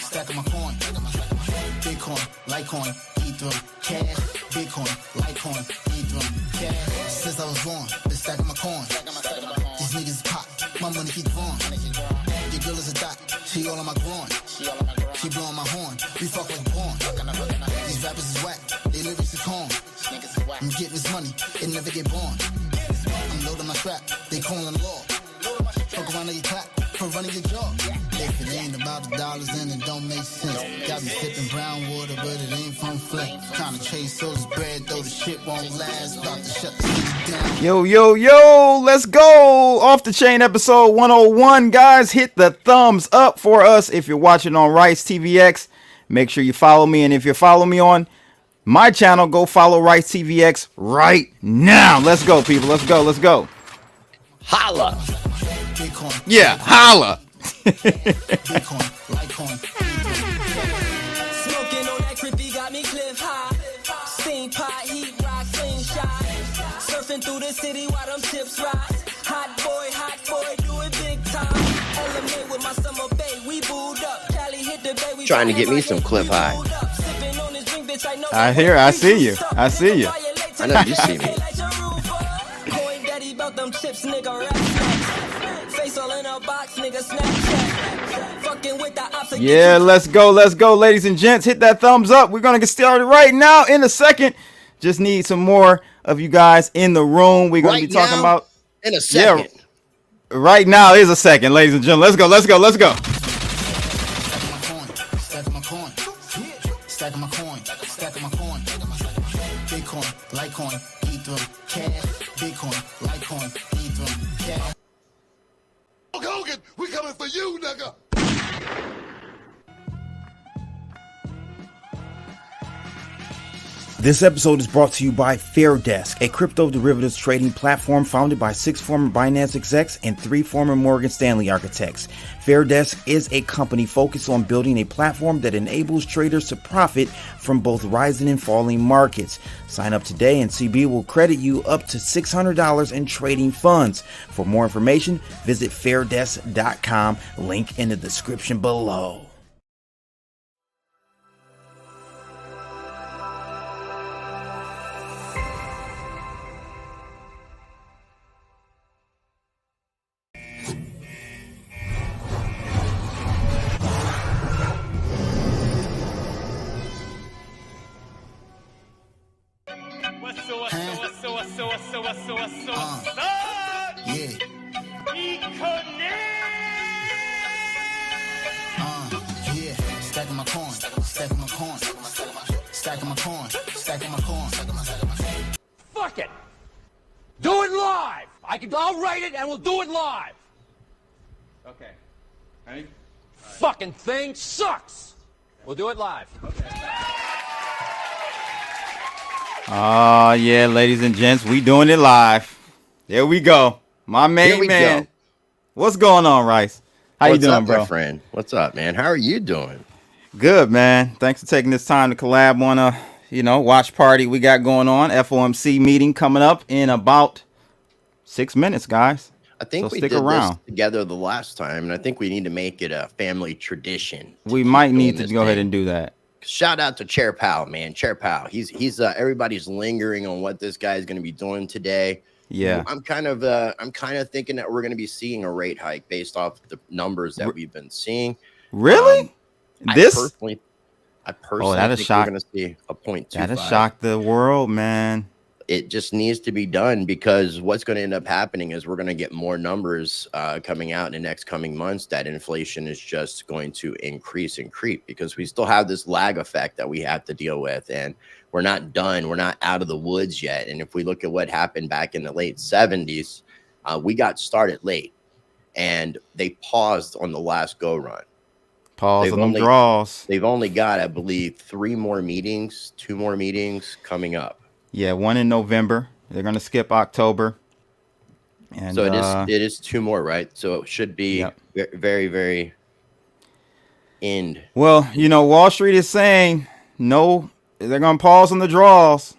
Stack my coin. Bitcoin, Litecoin, Ethereum, cash. Bitcoin, Litecoin, Ethereum, cash. Since I was born, been stacking my coin. These niggas is pop, my money keep growing. Your girl is a dot, she all on my groin. She blowing my horn, we fuck like porn. These rappers is whack, they lyrics is corn. I'm getting this money, it never get born. I'm loading my strap, they calling the law. Fuck around and you clap for running your jaw. If it ain't about the dollars, then it don't make sense. Got me sipping brown water, but it ain't from Flint. Trying to chase those bread, though the shit won't last. About to shut the city down. Yo, let's go. Off the Chain episode 101, guys. Hit the thumbs up for us if you're watching on Rice TVX. Make sure you follow me, and if you follow me on my channel, go follow Rice TVX right now. Let's go, people. Let's go. Holla. Yeah, holla. Bitcoin, Litecoin, Smoking on that crippy got me cliff high. Steam pot, heat rock, slingshot. Surfing through the city while them chips rise. Hot boy, do it big time. Element with my summer bay, we booed up. Cali hit the bay, we Trying to get me some cliff high. I see you. I know you see me. Coin daddy about them chips, nigga. Rap face all in a box, nigga. Snapchat. Fucking with the ops. Yeah, let's go, ladies and gents. Hit that thumbs up. We're gonna get started right now in a second. Just need some more of you guys in the room. We're gonna be talking about in a second. Yeah, right now is a second, ladies and gentlemen. Let's go. Stacking my coin. Bitcoin, Litecoin, Ethereum, cash. Bitcoin, Litecoin, Ethereum, cash. Hogan, we coming for you, nigga. This episode is brought to you by FairDesk, a crypto derivatives trading platform founded by 6 former Binance execs and 3 former Morgan Stanley architects. FairDesk is a company focused on building a platform that enables traders to profit from both rising and falling markets. Sign up today and CB will credit you up to $600 in trading funds. For more information, visit fairdesk.com, link in the description below. Yeah, stacking my coin. Fuck it. Do it live. I'll write it and we'll do it live. Okay. Ready? Fucking thing sucks. We'll do it live. Yeah, ladies and gents, we doing it live. There we go. My main man. Go. What's going on, Rice? How you doing, bro? My friend? What's up, man? How are you doing? Good, man. Thanks for taking this time to collab on a, watch party we got going on. FOMC meeting coming up in about 6 minutes, guys. I think we did this together the last time, and I think we need to make it a family tradition. We might need to go ahead and do that. Shout out to Chair Powell, man. Chair Powell. He's everybody's lingering on what this guy is going to be doing today. Yeah. I'm kind of thinking that we're going to be seeing a rate hike based off the numbers that we've been seeing. Really? I personally think we're going to see a 0.25. That'll shock the world, man. It just needs to be done, because what's going to end up happening is we're going to get more numbers coming out in the next coming months that inflation is just going to increase and creep, because we still have this lag effect that we have to deal with, and we're not done. We're not out of the woods yet. And if we look at what happened back in the late 70s, we got started late, and they paused on the last go run. Pause on the draws. They've only got, I believe, 2 more meetings coming up. Yeah, one in November. They're going to skip October. And so it is 2 more, right? So it should be very, very end. Well, Wall Street is saying no, they're going to pause on the draws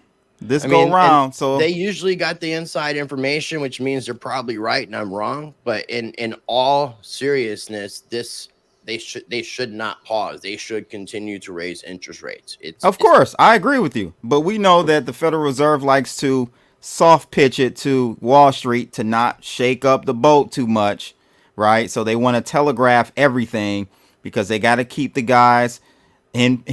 go round. So they usually got the inside information, which means they're probably right and I'm wrong. But in all seriousness, this they should not pause. They should continue to raise interest rates. Of course, I agree with you. But we know that the Federal Reserve likes to soft pitch it to Wall Street to not shake up the boat too much, right? So they want to telegraph everything because they got to keep the guys in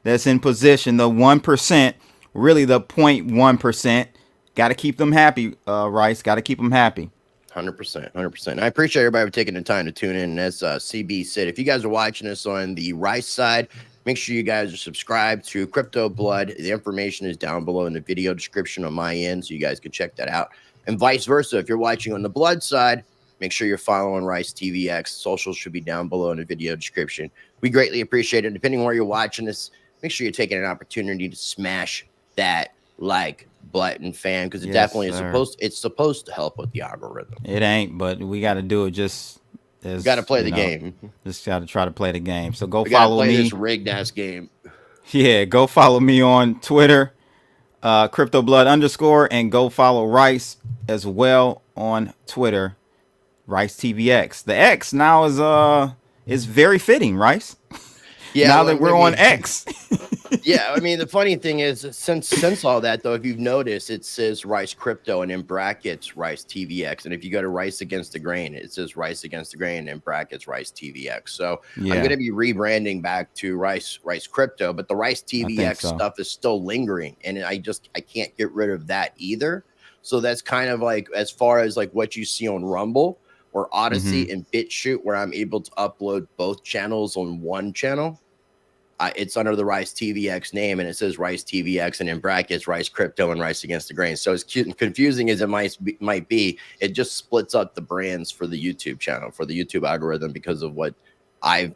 that's in position, the 1%, really the 0.1%. Got to keep them happy, Rice. Got to keep them happy. 100%. I appreciate everybody for taking the time to tune in. As CB said, if you guys are watching us on the Rice side, make sure you guys are subscribed to Crypto Blood. The information is down below in the video description on my end, so you guys can check that out. And vice versa, if you're watching on the Blood side, make sure you're following Rice TVX. Socials should be down below in the video description. We greatly appreciate it. Depending on where you're watching this, make sure you're taking an opportunity to smash that like button, fan, because it definitely is supposed to help with the algorithm. It ain't, but we got to do it just as got to play the game. Just got to try to play the game. So go we follow me. This rigged ass game. Yeah, go follow me on Twitter, CryptoBlood_, and go follow Rice as well on Twitter, Rice TVX. The X now is very fitting, Rice. Yeah, now that we're on X. Yeah, I mean, the funny thing is, since all that, though, if you've noticed, it says Rice Crypto and in brackets Rice TVX. And if you go to Rice Against the Grain, it says Rice Against the Grain and in brackets Rice TVX. So I'm going to be rebranding back to Rice Crypto, but the Rice TVX stuff is still lingering, and I can't get rid of that either. So that's kind of like as far as like what you see on Rumble or Odyssey and BitChute, where I'm able to upload both channels on one channel. It's under the Rice TVX name, and it says Rice TVX and in brackets Rice Crypto and Rice Against the Grain. So as cute and confusing as it might be, it just splits up the brands for the YouTube channel, for the YouTube algorithm, because of what I've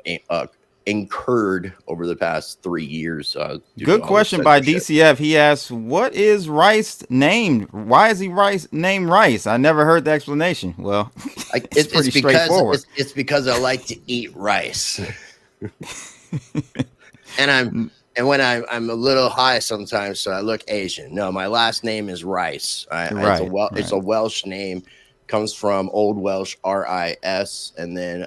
incurred over the past 3 years. Good question by DCF. He asks, "What is Rice named? Why is he named Rice?" I never heard the explanation. Well, it's pretty straightforward. It's because I like to eat rice. And when I'm a little high sometimes, so I look Asian. No, my last name is Rice. It's a Welsh name, comes from Old Welsh RIS, and then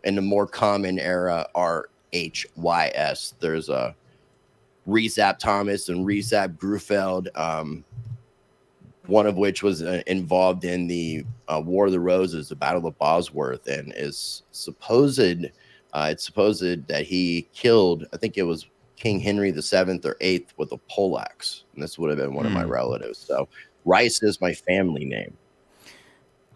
in the more common era RHYS. There's a Rezap Thomas and Rezap Grufeld, one of which was involved in the War of the Roses, the Battle of Bosworth, and is supposed. It's supposed that he killed, I think it was King Henry the 7th or 8th with a poleaxe. And this would have been one of my relatives. So Rice is my family name.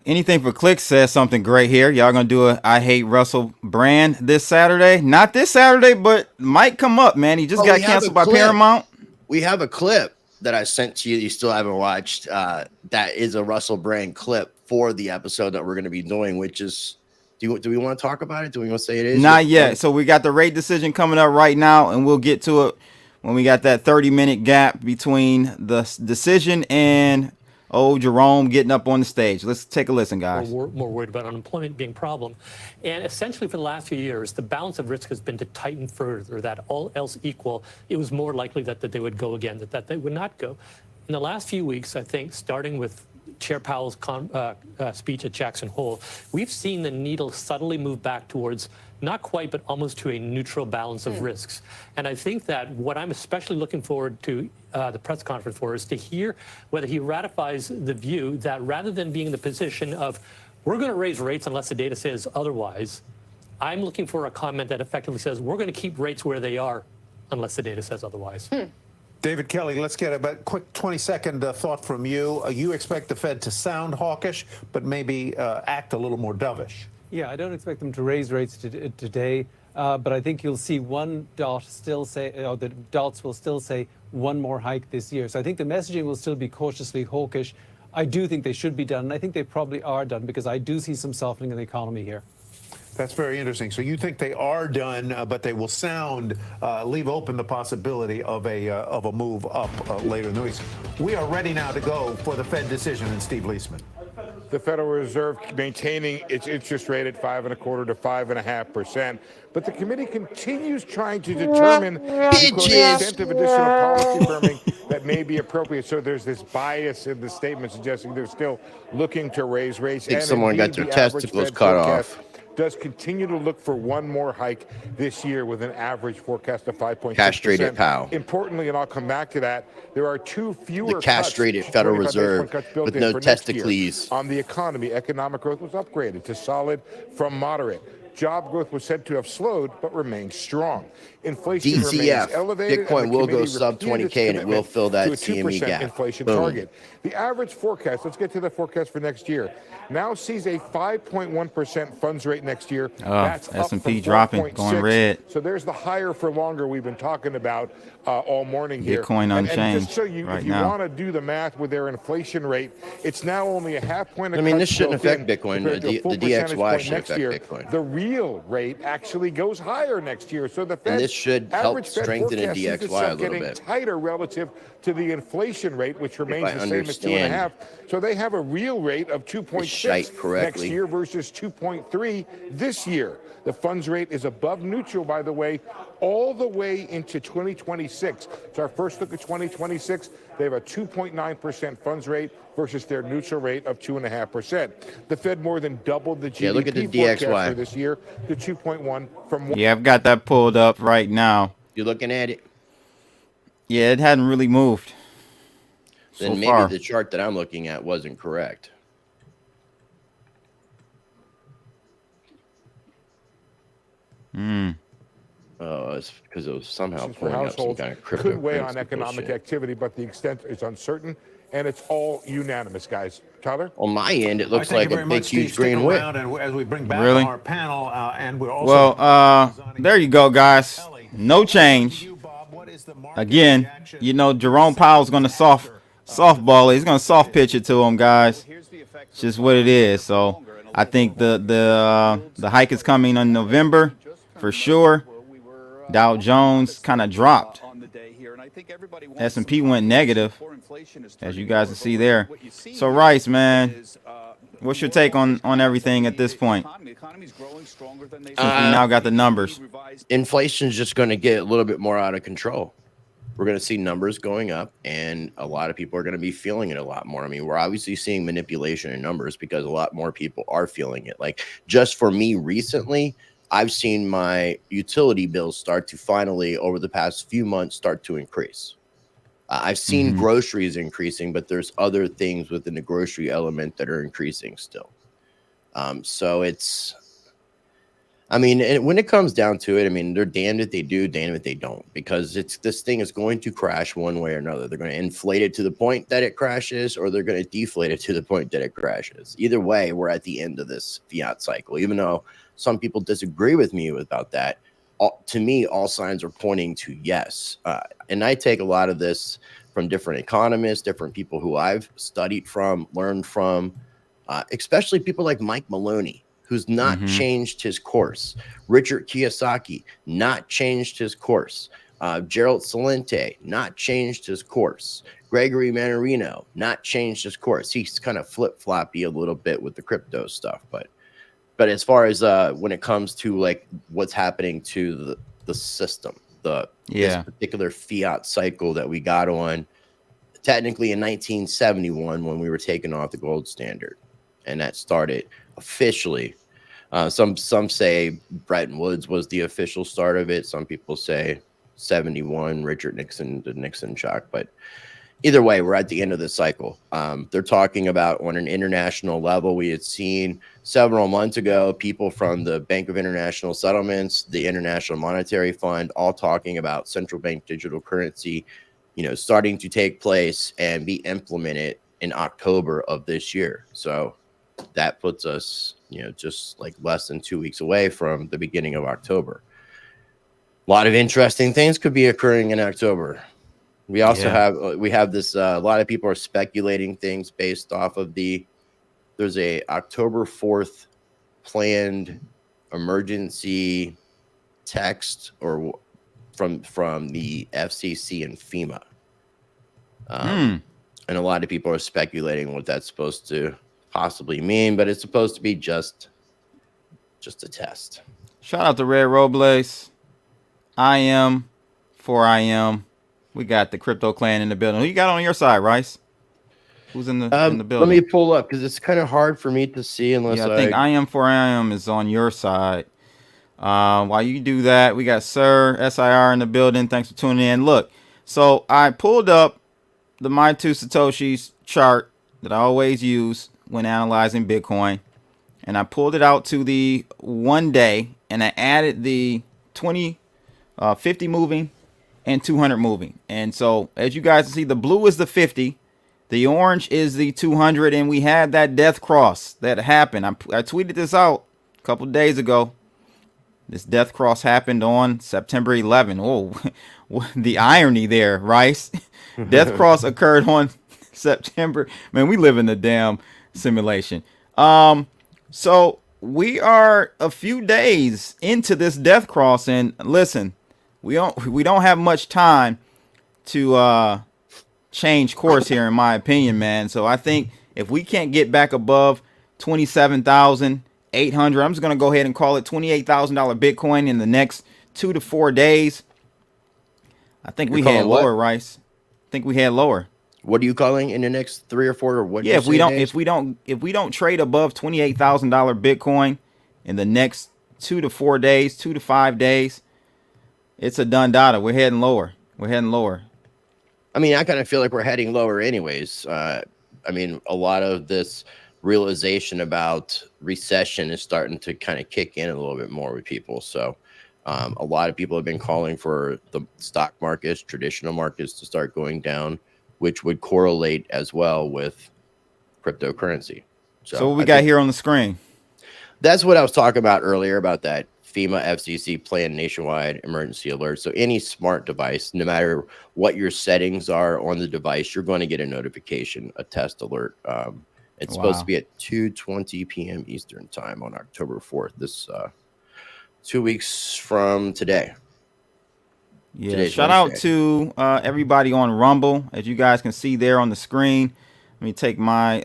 Anything for Clicks says something great here. Y'all going to do a I Hate Russell brand this Saturday? Not this Saturday, but might come up, man. He just got canceled by Paramount. We have a clip that I sent to you. You still haven't watched. That is a Russell brand clip for the episode that we're going to be doing, which is... Do we want to talk about it? Do we want to say it is? Not yet. So we got the rate decision coming up right now, and we'll get to it when we got that 30-minute gap between the decision and Jerome getting up on the stage. Let's take a listen, guys. More worried about unemployment being a problem. And essentially for the last few years, the balance of risk has been to tighten further, that all else equal, it was more likely that they would go again, that they would not go. In the last few weeks, I think, starting with Chair Powell's speech at Jackson Hole, we've seen the needle subtly move back towards not quite, but almost to a neutral balance of risks. And I think that what I'm especially looking forward to the press conference for is to hear whether he ratifies the view that rather than being in the position of we're going to raise rates unless the data says otherwise, I'm looking for a comment that effectively says we're going to keep rates where they are unless the data says otherwise. David Kelly, let's get a quick 20-second thought from you. You expect the Fed to sound hawkish, but maybe act a little more dovish. Yeah, I don't expect them to raise rates today, but I think you'll see one dot still say, or the dots will still say one more hike this year. So I think the messaging will still be cautiously hawkish. I do think they should be done, and I think they probably are done because I do see some softening in the economy here. That's very interesting. So you think they are done, but they will leave open the possibility of a move up later in the week. We are ready now to go for the Fed decision, and Steve Leisman. The Federal Reserve maintaining its interest rate at 5.25% to 5.5%, but the committee continues trying to determine the extent of additional policy firming that may be appropriate. So there's this bias in the statement suggesting they're still looking to raise rates. I think someone got their testicles cut off. does continue to look for one more hike this year with an average forecast of 5.6%. Castrated Powell. Importantly, and I'll come back to that, there are two fewer The castrated cuts, Federal 25 basis point Reserve cuts built with in no for next year. testicles. On the economy, economic growth was upgraded to solid from moderate. Job growth was said to have slowed, but remains strong. Inflation remains DCF. elevated. Bitcoin and the will go committee sub repeated 20K and it will commitment fill that to a CME 2% gap. inflation Boom. target. The average forecast, let's get to the forecast for next year, now sees a 5.1% funds rate next year. That's up S&P from dropping, 4.6. going red. So there's the higher for longer we've been talking about all morning here. Bitcoin And unchanged just so you, right if you now. want to do the math with their inflation rate, it's now only a half point. I mean, this shouldn't built affect in Bitcoin. compared to a full The percentage DXY point should next affect year. Bitcoin. The real rate actually goes higher next year. So the Fed, And this should help average Fed strengthen a forecast sees DXY itself a little getting bit. tighter relative to the inflation rate, which remains I the same as 2.5. So they have a real rate of 2.6 next correctly. year versus 2.3 this year. The funds rate is above neutral, by the way, all the way into 2026. So our first look at 2026, they have a 2.9% funds rate versus their neutral rate of 2.5%. The Fed more than doubled the GDP look at the forecast DXY. for this year to 2.1 from 1. Yeah, I've got that pulled up right now. You're looking at it. Yeah, it hadn't really moved so Then maybe far. the chart that I'm looking at wasn't correct. Oh, it's because it was somehow For pulling up some households kind of crypto could weigh on currency economic bullshit. activity, but the extent is uncertain, and it's all unanimous, guys. Tyler? On my end, it looks Thank like you a very big, much, Steve. huge Stick green whip. around, and as we bring back Really? our panel, and we're also Well, there you go, guys. No change. Again, you know, Jerome Powell's going to softball it. He's going to soft pitch it to him, guys. It's just what it is. So I think the hike is coming in November for sure. Dow Jones kind of dropped. S&P went negative, as you guys can see there. So Rice, man, what's your take on everything at this point? Since we now got the numbers. Inflation's just going to get a little bit more out of control. We're going to see numbers going up, and a lot of people are going to be feeling it a lot more. I mean, we're obviously seeing manipulation in numbers because a lot more people are feeling it. Like, just for me recently, I've seen my utility bills start to finally, over the past few months, start to increase. I've seen groceries increasing, but there's other things within the grocery element that are increasing still. So it's, I mean, and when it comes down to it, I mean, they're damned if they do, damned if they don't, because this thing is going to crash one way or another. They're going to inflate it to the point that it crashes, or they're going to deflate it to the point that it crashes. Either way, we're at the end of this fiat cycle, even though some people disagree with me about that. To me, all signs are pointing to yes. And I take a lot of this from different economists, different people who I've studied from, learned from, especially people like Mike Maloney, who's not changed his course. Richard Kiyosaki, not changed his course. Gerald Celente, not changed his course. Gregory Mannarino, not changed his course. He's kind of flip-floppy a little bit with the crypto stuff, but as far as when it comes to like what's happening to the system, this particular fiat cycle that we got on technically in 1971 when we were taking off the gold standard, and that started officially. Some say Bretton Woods was the official start of it. Some people say 71, Richard Nixon, the Nixon shock, but either way, we're at the end of the cycle. They're talking about on an international level. We had seen several months ago people from the Bank of International Settlements, the International Monetary Fund, all talking about central bank digital currency, starting to take place and be implemented in October of this year. So that puts us, just like less than 2 weeks away from the beginning of October. A lot of interesting things could be occurring in October. We also have this, a lot of people are speculating things based off of there's a October 4th planned emergency text or from the FCC and FEMA. And a lot of people are speculating what that's supposed to possibly mean, but it's supposed to be just a test. Shout out to Red Robles. IM for IM. We got the crypto clan in the building. Who you got on your side, Rice? Who's in the Let building? me pull up because it's kind of hard for me to see unless I think I am for I am is on your side. While you do that, we got Sir SIR in the building. Thanks for tuning in. Look, so I pulled up the My Two Satoshis chart that I always use when analyzing Bitcoin, and I pulled it out to the 1 day, and I added the 20, 50 moving and 200 moving. And so as you guys can see, the blue is the 50, the orange is the 200, and we had that death cross that happened. I tweeted this out a couple days ago. This death cross happened on September 11. Oh, the irony there, Rice. Death cross occurred on September. Man, we live in the damn simulation. So we are a few days into this death cross, and listen, we don't have much time to change course here, in my opinion, man. So I think if we can't get back above 27,800, I'm just gonna go ahead and call it $28,000 Bitcoin in the next 2 to 4 days. I think we had lower, Rice. I think we had lower. What are you calling in the next 3 or 4 or what? Yeah, if we don't trade above $28,000 Bitcoin in the next 2 to 4 days, 2 to 5 days, it's a done data. We're heading lower. We're heading lower. I mean, I kind of feel like we're heading lower anyways. I mean, a lot of this realization about recession is starting to kind of kick in a little bit more with people. So a lot of people have been calling for the stock markets, traditional markets to start going down, which would correlate as well with cryptocurrency. So what we got here on the screen? That's what I was talking about earlier about that FEMA FCC planned nationwide emergency alert. So any smart device, no matter what your settings are on the device, you're going to get a notification, a test alert. It's supposed to be at 2:20 p.m. Eastern time on October 4th. This 2 weeks from today. Yeah, Today's shout out to everybody on Rumble. As you guys can see there on the screen, let me take my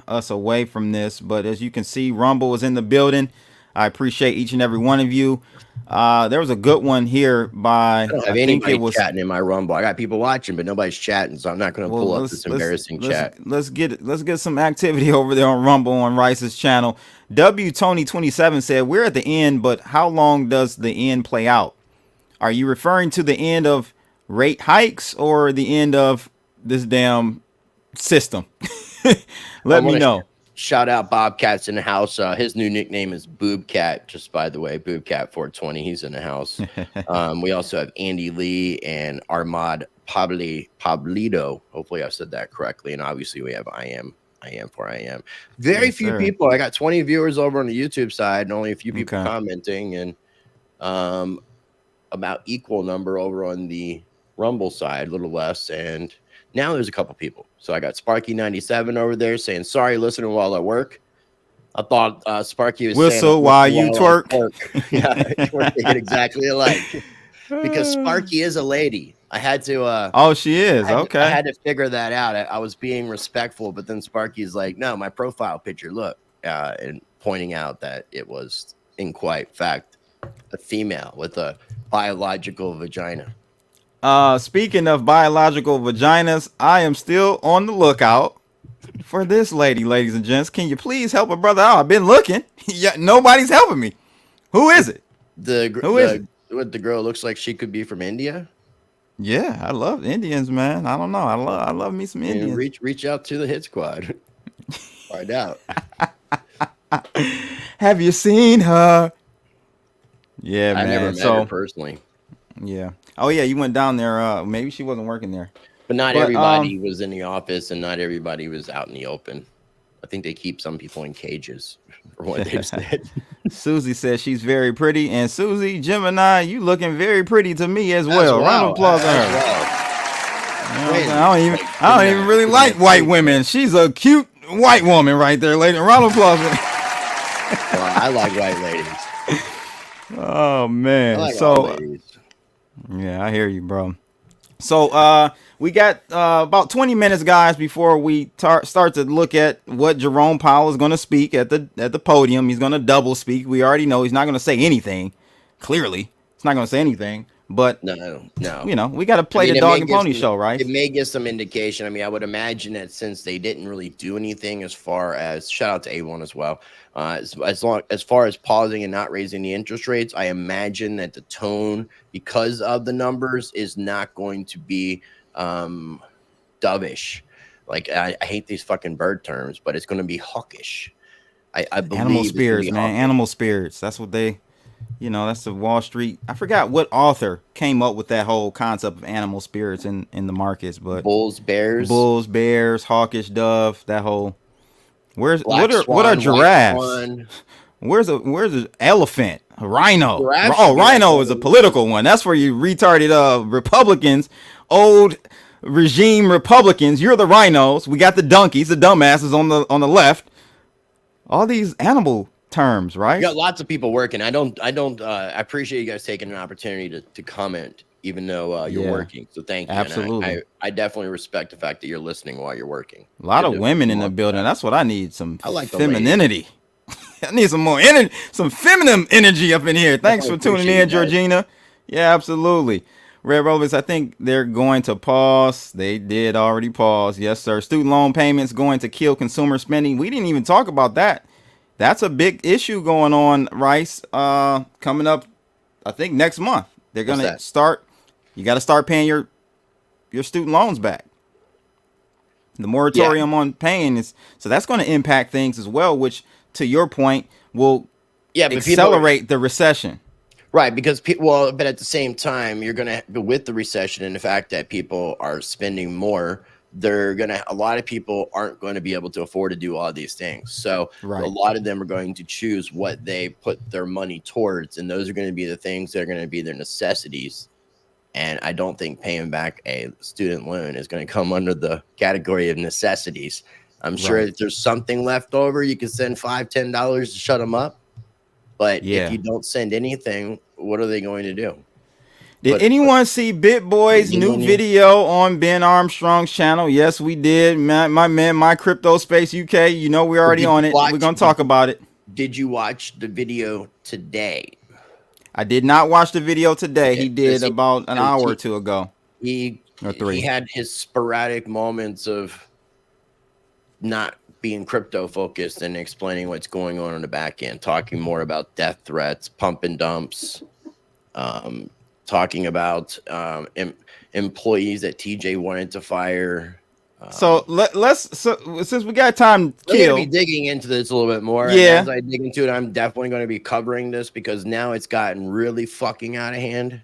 us away from this. But as you can see, Rumble is in the building. I appreciate each and every one of you. There was a good one here by. I don't have anybody chatting in my Rumble. I got people watching, but nobody's chatting, so I'm not going to pull up this embarrassing chat. Let's get some activity over there on Rumble on Rice's channel. W Tony 27 said, "We're at the end, but how long does the end play out? Are you referring to the end of rate hikes or the end of this damn system?" Let me know. Shout out Bobcat's in the house. His new nickname is Boobcat, just by the way. Boobcat 420. He's in the house. We also have Andy Lee and Armad Pablito. Hopefully I said that correctly. And obviously we have I am for I am. Very few people. I got 20 viewers over on the YouTube side and only a few people commenting, and about equal number over on the Rumble side, a little less. And now there's a couple people. So I got Sparky97 over there saying, "Sorry, listening while I work." I thought Sparky was whistle saying, while you twerk. Yeah, we're thinking exactly alike. Because Sparky is a lady. I had to. Oh, she is. Okay. I had to figure that out. I was being respectful, but then Sparky's like, "No, my profile picture, look," and pointing out that it was, in quite fact, a female with a biological vagina. Speaking of biological vaginas, I am still on the lookout for this lady, ladies and gents. Can you please help a brother out? I've been looking. Yeah, nobody's helping me. Who is it? Who is it? What, the girl looks like she could be from India? Yeah, I love Indians, man. I don't know. I love me some Indians. Reach out to the hit squad. Find out. Have you seen her? Yeah, man. I never met her personally. Yeah. Oh yeah, you went down there. Maybe she wasn't working there. But not everybody was in the office, and not everybody was out in the open. I think they keep some people in cages, for what they've said. Susie says she's very pretty, and Susie Gemini, you looking very pretty to me as well. Round of applause for her. I don't even really like white women. She's a cute white woman right there, lady. Round of applause. Well, I like white ladies. Oh man. I like all ladies. Yeah, I hear you, bro. So we got about 20 minutes, guys, before we start to look at what Jerome Powell is going to speak at the podium. He's going to double speak. We already know he's not going to say anything. Clearly, he's not going to say anything. But no. you know, we got to play the dog and pony show, right? It may give some indication. I mean, I would imagine that since they didn't really do anything as far as, shout out to A1 as well, as far as pausing and not raising the interest rates, I imagine that the tone, because of the numbers, is not going to be dovish. Like, I hate these fucking bird terms, but it's going to be hawkish. I believe animal spirits, man. Hawkish. Animal spirits. That's what they, you know, that's the Wall Street. I forgot what author came up with that whole concept of animal spirits in the markets, but bulls, bears, hawkish dove, that whole. What are giraffes? Where's an elephant? A rhino. Rhino is a political one. That's for you retarded Republicans, old regime Republicans. You're the rhinos. We got the donkeys, the dumbasses on the left. All these animal terms, right? You got lots of people working. I appreciate you guys taking an opportunity to comment, even though you're working. So thank you. Absolutely. And I definitely respect the fact that you're listening while you're working. A lot of women in the building. That's what I need. Some femininity. I need some more energy, some feminine energy up in here. Thanks for tuning in, Georgina. Yeah, absolutely. Red Relevance, I think they're going to pause. They did already pause. Yes, sir. Student loan payments going to kill consumer spending. We didn't even talk about that. That's a big issue going on, Rice. Coming up, I think next month. They're going to start. You got to start paying your student loans back. The moratorium on paying is, so that's going to impact things as well, which, to your point, will accelerate the recession. Right, because but at the same time, you're going to, with the recession and the fact that people are spending more, a lot of people aren't going to be able to afford to do all these things. So a lot of them are going to choose what they put their money towards, and those are going to be the things that are going to be their necessities. And I don't think paying back a student loan is going to come under the category of necessities. I'm sure that there's something left over. You can send $5, $10 to shut them up. But if you don't send anything, what are they going to do? Did anyone see BitBoy's new video on Ben Armstrong's channel? Yes, we did. My man, My Crypto Space UK. You know we're already on it. We're going to talk about it. Did you watch the video today? I did not watch the video today. He did about an hour or two ago. He had his sporadic moments of not being crypto focused and explaining what's going on the back end, talking more about death threats, pump and dumps, talking about employees that TJ wanted to fire. So since we got time to kill, we're gonna be digging into this a little bit more. Yeah. And as I dig into it, I'm definitely going to be covering this because now it's gotten really fucking out of hand.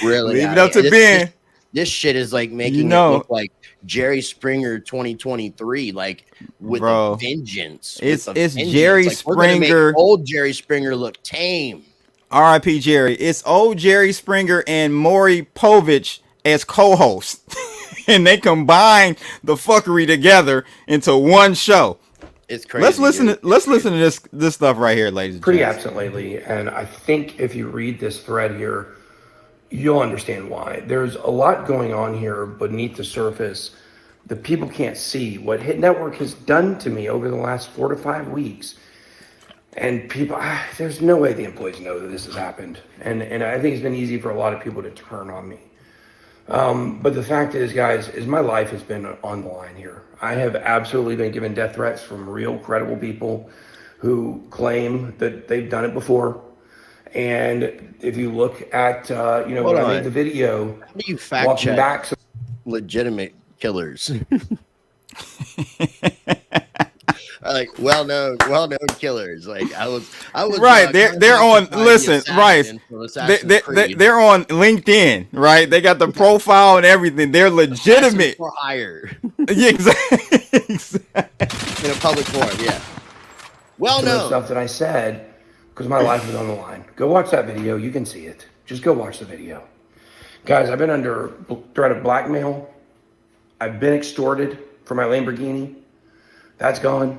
Really, leave it up to Ben. This shit is like making it look like Jerry Springer 2023, like with a vengeance. It's Jerry Springer. Old Jerry Springer look tame. R.I.P. Jerry. It's old Jerry Springer and Maury Povich as co-hosts. And they combine the fuckery together into one show. It's crazy. Let's listen to this stuff right here, ladies and gentlemen. Pretty absent lately, and I think if you read this thread here, you'll understand why. There's a lot going on here beneath the surface that people can't see. What Hit Network has done to me over the last 4 to 5 weeks, and people, there's no way the employees know that this has happened. And I think it's been easy for a lot of people to turn on me. But the fact is, guys, my life has been on the line here. I have absolutely been given death threats from real credible people who claim that they've done it before. And if you look at, when I made the video, how do you fact check legitimate killers? Like well-known killers. Like I was right. They're on. Listen, right. They're on LinkedIn, right? They got the profile and everything. They're legitimate for hire. Yeah, exactly. In a public forum, yeah. Well known stuff that I said because my life is on the line. Go watch that video. You can see it. Just go watch the video, guys. I've been under threat of blackmail. I've been extorted for my Lamborghini. That's gone.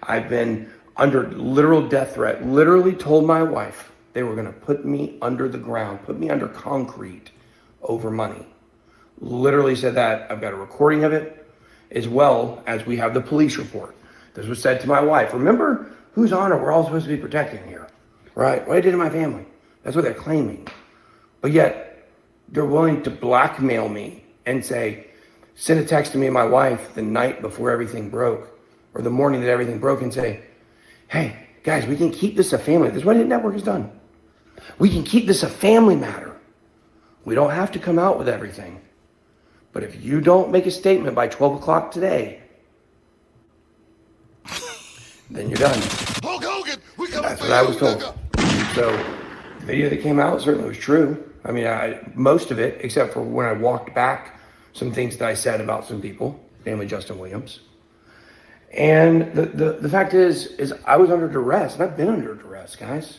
I've been under literal death threat. Literally told my wife they were going to put me under the ground, put me under concrete over money. Literally said that. I've got a recording of it, as well as we have the police report. This was said to my wife. Remember whose honor we're all supposed to be protecting here, right? What I did to my family. That's what they're claiming. but yet they're willing to blackmail me and say, send a text to me and my wife the night before everything broke or the morning that everything broke and say, hey, guys, we can keep this a family. This is what Hit Network has done. We can keep this a family matter. We don't have to come out with everything. But if you don't make a statement by 12 o'clock today, then you're done. Hulk Hogan, we coming That's for what I you, was told. nigga. So the video that came out certainly was true. I mean, most of it, except for when I walked back some things that I said about some people, namely Justin Williams. And the fact is I was under duress, and I've been under duress, guys.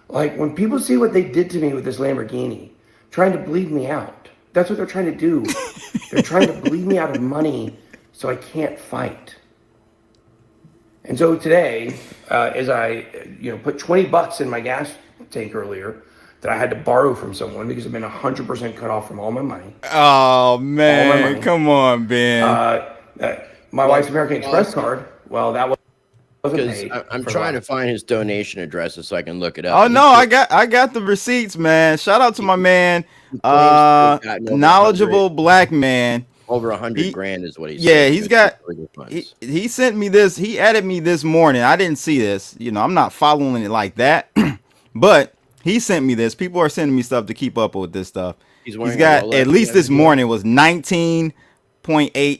Like, when people see what they did to me with this Lamborghini, trying to bleed me out, that's what they're trying to do. They're trying to bleed me out of money so I can't fight. And so today, as I put $20 in my gas tank earlier that I had to borrow from someone because I've been 100% cut off from all my money. Oh, man. Come on, Ben. My wife's American Express card, well, that wasn't paid. I'm trying to find his donation addresses so I can look it up. Oh, no, I got the receipts, man. Shout out to my man, knowledgeable black man. Over 100 grand is what he said. Yeah, he's got. He sent me this. He added me this morning. I didn't see this. I'm not following it like that, but he sent me this. People are sending me stuff to keep up with this stuff. He's got at least this morning was 19.8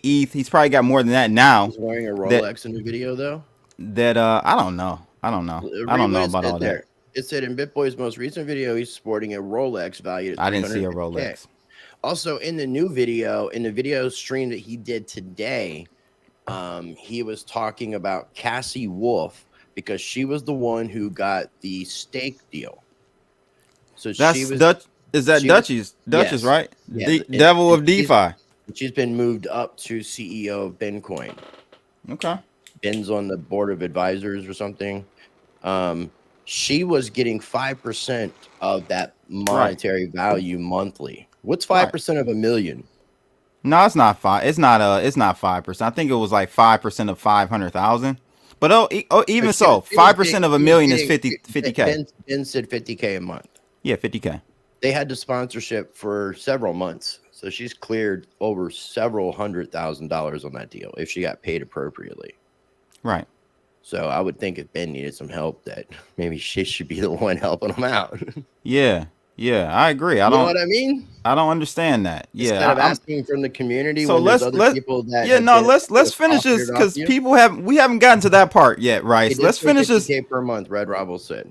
ETH. He's probably got more than that now. He's wearing a Rolex in the video, though. That I don't know. I don't know about all that. It said in BitBoy's most recent video, he's sporting a Rolex valued at I didn't see a Rolex. Also, in the new video, in the video stream that he did today, he was talking about Cassie Wolf because she was the one who got the stake deal. So that's she was Dutch. Is that Duchess? Duchess, yes. Right? Yes. Devil of DeFi. She's been moved up to CEO of Bencoin. Okay. Ben's on the board of advisors or something. She was getting 5% of that monetary value monthly. What's 5% of $1 million? No, it's not 5. It's not 5%. I think it was like 5% of 500,000. But even so, 5% of $1 million is 50K. Ben said 50K a month. Yeah, 50K. They had the sponsorship for several months, so she's cleared over several $100,000 on that deal if she got paid appropriately. Right. So I would think if Ben needed some help, that maybe she should be the one helping him out. Yeah, I agree. I know what I mean? I don't understand that. Instead of asking from the community, so let's finish this because we haven't gotten to that part yet, Rice. Let's finish this. Per month, Red Robble said.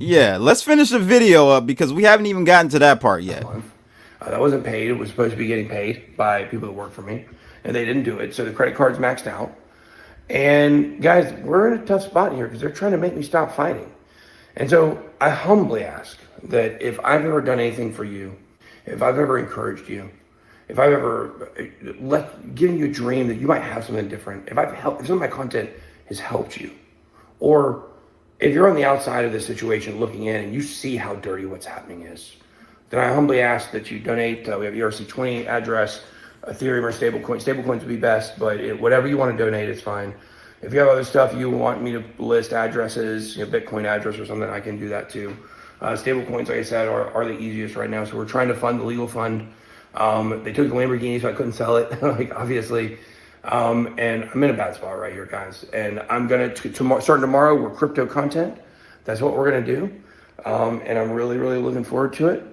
Yeah, let's finish the video up because we haven't even gotten to that part yet. That wasn't paid. It was supposed to be getting paid by people that work for me, and they didn't do it. So the credit card's maxed out. And guys, we're in a tough spot here because they're trying to make me stop fighting. And so I humbly ask that if I've ever done anything for you, if I've ever encouraged you, if I've ever given you a dream that you might have something different, if some of my content has helped you, or if you're on the outside of this situation looking in and you see how dirty what's happening is, then I humbly ask that you donate. We have ERC20 address, Ethereum or stablecoin. Stablecoins would be best, but whatever you want to donate is fine. If you have other stuff you want me to list addresses, Bitcoin address or something, I can do that too. Stablecoins, like I said, are the easiest right now. So we're trying to fund the legal fund. They took the Lamborghini, so I couldn't sell it, obviously. And I'm in a bad spot right here, guys. And I'm going to starting tomorrow, we're crypto content. That's what we're going to do. And I'm really, really looking forward to it.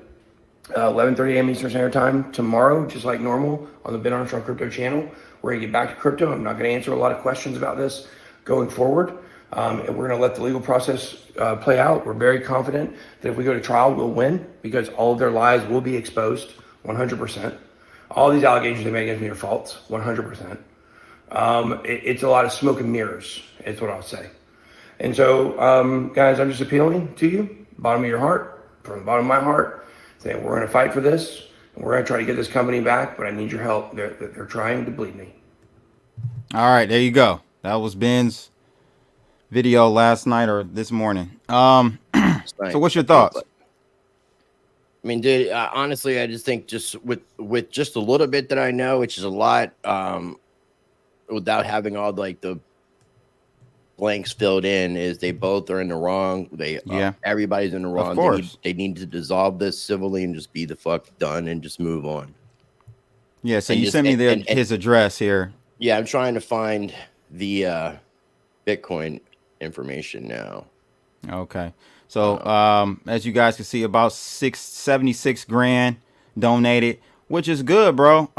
11:30 a.m. Eastern Standard Time tomorrow, just like normal on the Ben Armstrong Crypto channel. We're going to get back to crypto. I'm not going to answer a lot of questions about this going forward. And we're going to let the legal process play out. We're very confident that if we go to trial, we'll win because all of their lies will be exposed 100%. All these allegations they make against me are false, 100%. It's a lot of smoke and mirrors, is what I'll say. And so, guys, I'm just appealing to you, bottom of your heart, from the bottom of my heart, saying we're going to fight for this, and we're going to try to get this company back, but I need your help. They're trying to bleed me. All right, there you go. That was Ben's video last night or this morning. So what's your thoughts? I mean, dude, honestly, I just think just with just a little bit that I know, which is a lot, without having all like the blanks filled in is they both are in the wrong. Everybody's in the wrong. Of course. They need to dissolve this civilly and just be the fuck done and just move on. Yeah, so And you just- sent me and- his address here. Yeah, I'm trying to find the Bitcoin information now. Okay. So as you guys can see, about 76 grand donated, which is good, bro.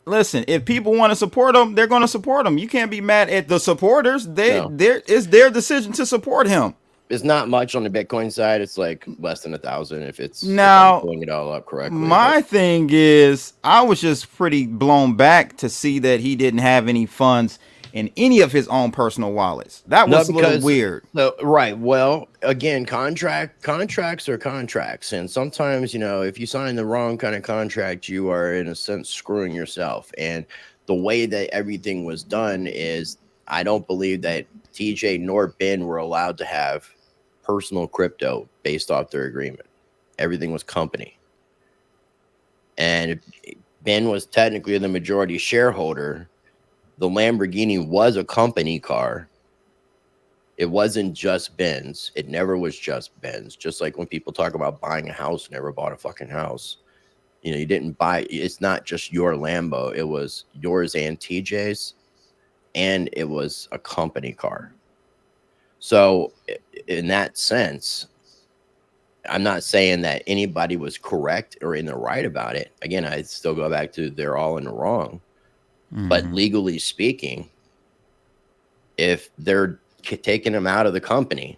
Listen, if people want to support him, they're going to support him. You can't be mad at the supporters. It's their decision to support him. It's not much on the Bitcoin side. It's like less than 1,000 if I'm pulling it all up correctly. My thing is, I was just pretty blown back to see that he didn't have any funds in any of his own personal wallets. That was a little weird. Right. Well, again, contracts are contracts. And sometimes, if you sign the wrong kind of contract, you are in a sense screwing yourself. And the way that everything was done is I don't believe that TJ nor Ben were allowed to have personal crypto based off their agreement. Everything was company. And Ben was technically the majority shareholder. The Lamborghini was a company car. It wasn't just Ben's. It never was just Ben's. Just like when people talk about buying a house, never bought a fucking house. You didn't buy. It's not just your Lambo. It was yours and TJ's, and it was a company car. So in that sense, I'm not saying that anybody was correct or in the right about it. Again, I still go back to they're all in the wrong. But legally speaking, if they're taking them out of the company,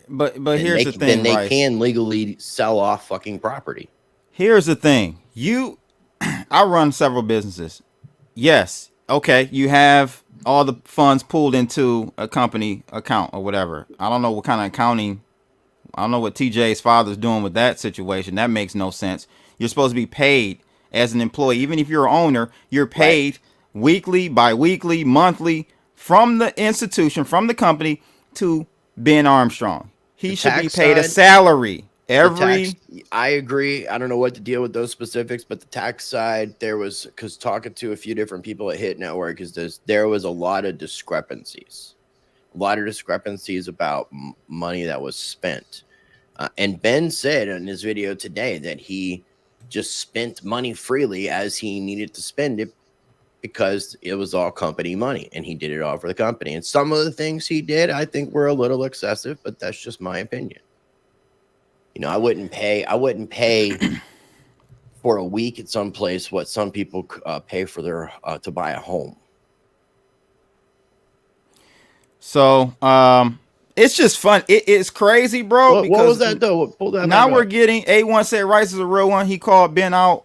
but here's the thing, then they can legally sell off fucking property. Here's the thing. I run several businesses. Yes. Okay. You have all the funds pooled into a company account or whatever. I don't know what kind of accounting. I don't know what TJ's father's doing with that situation. That makes no sense. You're supposed to be paid as an employee. Even if you're an owner, you're paid weekly, bi-weekly, monthly from the institution, from the company to Ben Armstrong. He should be paid a salary I agree. I don't know what to deal with those specifics, but the tax side, because talking to a few different people at Hit Network, there was a lot of discrepancies. About money that was spent. And Ben said in his video today that he just spent money freely as he needed to spend it because it was all company money and he did it all for the company. And some of the things he did, I think were a little excessive, but that's just my opinion. I wouldn't pay for a week at some place what some people pay for their to buy a home. So it's just fun. It's crazy, bro. What was that though? Pull that now we're up. getting A1 said Rice is a real one. He called Ben out,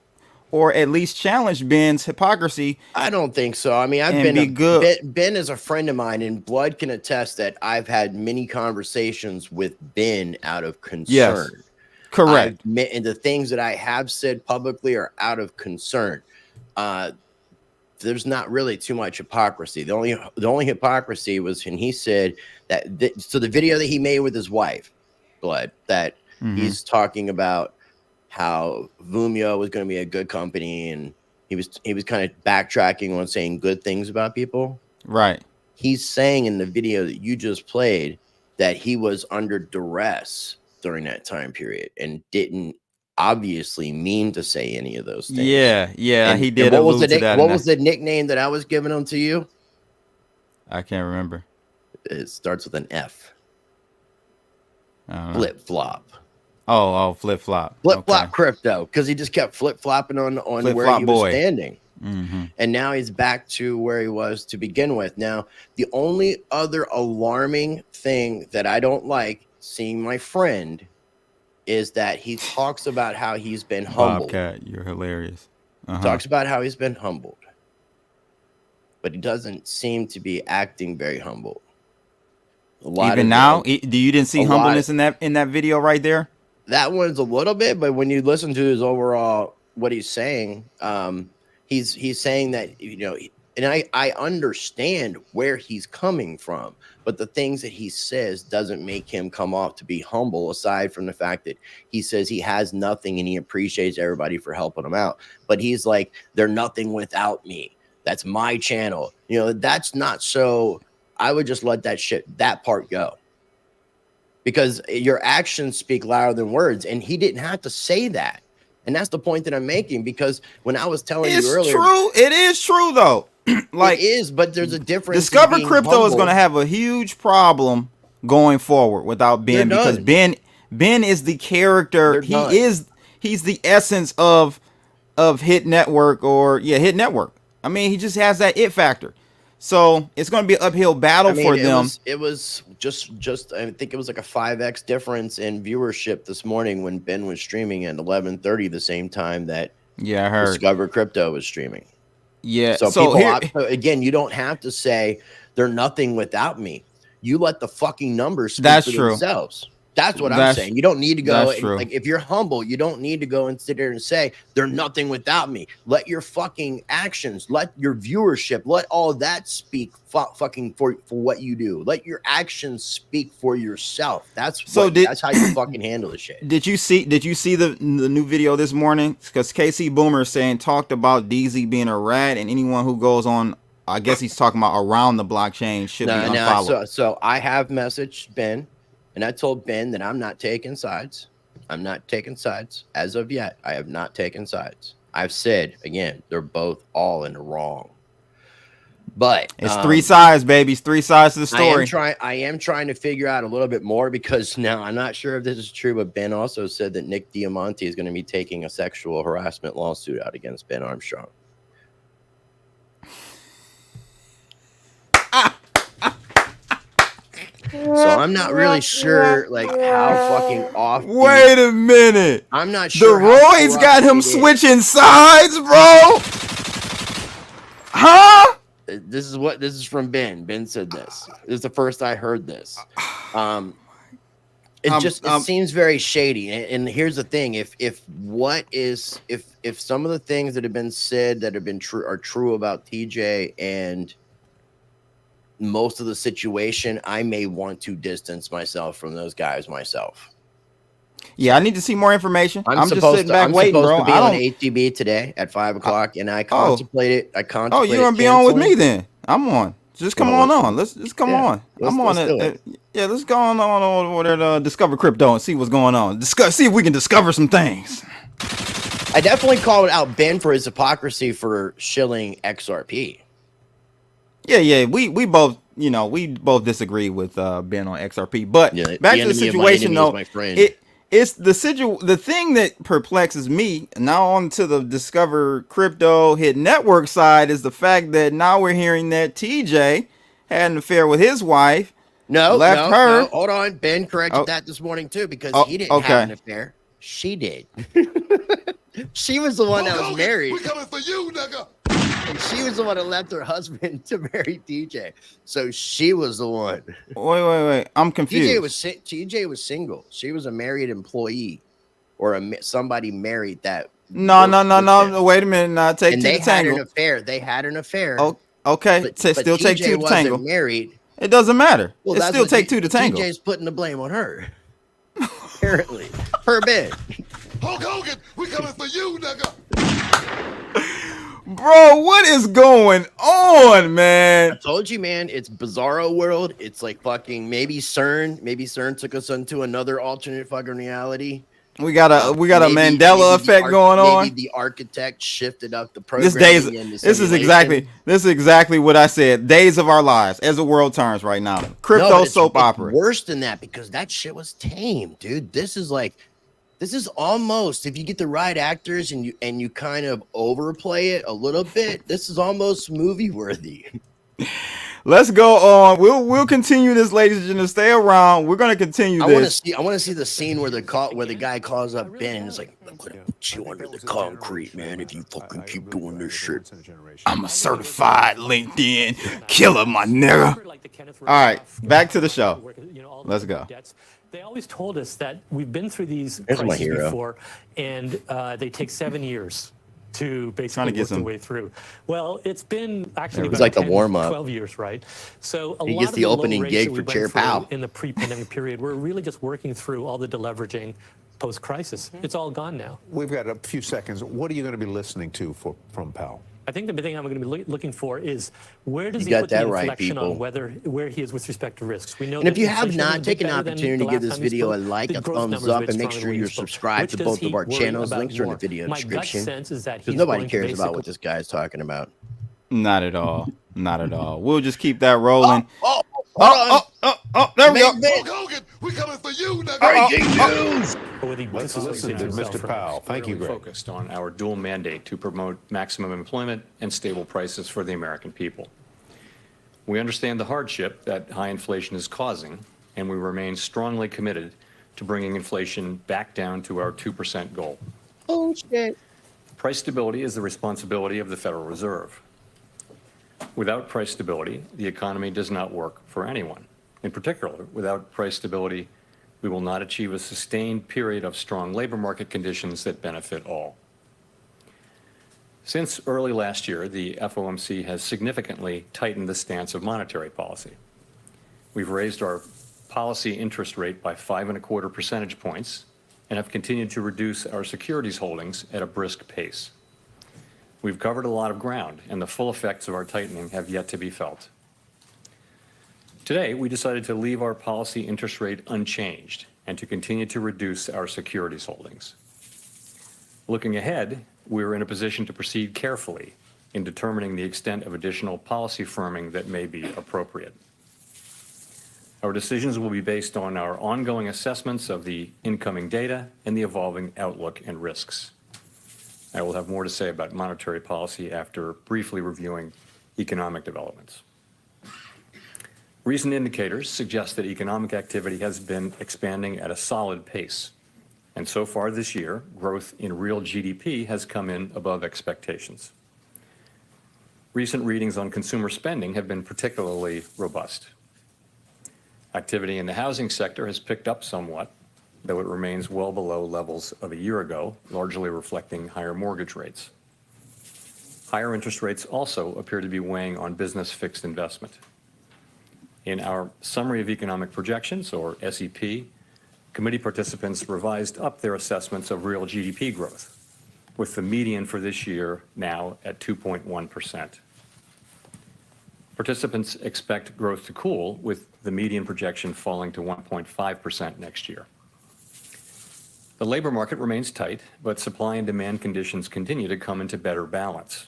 or at least challenged Ben's hypocrisy. I don't think so. I mean, Ben is a friend of mine, and Blood can attest that I've had many conversations with Ben out of concern. Yes, correct. And the things that I have said publicly are out of concern. There's not really too much hypocrisy. The only hypocrisy was when he said that. So the video that he made with his wife, Blood, that he's talking about how Vumio was going to be a good company, and he was kind of backtracking on saying good things about people. Right. He's saying in the video that you just played that he was under duress during that time period and didn't obviously mean to say any of those things. Yeah, and, he did. What was the nickname that I was giving him to you? I can't remember. It starts with an F. Flip flop. Oh, flip flop. Flip flop crypto, because he just kept flip flopping on where he was standing. And now he's back to where he was to begin with. Now, the only other alarming thing that I don't like seeing my friend is that he talks about how he's been humbled. Bobcat, you're hilarious. Talks about how he's been humbled, but he doesn't seem to be acting very humble. Even now, you didn't see humbleness in that video right there. That one's a little bit, but when you listen to his overall what he's saying, he's saying that and I understand where he's coming from, but the things that he says doesn't make him come off to be humble, aside from the fact that he says he has nothing and he appreciates everybody for helping him out. But he's like, they're nothing without me. That's my channel. That's not so I would just let that part go. Because your actions speak louder than words. And he didn't have to say that. And that's the point that I'm making, because when I was telling you earlier, true. It is true though. Like, it is, but there's a difference. Discover Crypto is going to have a huge problem going forward without Ben, because Ben is the character. He's the essence of Hit Network, or Hit Network. I mean, he just has that it factor. So it's going to be an uphill battle for them. It was just I think it was like a 5x difference in viewership this morning when Ben was streaming at 11:30, the same time that I heard Discover Crypto was streaming. Yeah. So people, again, you don't have to say they're nothing without me. You let the fucking numbers speak for themselves. That's what I'm saying. You don't need to go like, if you're humble, you don't need to go and sit there and say they're nothing without me. Let your fucking actions, let your viewership, let all that speak fucking for what you do. Let your actions speak for yourself. That's how you fucking handle the shit. Did you see the new video this morning? Because KC Boomer talked about DZ being a rat, and anyone who goes on, I guess he's talking about around the blockchain, should be unfollowed. So I have messaged Ben. And I told Ben that I'm not taking sides. I'm not taking sides. As of yet, I have not taken sides. I've said, again, they're both all in the wrong. But it's 3 sides, baby. It's 3 sides to the story. I am trying to figure out a little bit more, because now I'm not sure if this is true, but Ben also said that Nick Diamante is going to be taking a sexual harassment lawsuit out against Ben Armstrong. So I'm not really sure, like, how fucking off. Wait a minute. I'm not sure. The roids got him switching sides, bro. Huh? This is from Ben. Ben said this. This is the first I heard this. It seems very shady. And here's the thing: if some of the things that have been said that have been true are true about TJ and most of the situation, I may want to distance myself from those guys myself. Yeah, I need to see more information. I'm just sitting back I'm waiting, supposed bro. to be on ATB today at 5 o'clock, and I contemplated. You're gonna be on with me then? I'm on. Just come on. Let's just come on. I'm on it. Yeah, let's go on over there to Discover Crypto and see what's going on. See if we can discover some things. I definitely called out Ben for his hypocrisy for shilling XRP. Yeah, we both, we both disagree with Ben on XRP. But back to the situation, though, it's the thing that perplexes me now onto the Discover Crypto Hit Network side is the fact that now we're hearing that TJ had an affair with his wife. No, her. Hold on, Ben corrected that this morning too, because he didn't have an affair. She did. She was the one that was married. We coming for you, nigga. And she was the one that left her husband to marry TJ. So she was the one. Wait. I'm confused. TJ was single. She was a married employee, or somebody married that. No. Wait a minute. No, take two to tango. They had an affair. Oh, okay. But still take two to tango. Married. It doesn't matter. Well, it still take two to tango. TJ's putting the blame on her. Apparently, per bid. Hulk Hogan, we coming for you, nigga. Bro, what is going on, man? I told you, man, it's bizarro world. It's like fucking maybe CERN took us into another alternate fucking reality. We got a Mandela effect going on. Maybe the architect shifted up the program. This is exactly what I said. Days of our lives as the world turns right now. Crypto soap opera. Worse than that, because that shit was tame, dude. This is almost, if you get the right actors and you kind of overplay it a little bit, this is almost movie worthy. Let's go on. We'll continue this, ladies and gentlemen. Stay around. We're gonna continue this. I want to see the scene where the guy calls up Ben and is like, "I'm gonna put you under the concrete, man, if you fucking keep doing this shit." I'm a certified LinkedIn killer, my nigga. All right, back to the show. Let's go. They always told us that we've been through these crises before, and they take 7 years to basically work their way through. Well, it's been actually about like 10, 12 years, right? So he gets the opening gig for Chair Powell in the pre-pandemic period. We're really just working through all the deleveraging post-crisis. It's all gone now. We've got a few seconds. What are you going to be listening to from Powell? I think the thing I'm going to be looking for is where does You he got put the that right, inflection people. on where he is with respect to risks. We know And if that you have inflation not, was take an better than opportunity the to give last this time we video a spoke. like, The a growth thumbs numbers up, were and make stronger sure when we you're spoke. subscribed Which to does both he of our worry channels. about Links are in the more? video My gut description. sense is that Because he's nobody going to cares about basically what this guy's talking about. Not at all. Not at all. We'll just keep that rolling. Hold on. There we go. Hulk Hogan, we coming for you, nigga. Breaking news. Let's listen to Mr. Powell. Thank you, Greg. Focused on our dual mandate to promote maximum employment and stable prices for the American people. We understand the hardship that high inflation is causing, and we remain strongly committed to bringing inflation back down to our 2% goal. Oh, shit. Price stability is the responsibility of the Federal Reserve. Without price stability, the economy does not work for anyone. In particular, without price stability, we will not achieve a sustained period of strong labor market conditions that benefit all. Since early last year, the FOMC has significantly tightened the stance of monetary policy. We've raised our policy interest rate by 5.25 percentage points and have continued to reduce our securities holdings at a brisk pace. We've covered a lot of ground, and the full effects of our tightening have yet to be felt. Today, we decided to leave our policy interest rate unchanged and to continue to reduce our securities holdings. Looking ahead, we're in a position to proceed carefully in determining the extent of additional policy firming that may be appropriate. Our decisions will be based on our ongoing assessments of the incoming data and the evolving outlook and risks. I will have more to say about monetary policy after briefly reviewing economic developments. Recent indicators suggest that economic activity has been expanding at a solid pace. And so far this year, growth in real GDP has come in above expectations. Recent readings on consumer spending have been particularly robust. Activity in the housing sector has picked up somewhat, though it remains well below levels of a year ago, largely reflecting higher mortgage rates. Higher interest rates also appear to be weighing on business fixed investment. In our Summary of Economic Projections, or SEP, committee participants revised up their assessments of real GDP growth, with the median for this year now at 2.1%. Participants expect growth to cool, with the median projection falling to 1.5% next year. The labor market remains tight, but supply and demand conditions continue to come into better balance.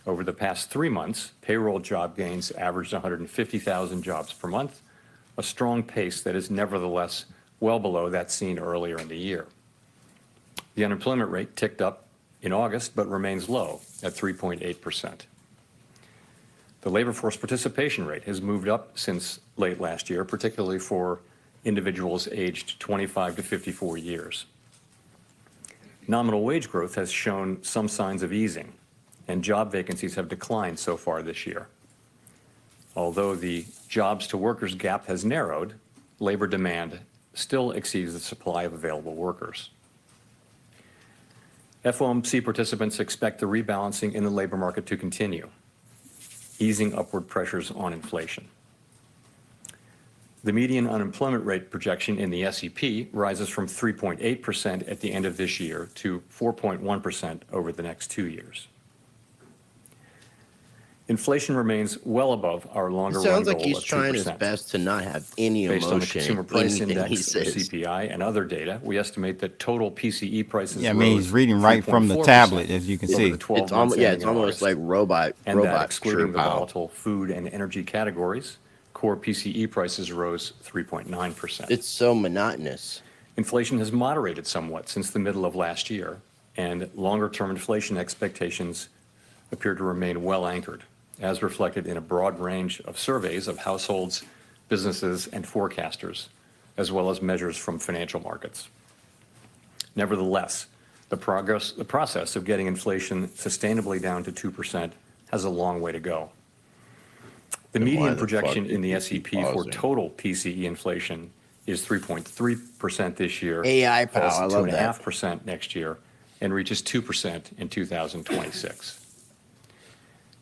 Over the past 3 months, payroll job gains averaged 150,000 jobs per month, a strong pace that is nevertheless well below that seen earlier in the year. The unemployment rate ticked up in August, but remains low at 3.8%. The labor force participation rate has moved up since late last year, particularly for individuals aged 25 to 54 years. Nominal wage growth has shown some signs of easing, and job vacancies have declined so far this year. Although the jobs to workers gap has narrowed, labor demand still exceeds the supply of available workers. FOMC participants expect the rebalancing in the labor market to continue, easing upward pressures on inflation. The median unemployment rate projection in the SEP rises from 3.8% at the end of this year to 4.1% over the next 2 years. Inflation remains well above our longer run goal of 2%. Sounds like he's trying his best to not have any emotion. Based on the emotion Consumer in Price anything he Index, or says. CPI, and other data, we estimate that total PCE prices Yeah, I mean, he's reading right from the tablet, as you can see. It's almost like robot excluding the Pow. volatile food and energy categories, core PCE prices rose 3.9%. It's so monotonous. Inflation has moderated somewhat since the middle of last year, and longer-term inflation expectations appear to remain well anchored, as reflected in a broad range of surveys of households, businesses, and forecasters, as well as measures from financial markets. Nevertheless, the process of getting inflation sustainably down to 2% has a long way to go. The median projection in the SEP for total PCE inflation is 3.3% this year, AI power, falls I to love that. 2.5% next year, and reaches 2% in 2026.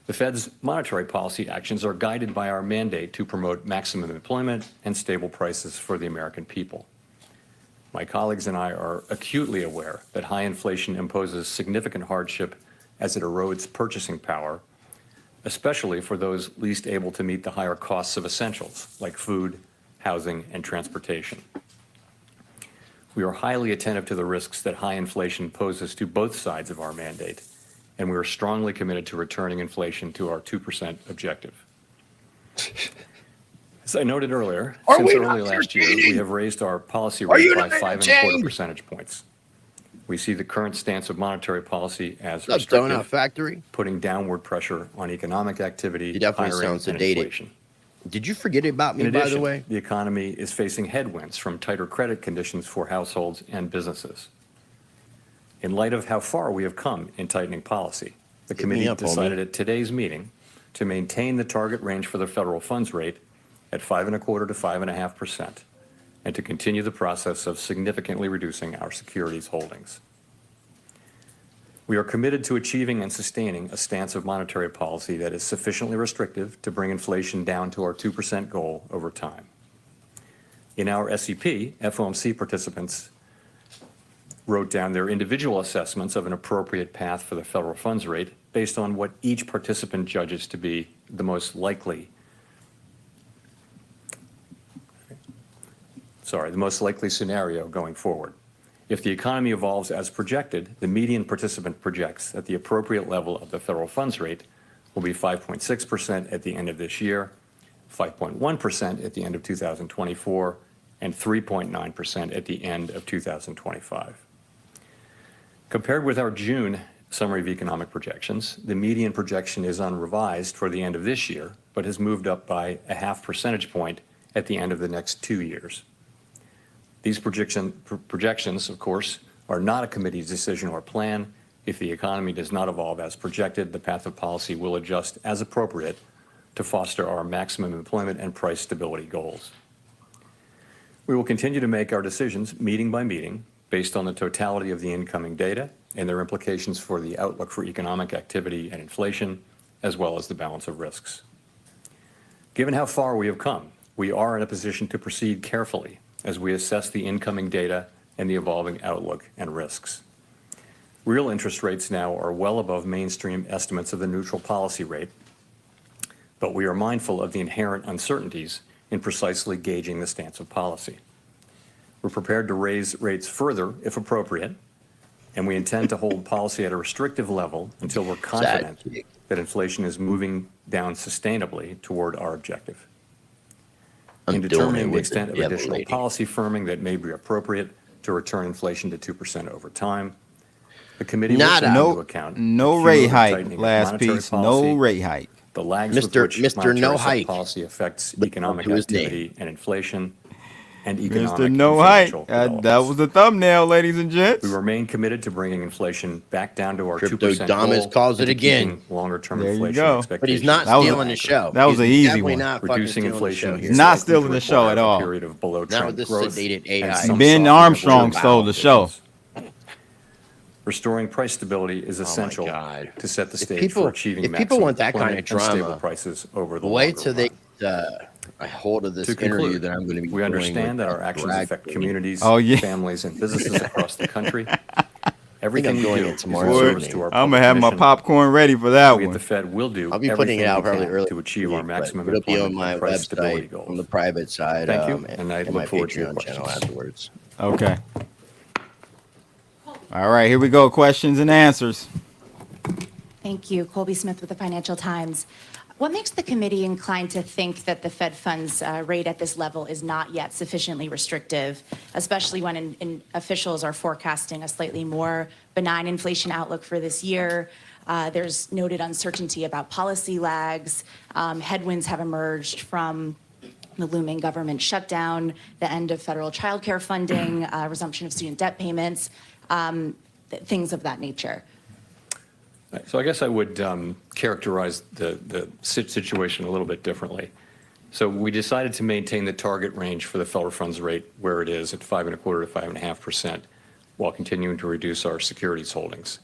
The Fed's monetary policy actions are guided by our mandate to promote maximum employment and stable prices for the American people. My colleagues and I are acutely aware that high inflation imposes significant hardship as it erodes purchasing power, especially for those least able to meet the higher costs of essentials like food, housing, and transportation. We are highly attentive to the risks that high inflation poses to both sides of our mandate, and we are strongly committed to returning inflation to our 2% objective. As I noted earlier, since early last year, we have raised our policy rate by 5.25 percentage points. We see the current stance of monetary policy as restrictive, Factory? putting downward pressure on economic activity, He definitely hiring, sounds and sedated. inflation. Did you forget about me, In addition, by the way? the economy is facing headwinds from tighter credit conditions for households and businesses. In light of how far we have come in tightening policy, the committee decided at today's meeting to maintain the target range for the federal funds rate at 5.25% to 5.5%, and to continue the process of significantly reducing our securities holdings. We are committed to achieving and sustaining a stance of monetary policy that is sufficiently restrictive to bring inflation down to our 2% goal over time. In our SEP, FOMC participants wrote down their individual assessments of an appropriate path for the federal funds rate based on what each participant judges to be the most likely scenario going forward. If the economy evolves as projected, the median participant projects that the appropriate level of the federal funds rate will be 5.6% at the end of this year, 5.1% at the end of 2024, and 3.9% at the end of 2025. Compared with our June summary of economic projections, the median projection is unrevised for the end of this year, but has moved up by 0.5 percentage point at the end of the next 2 years. These projections, of course, are not a committee's decision or plan. If the economy does not evolve as projected, the path of policy will adjust as appropriate to foster our maximum employment and price stability goals. We will continue to make our decisions meeting by meeting based on the totality of the incoming data and their implications for the outlook for economic activity and inflation, as well as the balance of risks. Given how far we have come, we are in a position to proceed carefully as we assess the incoming data and the evolving outlook and risks. Real interest rates now are well above mainstream estimates of the neutral policy rate, but we are mindful of the inherent uncertainties in precisely gauging the stance of policy. We're prepared to raise rates further if appropriate, and we intend to hold policy at a restrictive level until we're confident that inflation is moving down sustainably toward our objective. In determining the extent of additional policy firming that may be appropriate to return inflation to 2% over time, the committee will take into account no rate hike. Last piece, no rate hike. The lags with which monetary policy affects economic activity and inflation, and economic Mr. No Hike. That was the thumbnail, ladies and gents. We remain committed to bringing inflation back down to our Crypto 2% Damas goal. calls it again. Longer-term There you inflation go. expectations. But he's not stealing the show. That was an easy one. Reducing inflation. He's not stealing the show at all. Period of below Now trend with this growth sedated and AI. some Ben softening Armstrong of stole the show. Restoring price stability is essential to set the stage people- for achieving if people maximum want that kind of employment and stable drama, prices over the wait longer till they run. a hold of this To interview conclude, that I'm going to be we doing understand with that our actions drag affect queen. communities, Oh, yeah. families, and businesses across the country. I'm Everything we doing do it is tomorrow in service evening. to our I'm public gonna have my mission. popcorn ready for that We at one. the Fed will do I'll be putting it everything out we probably can early to achieve our but maximum it'll be on employment my and price stability website goals. on the private side. Thank you, and I and my look forward to your Patreon channel questions. afterwards. Okay. All right, here we go. Questions and answers. Thank you. Colby Smith with the Financial Times. What makes the committee inclined to think that the Fed funds rate at this level is not yet sufficiently restrictive, especially when officials are forecasting a slightly more benign inflation outlook for this year? There's noted uncertainty about policy lags. Headwinds have emerged from the looming government shutdown, the end of federal childcare funding, resumption of student debt payments, things of that nature. So I guess I would characterize the situation a little bit differently. So we decided to maintain the target range for the federal funds rate where it is at 5.25% to 5.5%, while continuing to reduce our securities holdings.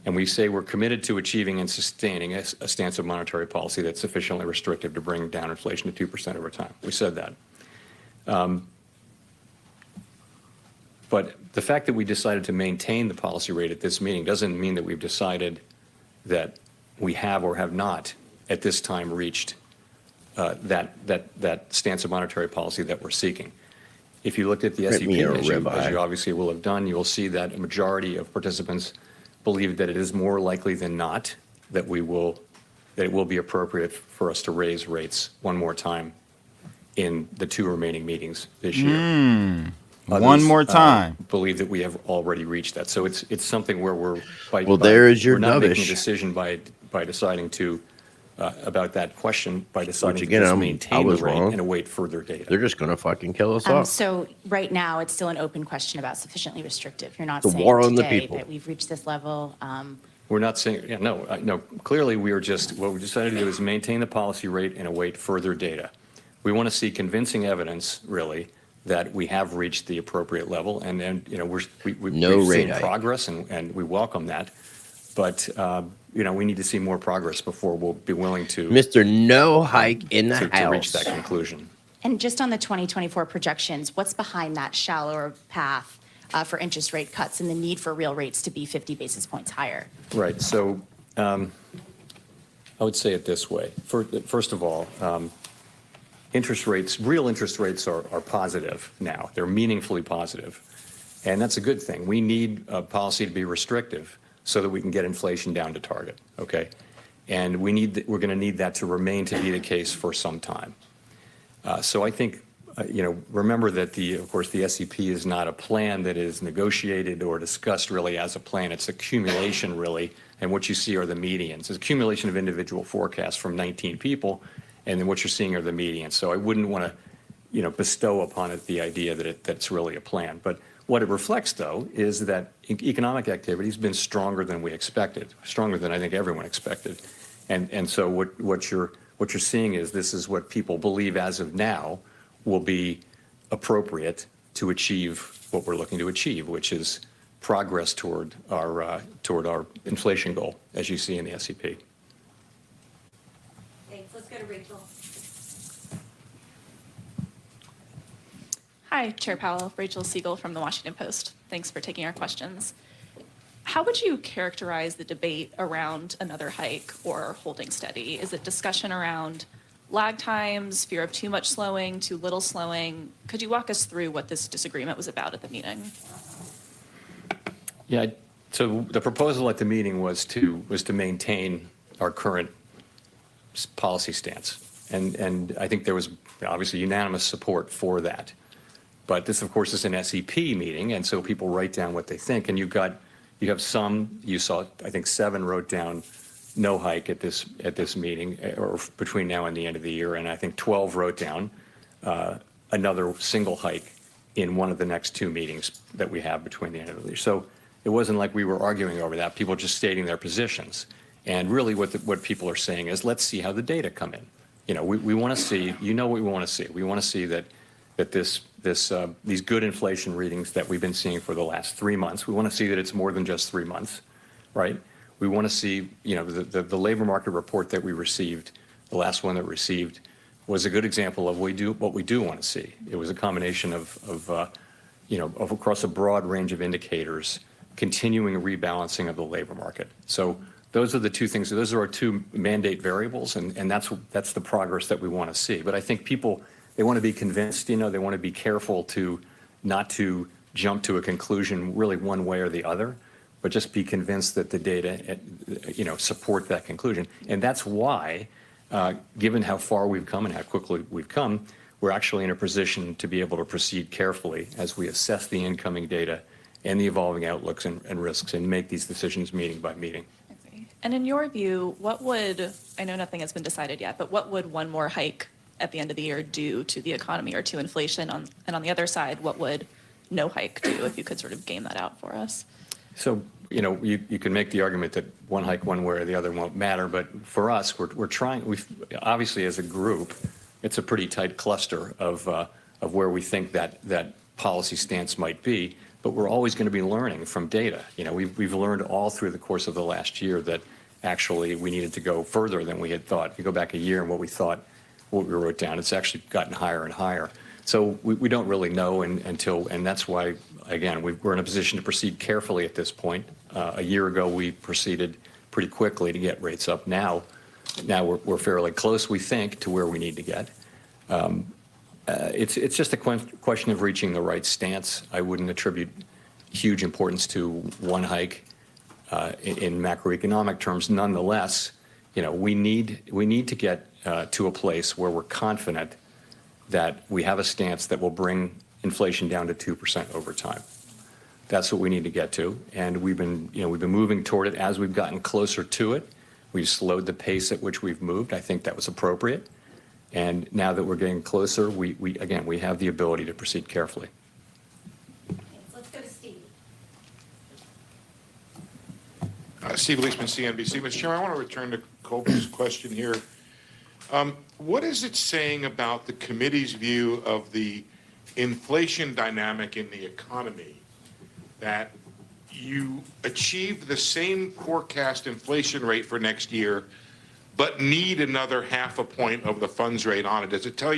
And we say we're committed to achieving and sustaining a stance of monetary policy that's sufficiently restrictive to bring down inflation to 2% over time. We said that. But the fact that we decided to maintain the policy rate at this meeting doesn't mean that we've decided that we have or have not at this time reached that stance of monetary policy that we're seeking. If you looked at the SEP, as you obviously will have done, you will see that a majority of participants believe that it is more likely than not that it will be appropriate for us to raise rates one more time in the 2 remaining meetings this year. Others, one more time. Believe that we have already reached that. So it's something where we're there is your we're not making a dovish. Decision by deciding to about that question by deciding again, to just I maintain the was rate wrong. and await further data. They're just going to fucking kill us off. So right now, it's still an open question about sufficiently restrictive. You're not The saying war on the today people. that we've reached this level. We're not saying, no, clearly we are just, what we decided to do is maintain the policy rate and await further data. We want to see convincing evidence, really, that we have reached the appropriate level, and we've seen progress, and we welcome that. But we need to see more progress before we'll be willing to Mr. No Hike in the house to reach that conclusion. And just on the 2024 projections, what's behind that shallower path for interest rate cuts and the need for real rates to be 50 basis points higher? Right. So I would say it this way. First of all, real interest rates are positive now. They're meaningfully positive. And that's a good thing. We need policy to be restrictive so that we can get inflation down to target, okay? And we're going to need that to remain to be the case for some time. So I think, remember that of course, the SEP is not a plan that is negotiated or discussed really as a plan. It's accumulation, really, and what you see are the medians. It's accumulation of individual forecasts from 19 people, and then what you're seeing are the medians. So I wouldn't want to, bestow upon it the idea that it's really a plan. But what it reflects, though, is that economic activity has been stronger than we expected, stronger than I think everyone expected. And so what you're seeing is this is what people believe as of now will be appropriate to achieve what we're looking to achieve, which is progress toward our inflation goal, as you see in the SEP. Thanks. Let's go to Rachel. Hi, Chair Powell. Rachel Siegel from the Washington Post. Thanks for taking our questions. How would you characterize the debate around another hike or holding steady? Is it discussion around lag times, fear of too much slowing, too little slowing? Could you walk us through what this disagreement was about at the meeting? Yeah, so the proposal at the meeting was to maintain our current policy stance. And I think there was obviously unanimous support for that. But this, of course, is an SEP meeting, and so people write down what they think. And you have some, you saw, I think 7 wrote down no hike at this meeting, or between now and the end of the year, and I think 12 wrote down another single hike in one of the next 2 meetings that we have between the end of the year. So it wasn't like we were arguing over that. People were just stating their positions. And really what people are saying is, let's see how the data come in. We want to see, what we want to see. We want to see that these good inflation readings that we've been seeing for the last 3 months, we want to see that it's more than just 3 months, right? We want to see, the labor market report that we received, the last one that we received, was a good example of what we do want to see. It was a combination of across a broad range of indicators, continuing rebalancing of the labor market. So those are the 2 things. Those are our 2 mandate variables, and that's the progress that we want to see. But I think people, they want to be convinced, they want to be careful not to jump to a conclusion really one way or the other, but just be convinced that the data, support that conclusion. And that's why, given how far we've come and how quickly we've come, we're actually in a position to be able to proceed carefully as we assess the incoming data and the evolving outlooks and risks and make these decisions meeting by meeting. And in your view, I know nothing has been decided yet, but what would one more hike at the end of the year do to the economy or to inflation? And on the other side, what would no hike do, if you could sort of game that out for us? So, you can make the argument that one hike one way or the other won't matter, but for us, we're trying, obviously as a group, it's a pretty tight cluster of where we think that policy stance might be, but we're always going to be learning from data. We've learned all through the course of the last year that actually we needed to go further than we had thought. If you go back a year and what we wrote down, it's actually gotten higher and higher. So we don't really know and that's why, again, we're in a position to proceed carefully at this point. A year ago, we proceeded pretty quickly to get rates up. Now we're fairly close, we think, to where we need to get. It's just a question of reaching the right stance. I wouldn't attribute huge importance to one hike in macroeconomic terms. Nonetheless, we need to get to a place where we're confident that we have a stance that will bring inflation down to 2% over time. That's what we need to get to, and we've been moving toward it. As we've gotten closer to it, we've slowed the pace at which we've moved. I think that was appropriate. And now that we're getting closer, we have the ability to proceed carefully. Let's go to Steve. Steve Leishman, CNBC. Mr. Chairman, I want to return to Colby's question here. What is it saying about the committee's view of the inflation dynamic in the economy that you achieved the same forecast inflation rate for next year, but need another 0.5 point of the funds rate on it? Does it tell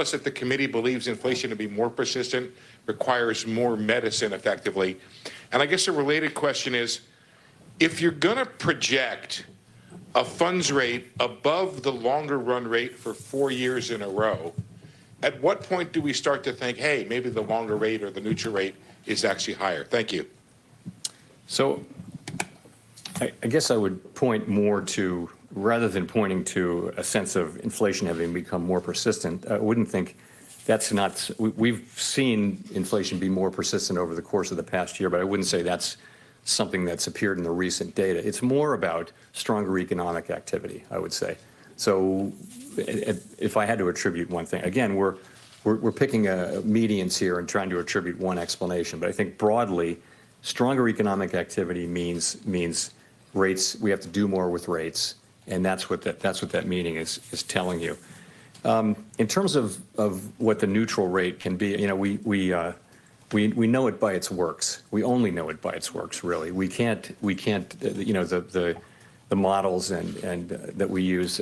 us that the committee believes inflation to be more persistent, requires more medicine effectively? And I guess a related question is, if you're going to project a funds rate above the longer run rate for 4 years in a row, at what point do we start to think, hey, maybe the longer rate or the neutral rate is actually higher? Thank you. So I guess I would point more to, rather than pointing to a sense of inflation having become more persistent, I wouldn't think that's not, we've seen inflation be more persistent over the course of the past year, but I wouldn't say that's something that's appeared in the recent data. It's more about stronger economic activity, I would say. So if I had to attribute one thing, again, we're picking medians here and trying to attribute one explanation, but I think broadly, stronger economic activity means rates, we have to do more with rates, and that's what that meaning is telling you. In terms of what the neutral rate can be, we know it by its works. We only know it by its works, really. We can't the models and that we use,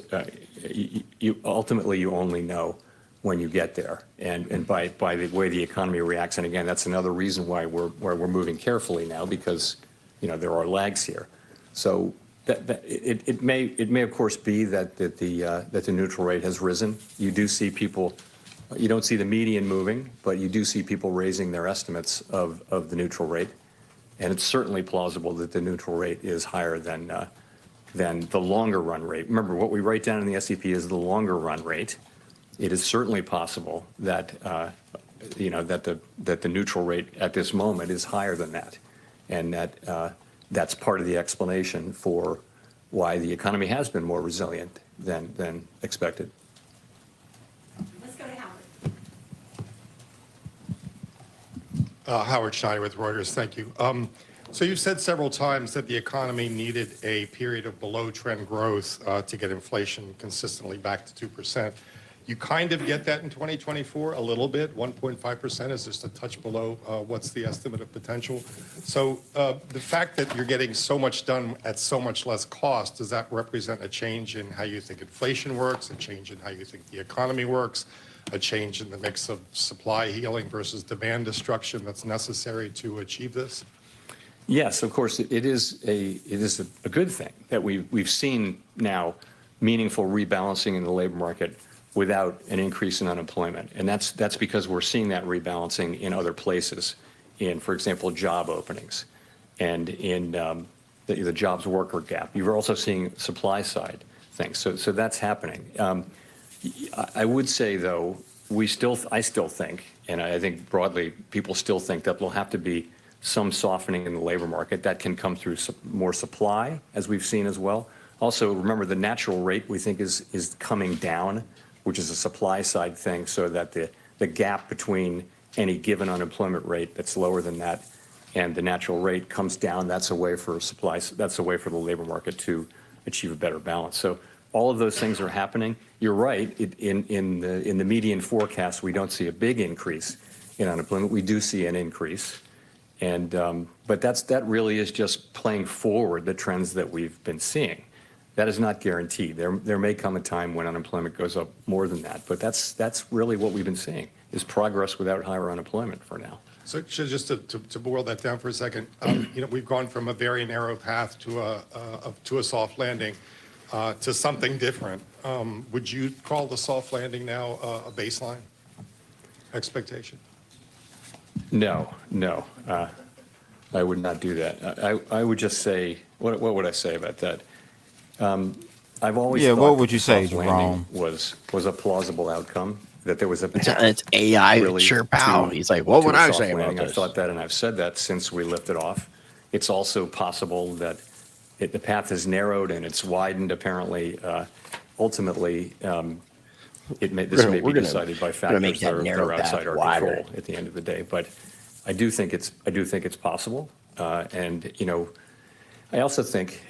ultimately you only know when you get there, and by the way the economy reacts. And again, that's another reason why we're moving carefully now, because there are lags here. So it may of course be that the neutral rate has risen. You do see people. You don't see the median moving, but you do see people raising their estimates of the neutral rate, and it's certainly plausible that the neutral rate is higher than the longer run rate. Remember, what we write down in the SEP is the longer run rate. It is certainly possible that that the neutral rate at this moment is higher than that, and that's part of the explanation for why the economy has been more resilient than expected. Let's go to Howard. Howard Schneider with Reuters. Thank you. So you've said several times that the economy needed a period of below trend growth to get inflation consistently back to 2%. You kind of get that in 2024 a little bit. 1.5% is just a touch below what's the estimate of potential. So the fact that you're getting so much done at so much less cost, does that represent a change in how you think inflation works, a change in how you think the economy works, a change in the mix of supply healing versus demand destruction that's necessary to achieve this? Yes, of course, it is a good thing that we've seen now meaningful rebalancing in the labor market without an increase in unemployment, and that's because we're seeing that rebalancing in other places, in, for example, job openings, and in the jobs worker gap. You're also seeing supply side things, so that's happening. I would say, though, I still think, and I think broadly people still think, that there'll have to be some softening in the labor market that can come through more supply, as we've seen as well. Also, remember, the natural rate we think is coming down, which is a supply side thing, so that the gap between any given unemployment rate that's lower than that and the natural rate comes down. That's a way for that's a way for the labor market to achieve a better balance. So all of those things are happening. You're right. In the median forecast, we don't see a big increase in unemployment. We do see an increase, and but that really is just playing forward the trends that we've been seeing. That is not guaranteed. There may come a time when unemployment goes up more than that, but that's really what we've been seeing, is progress without higher unemployment for now. So just to boil that down for a second, we've gone from a very narrow path to a soft landing to something different. Would you call the soft landing now a baseline expectation? No, I would not do that. I would just say, what would I say about that? I've always thought what would you that say, soft landing Jerome? was a plausible outcome, that there was a It's AI really sure pal. He's like, what would I say about I've this? thought that, and I've said that since we lifted off. It's also possible that the path has narrowed and it's widened. Apparently, ultimately, this may be decided by factors that are outside our control at the end of the day. But I do think it's possible, and I also think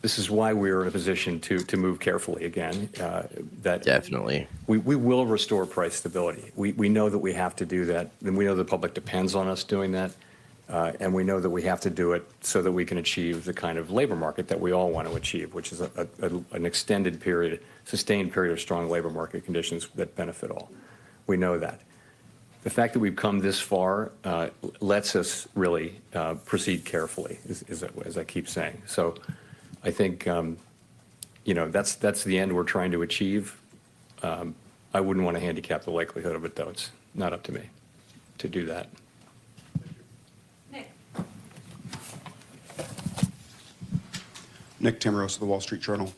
this is why we're in a position to move carefully again. That definitely we will restore price stability. We know that we have to do that, and we know the public depends on us doing that, and we know that we have to do it so that we can achieve the kind of labor market that we all want to achieve, which is an extended period, sustained period of strong labor market conditions that benefit all. We know that. The fact that we've come this far lets us really proceed carefully, as I keep saying. So I think that's the end we're trying to achieve. I wouldn't want to handicap the likelihood of it, though. It's not up to me to do that. Nick Timmeros of the Wall Street Journal.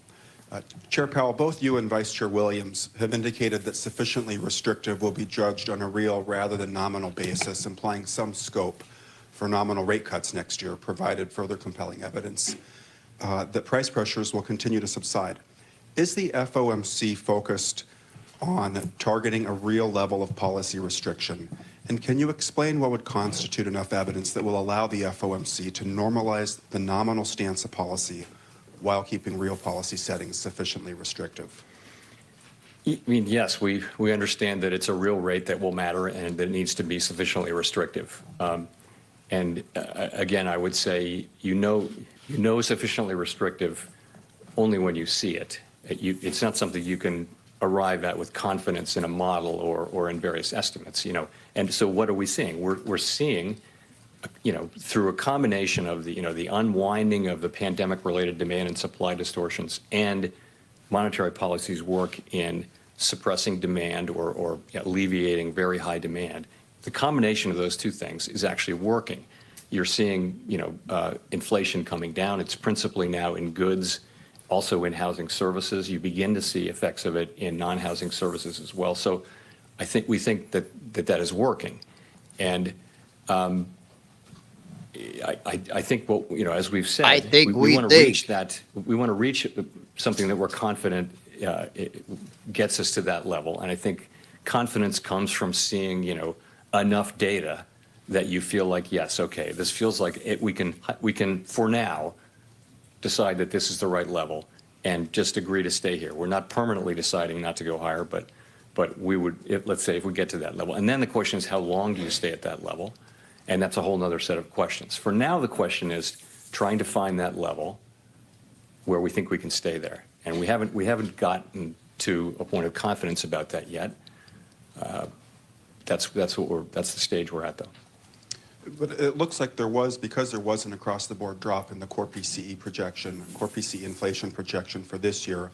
Chair Powell, both you and Vice Chair Williams have indicated that sufficiently restrictive will be judged on a real rather than nominal basis, implying some scope for nominal rate cuts next year, provided further compelling evidence that price pressures will continue to subside. Is the FOMC focused on targeting a real level of policy restriction? And can you explain what would constitute enough evidence that will allow the FOMC to normalize the nominal stance of policy while keeping real policy settings sufficiently restrictive? I mean, yes, we understand that it's a real rate that will matter and that it needs to be sufficiently restrictive. Again, I would say sufficiently restrictive only when you see it. It's not something you can arrive at with confidence in a model or in various estimates. And so what are we seeing? We're seeing, through a combination of the unwinding of the pandemic-related demand and supply distortions and monetary policy's work in suppressing demand or alleviating very high demand. The combination of those two things is actually working. You're seeing, inflation coming down. It's principally now in goods, also in housing services. You begin to see effects of it in non-housing services as well. So we think that is working. And I think as we've said, we want to reach that. We want to reach something that we're confident it gets us to that level. And I think confidence comes from seeing, enough data that you feel like, yes, okay, this feels like we can for now decide that this is the right level and just agree to stay here. We're not permanently deciding not to go higher, but we would, let's say, if we get to that level. And then the question is, how long do you stay at that level? And that's a whole nother set of questions. For now, the question is trying to find that level where we think we can stay there. And we haven't gotten to a point of confidence about that yet. That's the stage we're at, though. But it looks like because there was an across-the-board drop in the core PCE projection, core PCE inflation projection for this year,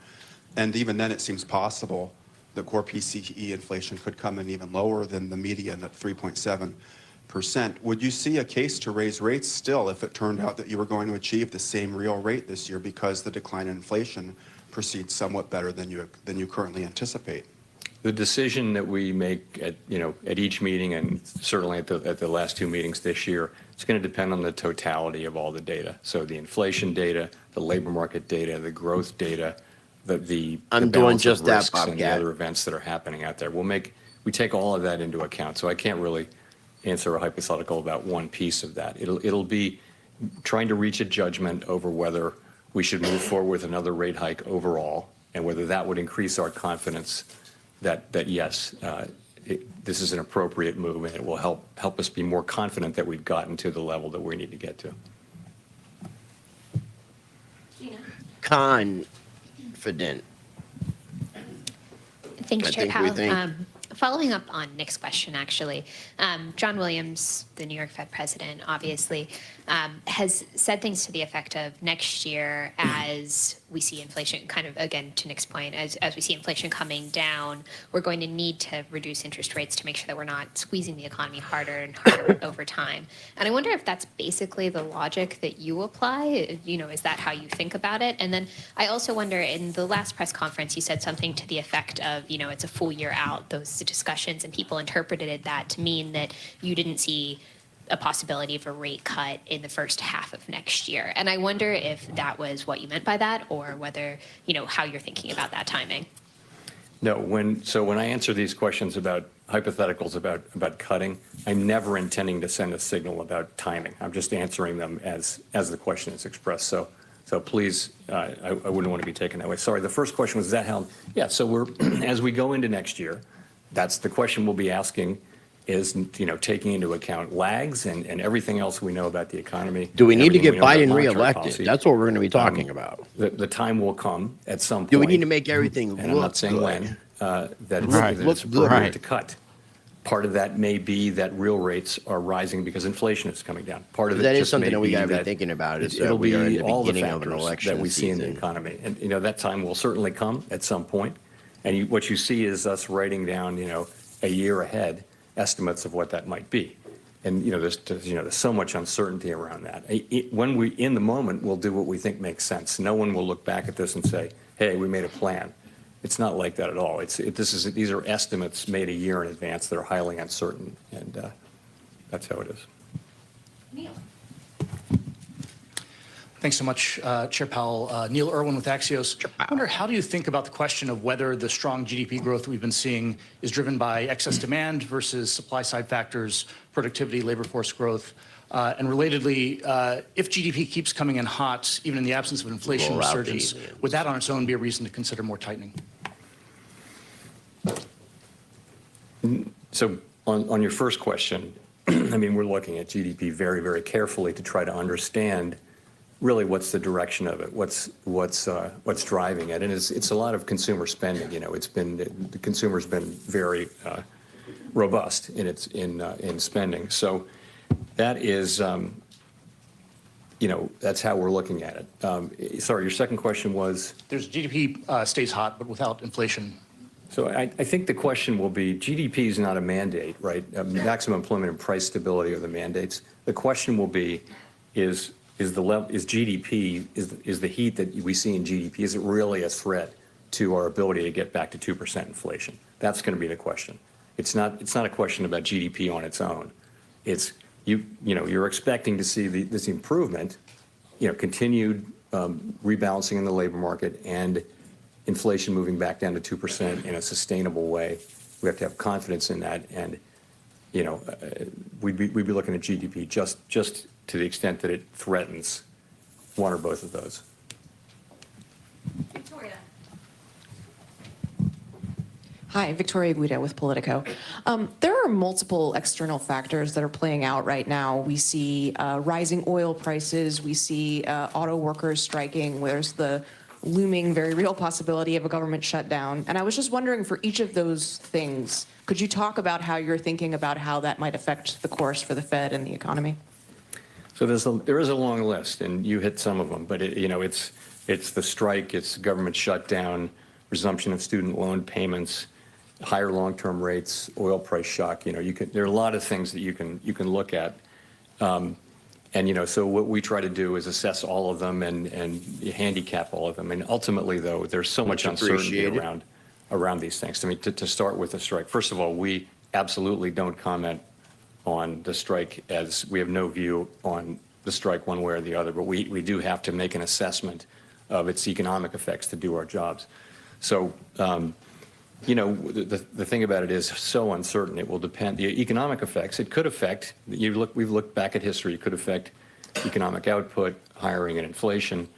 and even then it seems possible that core PCE inflation could come in even lower than the median at 3.7%. Would you see a case to raise rates still if it turned out that you were going to achieve the same real rate this year because the decline in inflation proceeds somewhat better than you currently anticipate? The decision that we make at each meeting, and certainly at the last two meetings this year, it's going to depend on the totality of all the data. So the inflation data, the labor market data, the growth data, the balance of risks and the other events that are happening out there. We take all of that into account. So I can't really answer a hypothetical about one piece of that. It'll be trying to reach a judgment over whether we should move forward with another rate hike overall, and whether that would increase our confidence that yes, this is an appropriate move, and it will help us be more confident that we've gotten to the level that we need to get to. Confident. Thanks, Chair Powell. Following up on Nick's question, actually, John Williams, the New York Fed president, obviously, has said things to the effect of next year as we see inflation, kind of, again, to Nick's point, as we see inflation coming down, we're going to need to reduce interest rates to make sure that we're not squeezing the economy harder and harder over time. And I wonder if that's basically the logic that you apply. You know, is that how you think about it? And then I also wonder, in the last press conference, you said something to the effect of, you know, it's a full year out, those discussions, and people interpreted that to mean that you didn't see a possibility of a rate cut in the first half of next year. And I wonder if that was what you meant by that, or whether, you know, how you're thinking about that timing. No, when I answer these questions about hypotheticals about cutting, I'm never intending to send a signal about timing. I'm just answering them as the question is expressed. So please, I wouldn't want to be taken that way. Sorry, the first question was that how? Yeah, so we're, as we go into next year, that's the question we'll be asking is, you know, taking into account lags and everything else we know about the economy. Do we need to get Biden reelected? That's what we're going to be talking about. The time will come at some point. Do we need to make everything and I'm not saying good? When, that it's appropriate to cut. Part of that may be that real rates are rising because inflation is coming down. Part of it that is just something may that we got to be that thinking about. Is it'll we are in be the all the beginning of an factors election that we see in the season. economy, and you know that time will certainly come at some point. And what you see is us writing down, you know, a year ahead estimates of what that might be. And you know, there's so much uncertainty around that. When we in the moment, we'll do what we think makes sense. No one will look back at this and say, "Hey, we made a plan." It's not like that at all. These are estimates made a year in advance that are highly uncertain, and that's how it is. Neil. Thanks so much, Chair Powell. Neil Irwin with Axios. I wonder, how do you think about the question of whether the strong GDP growth we've been seeing is driven by excess demand versus supply-side factors, productivity, labor force growth? And relatedly, if GDP keeps coming in hot, even in the absence of inflation resurgence, would that on its own be a reason to consider more tightening? So on your first question, I mean, we're looking at GDP very, very carefully to try to understand really what's the direction of it, what's driving it, and it's a lot of consumer spending. You know, the consumer's been very robust in spending. So that is, you know, that's how we're looking at it. Sorry, your second question was? There's GDP stays hot, but without inflation. So I think the question will be, GDP is not a mandate, right? Maximum employment and price stability are the mandates. The question will be, is GDP, is the heat that we see in GDP, is it really a threat to our ability to get back to 2% inflation? That's going to be the question. It's not a question about GDP on its own. It's you know, you're expecting to see this improvement, you know, continued rebalancing in the labor market and inflation moving back down to 2% in a sustainable way. We have to have confidence in that, and you know, we'd be looking at GDP just to the extent that it threatens one or both of those. Victoria. Hi, Victoria Guida with Politico. There are multiple external factors that are playing out right now. We see rising oil prices. We see auto workers striking. There's the looming, very real possibility of a government shutdown. And I was just wondering, for each of those things, could you talk about how you're thinking about how that might affect the course for the Fed and the economy? So there is a long list, and you hit some of them. But you know, it's the strike, it's government shutdown, resumption of student loan payments, higher long-term rates, oil price shock. You know, there are a lot of things that you can look at. And you know, so what we try to do is assess all of them and handicap all of them. And ultimately, though, there's so much uncertainty around these things. I mean, to start with the strike, first of all, we absolutely don't comment on the strike, as we have no view on the strike one way or the other. But we do have to make an assessment of its economic effects to do our jobs. So, you know, the thing about it is so uncertain. It will depend. The economic effects, it could affect, we've looked back at history, it could affect economic output, hiring, and inflation.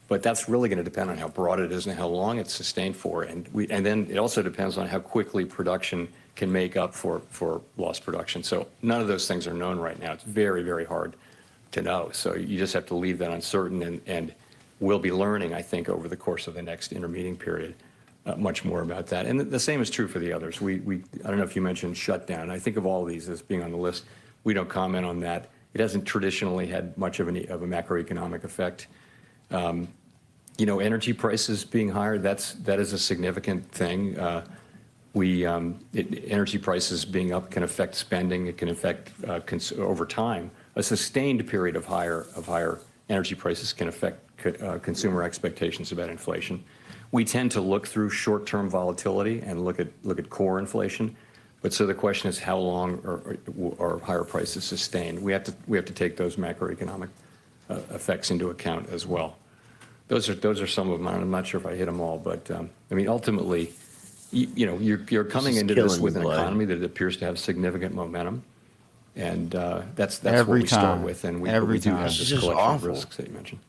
But that's really going to depend on how broad it is and how long it's sustained for. And then it also depends on how quickly production can make up for lost production. So none of those things are known right now. It's very, very hard to know. So you just have to leave that uncertain, and we'll be learning, I think, over the course of the next intermeeting period much more about that. And the same is true for the others. I don't know if you mentioned shutdown. I think of all these as being on the list. We don't comment on that. It hasn't traditionally had much of a macroeconomic effect. Energy prices being higher, that is a significant thing. Energy prices being up can affect spending. It can affect over time. A sustained period of higher energy prices can affect consumer expectations about inflation. We tend to look through short-term volatility and look at core inflation. But so the question is, how long are higher prices sustained? We have to take those macroeconomic effects into account as well. Those are some of them. I'm not sure if I hit them all, but ultimately, you're coming into this with an economy that appears to have significant momentum, and that's what we start with, and we do have this collection of risks that you mentioned.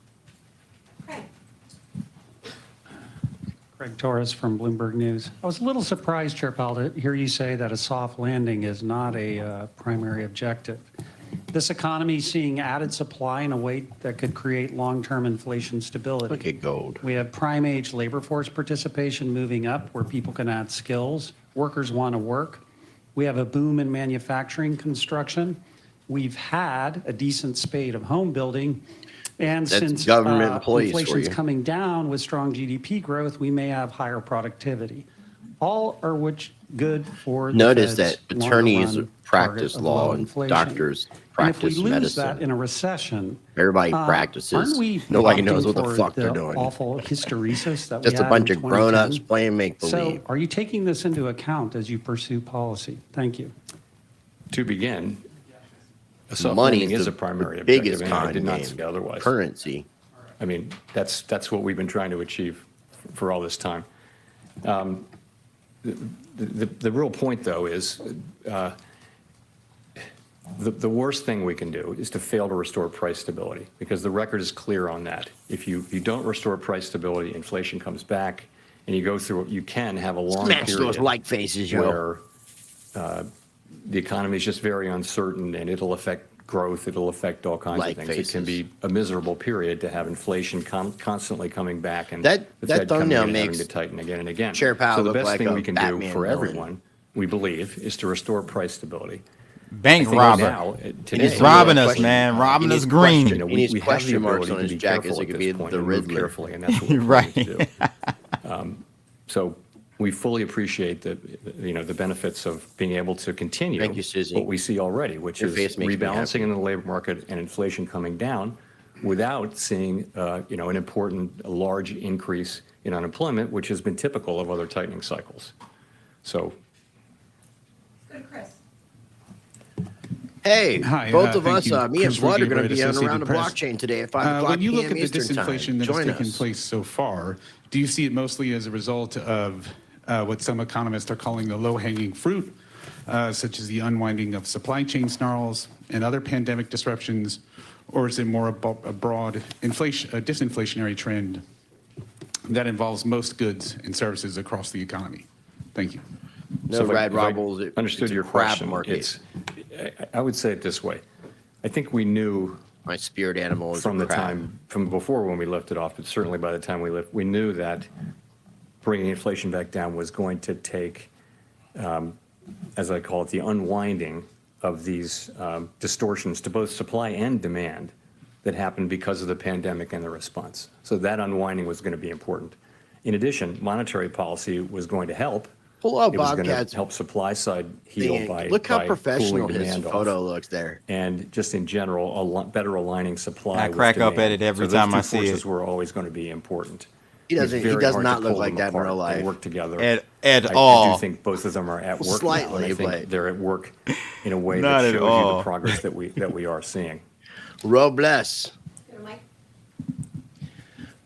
Craig Torres from Bloomberg News. I was a little surprised, Chair Powell, to hear you say that a soft landing is not a primary objective. This economy is seeing added supply in a way that could create long-term inflation stability. Look at gold. We have prime-age labor force participation moving up where people can add skills. Workers want to work. We have a boom in manufacturing construction. We've had a decent spate of home building. And That's since government employees inflation's for you. coming down with strong GDP growth, we may have higher productivity. All are which good for the Notice Fed's that attorneys long-run practice target of law low and inflation. doctors And practice if we lose medicine. that in a recession, Everybody practices. aren't we Nobody knows opting what the for fuck they're doing. Awful hysteresis that Just we a had bunch in of grown-ups 2010? playing make-believe. So, are you taking this into account as you pursue policy? Thank you. To begin, a soft Money landing is is the a primary objective, biggest and I con did not game. say otherwise. Currency. I mean, that's what we've been trying to achieve for all this time. The real point, though, is the worst thing we can do is to fail to restore price stability, because the record is clear on that. If you don't restore price stability, inflation comes back, and you go through, you can have a long Smash period those like faces, yo. where the economy is just very uncertain, and it'll affect growth. It'll affect all kinds Like of things. It can be a miserable period to have inflation constantly coming back, and That the Fed coming thumbnail in and having makes to tighten again and again. Chair Powell So the look best like thing a we can do Batman for villain. everyone, we believe, is to restore price stability. Bank I think robber. now, today, He's robbing us, man. Robbing us green. You know, we have the question marks ability on to his be jacket careful so it at could this be point the and move Riddler. carefully, and that's what we're Right. trying to do. So we fully appreciate the benefits of being able to continue Thank you, Susie. what we see already, which Your is face makes me rebalancing happy. in the labor market and inflation coming down without seeing an important large increase in unemployment, which has been typical of other tightening cycles. So Hey, Hi, both of thank us, you. me and Chris Flood are Ruge, going to be on Associated around the Press. blockchain today at 5 o'clock When you look p.m. at the Eastern time. disinflation that has Join taken us. place so far, do you see it mostly as a result of what some economists are calling the low-hanging fruit, such as the unwinding of supply chain snarls and other pandemic disruptions, or is it more a broad disinflationary trend that involves most goods and services across the economy? Thank you. No So if I- rad if I robbles. understood it's a your crab question. market. I would say it this way. I think we knew my spirit animal is from a the crab. time from before when we lifted off, but certainly by the time we left, we knew that bringing inflation back down was going to take, as I call it, the unwinding of these distortions to both supply and demand that happened because of the pandemic and the response. So that unwinding was going to be important. In addition, monetary policy was going to help. Pull up It was going Bobcats. to help supply side heal Thing. by Look how by professional cooling his demand photo off. looks there. And just in general, better aligning supply. I with crack up demand. at it every So those time two I see forces it. were always going to be important. He doesn't. It's He very does hard not to look pull like them that in apart real life. and work together. At I all. do think both of them are at work Slightly, now, and I think but- they're at work in a way Not that at shows you all. the progress that we are seeing. Robles.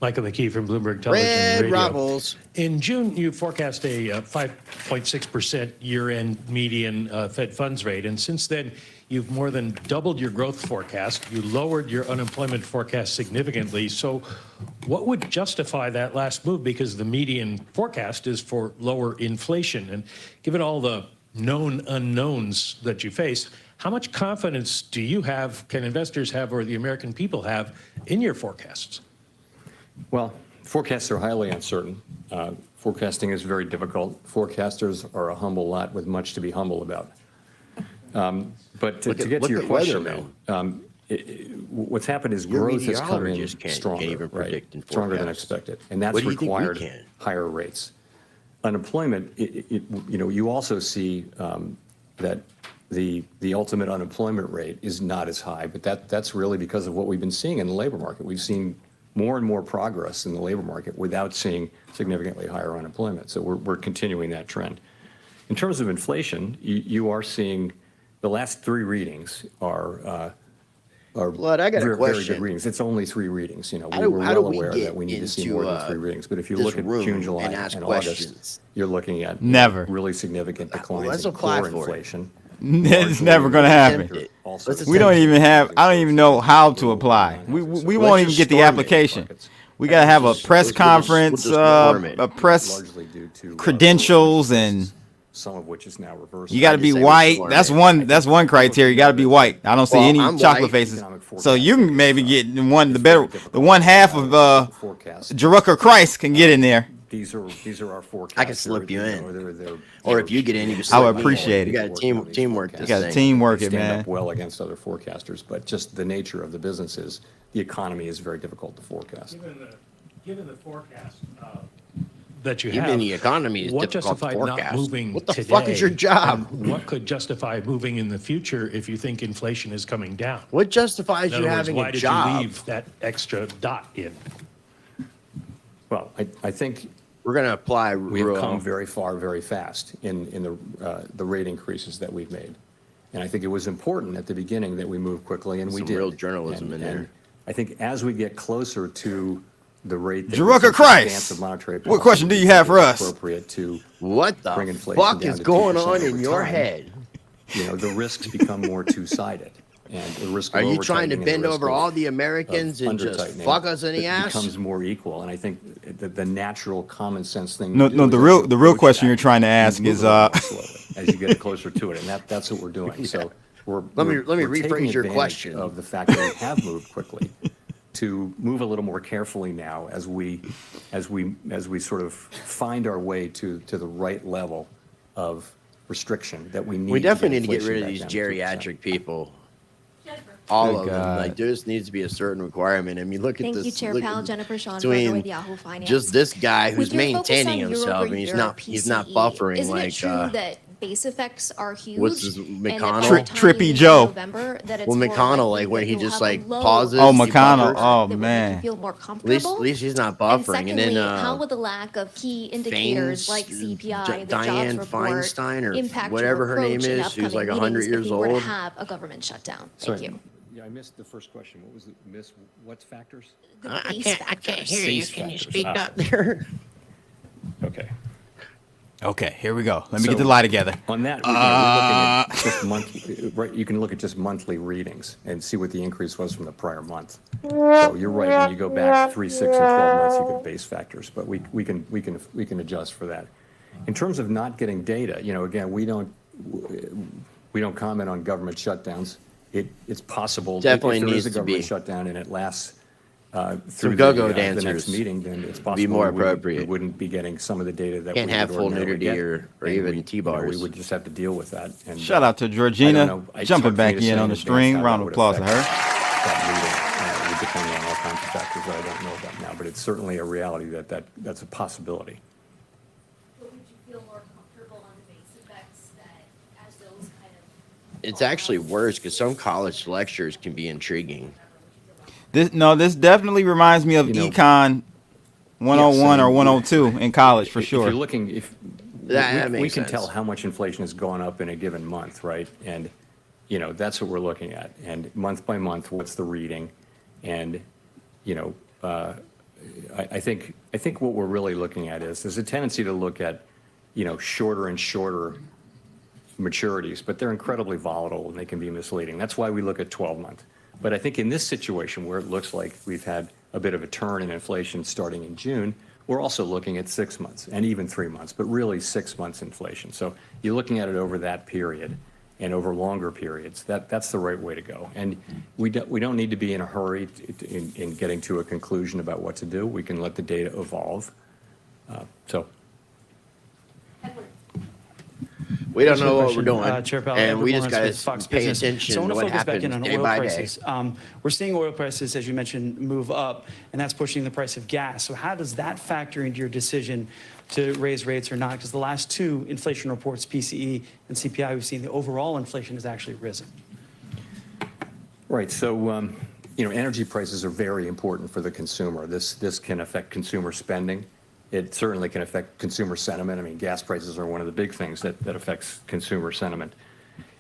Michael McKee from Bloomberg Television Red Radio. Rebels. In June, you forecast a 5.6% year-end median Fed funds rate, and since then, you've more than doubled your growth forecast. You lowered your unemployment forecast significantly. So what would justify that last move? Because the median forecast is for lower inflation. And given all the known unknowns that you face, how much confidence do you have, can investors have, or the American people have in your forecasts? Well, forecasts are highly uncertain. Forecasting is very difficult. Forecasters are a humble lot with much to be humble about. But to get to your question, though, what's happened is Your growth has come in meteorologist can't stronger, even right? predict and Stronger than forecast. expected, and that's What do you think we required can? higher rates. Unemployment, you also see that the ultimate unemployment rate is not as high, but that's really because of what we've been seeing in the labor market. We've seen more and more progress in the labor market without seeing significantly higher unemployment. So we're continuing that trend. In terms of inflation, you are seeing the last 3 readings are Blood, I got a very question. good readings. It's only 3 readings. You know, How we do- were how do well we aware get that we need to see into, more than 3 readings. But if you this look at room June, July, and ask and questions? August, you're looking at Never. really significant declines let's in apply core for it. inflation. It's never going to happen. We don't even have. I don't even know how to apply. We won't even get the application. We got to have a press conference, a press credentials, and some of which is now reversed. you got to be white. That's one criteria. You got to be white. I don't see any chocolate faces. So you can maybe get the one half of Jerucker Christ can get in there. These are our forecasts. I can slip you in. They're Or if you get in, you can I slip would me in. appreciate You it. got to teamwork this You got to thing. teamwork it, stand man. up well against other forecasters, but just the nature of the business is the economy is very difficult to forecast. Given the forecast that you Even have, the economy is what difficult to justified not forecast. moving What the today, fuck is your job? and what could justify moving in the future if you think inflation is coming down? What justifies In you other words, having why a did job? you leave that extra dot in? Well, I think we're going to apply. We've come very far, very fast in the rate increases that we've made, and I think it was important at the beginning that we moved quickly, and we Some did. real journalism in there. And I think as we get closer to the rate that Jerucker we think the Christ! stance of monetary What policy question do you have for is us? Appropriate to What the bring inflation fuck down is to going 2% on in over your time. head? You know, the risks become more two-sided, and the risk. Are of you trying to over-tightening and bend the risk over of- all the Americans of and just under-tightening fuck us in the ass? becomes more equal, and I think the natural common sense thing. No, to do no. is The actually real approach question that you're trying to and ask move is it along slowly as you get closer to it, and that's what we're doing. So Let me we're rephrase taking your advantage question. of the fact that we have moved quickly to move a little more carefully now as we sort of find our way to the right level of restriction that we need. We definitely need to get inflation rid of back these down to 2%. geriatric people. All Good of them. God. Like there just needs to be a certain requirement. I mean, look at Thank this. you, Chair look Powell. at- Jennifer Sean between with Yahoo Finance. just this guy who's With your focus maintaining on himself, and he's not buffering isn't like it true that base effects are huge? what's his and McConnell? that by the time you Trippy reach Joe. November, that it's Well, more McConnell, likely like when that he you'll just have a like low pauses. Oh, he McConnell. buffers. Oh that will make you man. feel more At comfortable. least he's not And buffering. And, secondly, then how would the lack of key indicators like CPI, the Diane jobs report, Feinstein or impact whatever your her name approach in is, who's upcoming like 100 meetings years if we were to old? have a government shutdown? Sorry. Thank you. Yeah, I missed the first question. What was it? What factors? The I base can't factors. hear you. Base Can you factors. speak Ah. up there? Okay. Okay, here we go. Let me So, get the lie together. On that, we're looking at just monthly, right? You can look at just monthly readings and see what the increase was from the prior month. So you're right. When you go back 3, 6, and 12 months, you get base factors, but we can adjust for that. In terms of not getting data, you know, again, we don't comment on government shutdowns. It's possible Definitely if there is needs a to government be. shutdown and it lasts Some through go-go the dancers next meeting, then it's possible be more we wouldn't- appropriate. We wouldn't be getting some of the data that Can't we have would full ordinarily nudity get, or and even we T-bars. would just have to deal with that. And, Shout out to I Georgina don't know. It's jumping hard for me back to in say on the advance string. how Round that of would applause to affect her. that meeting, depending on all kinds of factors that I don't know about now, but it's certainly a reality that's a possibility. But would you feel more comfortable on the base effects that as those kind of It's actually worse because some college lectures can be intriguing. This definitely reminds me of Econ 101 or 102 in college for If sure. you're looking, That we makes can sense. tell how much inflation has gone up in a given month, right? And, you know, that's what we're looking at. And month by month, what's the reading? And, you know, I think what we're really looking at is there's a tendency to look at, you know, shorter and shorter maturities, but they're incredibly volatile and they can be misleading. That's why we look at 12-month. But I think in this situation where it looks like we've had a bit of a turn in inflation starting in June, we're also looking at 6 months and even 3 months, but really 6 months inflation. So you're looking at it over that period and over longer periods. That's the right way to go. And we don't need to be in a hurry in getting to a conclusion about what to do. We can let the data evolve. So We don't Thanks for know the what we're question, doing, Chair Powell, and Edward we just Lawrence got with to Fox pay Business. attention So I to want to what focus back happens in on day oil by day. prices. We're seeing oil prices, as you mentioned, move up, and that's pushing the price of gas. So how does that factor into your decision to raise rates or not? Because the last two inflation reports, PCE and CPI, we've seen the overall inflation has actually risen. Right. So, energy prices are very important for the consumer. This can affect consumer spending. It certainly can affect consumer sentiment. I mean, gas prices are one of the big things that affects consumer sentiment.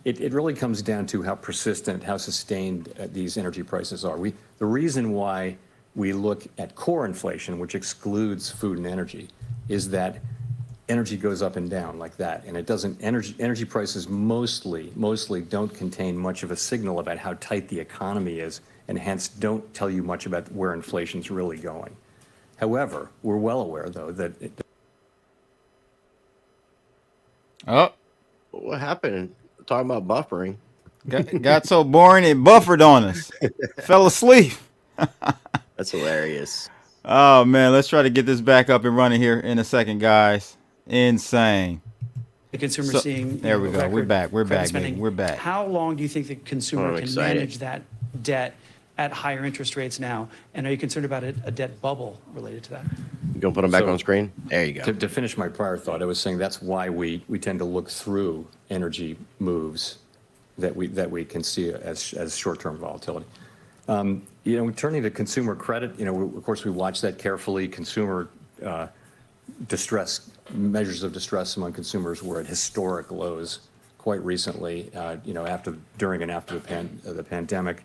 It really comes down to how persistent, how sustained these energy prices are. The reason why we look at core inflation, which excludes food and energy, is that energy goes up and down like that, and it doesn't. Energy prices mostly don't contain much of a signal about how tight the economy is, and hence don't tell you much about where inflation's really going. However, we're well aware, though, that What happened? Talking about buffering. Got so boring it buffered on us. Fell asleep. That's hilarious. Oh man, let's try to get this back up and running here in a second, guys. Insane. The consumer So, seeing. there we go. We're back. We're credit back, spending. baby. We're back. How long do you think the consumer I'm can excited. manage that debt at higher interest rates now? And are you concerned about a debt bubble related to that? You gonna put them back on screen? There you go. To finish my prior thought, I was saying that's why we tend to look through energy moves that we can see as short-term volatility. Turning to consumer credit, of course we watch that carefully. Consumer distress, measures of distress among consumers were at historic lows quite recently. During and after the pandemic,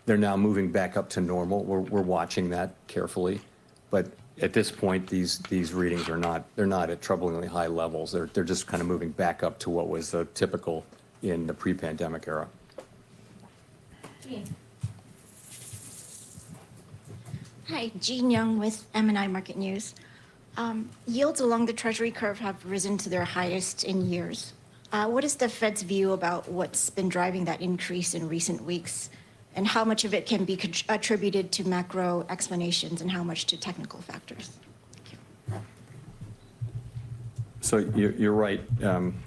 they're now moving back up to normal. We're watching that carefully, but at this point, these readings they're not at troublingly high levels. They're just kind of moving back up to what was typical in the pre-pandemic era. Hi, Jean Young with M&I Market News. Yields along the Treasury curve have risen to their highest in years. What is the Fed's view about what's been driving that increase in recent weeks, and how much of it can be attributed to macro explanations and how much to technical factors? So you're right.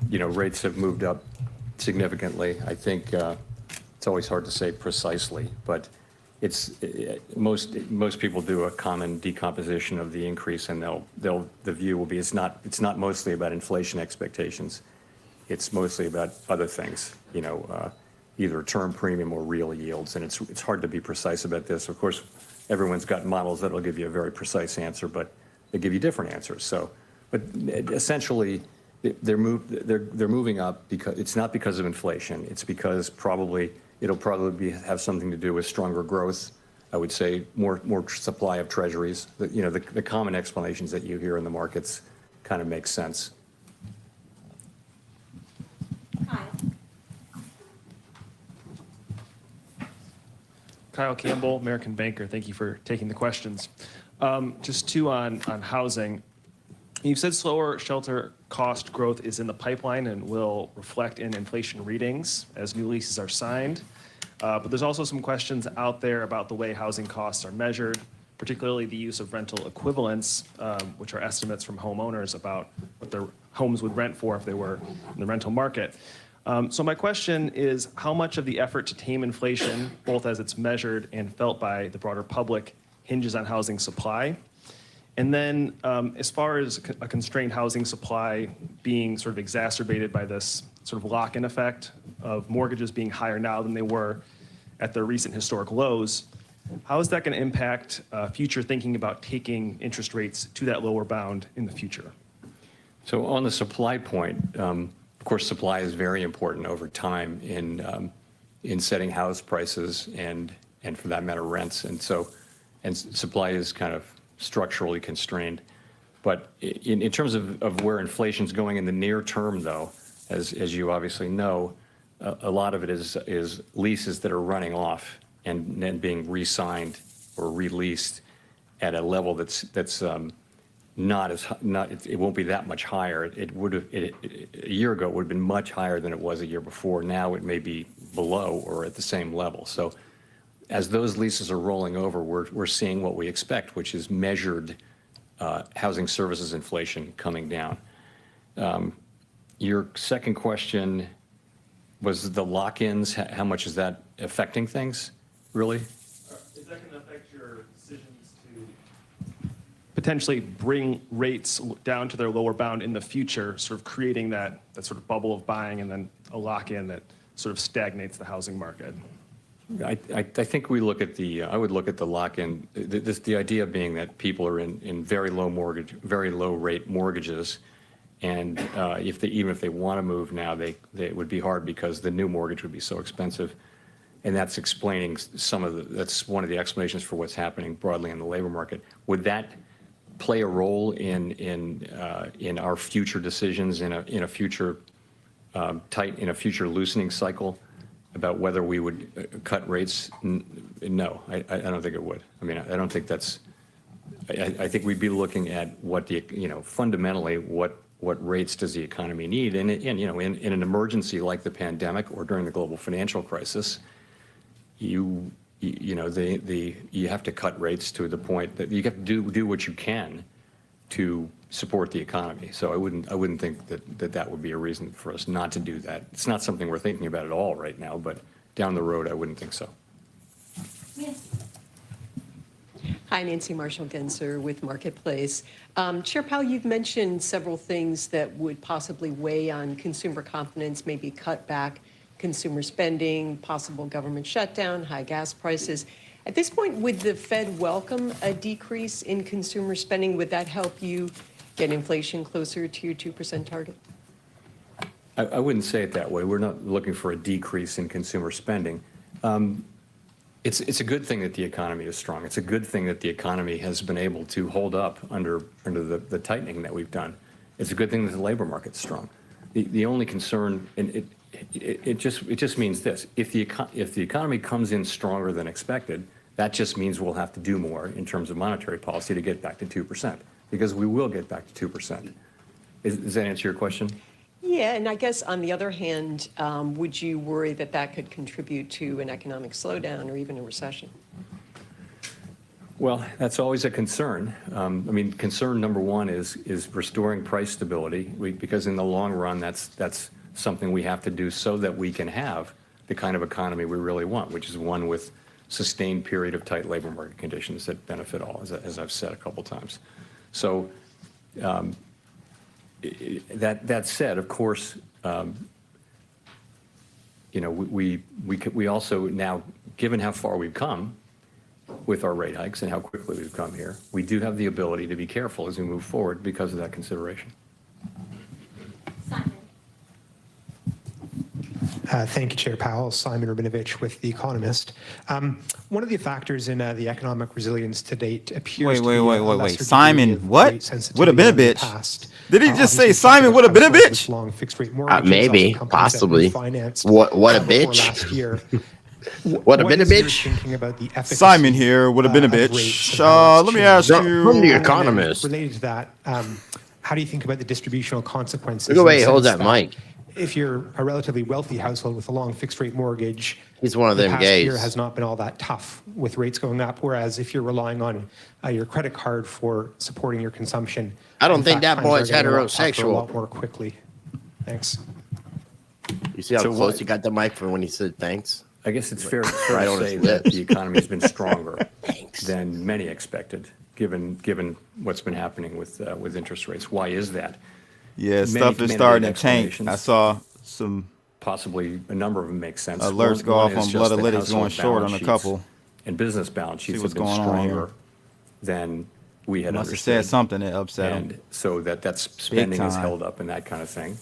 Rates have moved up significantly. I think it's always hard to say precisely, but most people do a common decomposition of the increase, and the view will be it's not mostly about inflation expectations. It's mostly about other things. Either term premium or real yields, and it's hard to be precise about this. Of course, everyone's got models that'll give you a very precise answer, but they give you different answers. But essentially, they're moving up because it's not because of inflation. It's because it'll probably have something to do with stronger growth. I would say more supply of treasuries. The common explanations that you hear in the markets kind of make sense. Kyle Campbell, American Banker. Thank you for taking the questions. Just two on housing. You've said slower shelter cost growth is in the pipeline and will reflect in inflation readings as new leases are signed. But there's also some questions out there about the way housing costs are measured, particularly the use of rental equivalents, which are estimates from homeowners about what their homes would rent for if they were in the rental market. So my question is, how much of the effort to tame inflation, both as it's measured and felt by the broader public, hinges on housing supply? And then as far as a constrained housing supply being sort of exacerbated by this sort of lock-in effect of mortgages being higher now than they were at their recent historic lows, how is that going to impact future thinking about taking interest rates to that lower bound in the future? So on the supply point, of course, supply is very important over time in setting house prices and for that matter, rents. And supply is kind of structurally constrained. But in terms of where inflation's going in the near term, though, as you obviously know, a lot of it is leases that are running off and then being re-signed or released at a level that's it won't be that much higher. A year ago it would have been much higher than it was a year before. Now it may be below or at the same level. So as those leases are rolling over, we're seeing what we expect, which is measured housing services inflation coming down. Your second question was the lock-ins. How much is that affecting things, really? Is that going to affect your decisions to potentially bring rates down to their lower bound in the future, sort of creating that sort of bubble of buying and then a lock-in that sort of stagnates the housing market? I think we look at I would look at the lock-in, the idea being that people are in very low rate mortgages, and even if they want to move now, it would be hard because the new mortgage would be so expensive, and that's explaining that's one of the explanations for what's happening broadly in the labor market. Would that play a role in our future decisions in a future loosening cycle about whether we would cut rates? No, I don't think it would. I mean, I don't think that's. I think we'd be looking at what fundamentally what rates does the economy need, and in an emergency like the pandemic or during the global financial crisis, you have to cut rates to the point that you have to do what you can to support the economy. So I wouldn't think that would be a reason for us not to do that. It's not something we're thinking about at all right now, but down the road, I wouldn't think so. Yes. Hi, Nancy Marshall-Genzer with Marketplace. Chair Powell, you've mentioned several things that would possibly weigh on consumer confidence, maybe cut back consumer spending, possible government shutdown, high gas prices. At this point, would the Fed welcome a decrease in consumer spending? Would that help you get inflation closer to your 2% target? I wouldn't say it that way. We're not looking for a decrease in consumer spending. It's a good thing that the economy is strong. It's a good thing that the economy has been able to hold up under the tightening that we've done. It's a good thing that the labor market's strong. The only concern, and it just means this: if the economy comes in stronger than expected, that just means we'll have to do more in terms of monetary policy to get back to 2%, because we will get back to 2%. Does that answer your question? Yeah, and I guess on the other hand, would you worry that that could contribute to an economic slowdown or even a recession? Well, that's always a concern. I mean, concern number one is restoring price stability, because in the long run, that's something we have to do so that we can have the kind of economy we really want, which is one with sustained period of tight labor market conditions that benefit all, as I've said a couple times. So that said, of course, we also now, given how far we've come with our rate hikes and how quickly we've come here, we do have the ability to be careful as we move forward because of that consideration. Thank you, Chair Powell. Simon Rabinovich with The Economist. One of the factors in the economic resilience to date appears to be a lesser Simon, degree of what? rate sensitivity Would have been a than in the bitch. past. Did he just Obviously, say Simon would have been a bitch? Long fixed rate mortgages, Maybe, also companies that possibly. refinanced, What a before bitch. last year. What a been a is your bitch. thinking about the efficacy, Simon here would have been a of bitch. rates and how it's Let me ask changed? you. From The And then Economist. related to that, how do you think about the distributional consequences? Look at the way in he the holds sense that mic. If you're a relatively wealthy household with a long fixed rate mortgage, He's one of the them past gays. year has not been all that tough with rates going up. Whereas if you're relying on your credit card for supporting your consumption, I don't in think fact, that times are boy's getting a lot tougher, heterosexual. A lot more quickly. Thanks. You see how So close what- he got the mic for when he said thanks? I guess it's fair Right to on his say that lips. the economy has been stronger than many expected, given what's been happening with interest rates. Why is that? Yeah, Many stuff is candidate starting to tank. explanations. I saw some Possibly a number of them make sense. alerts go off One is on just Blood that Alytics going household short on balance a sheets couple. and business balance sheets have what's been going on here. stronger than we had Must have understood. said something that upset him. And so that's spending is time. held up and that kind of thing.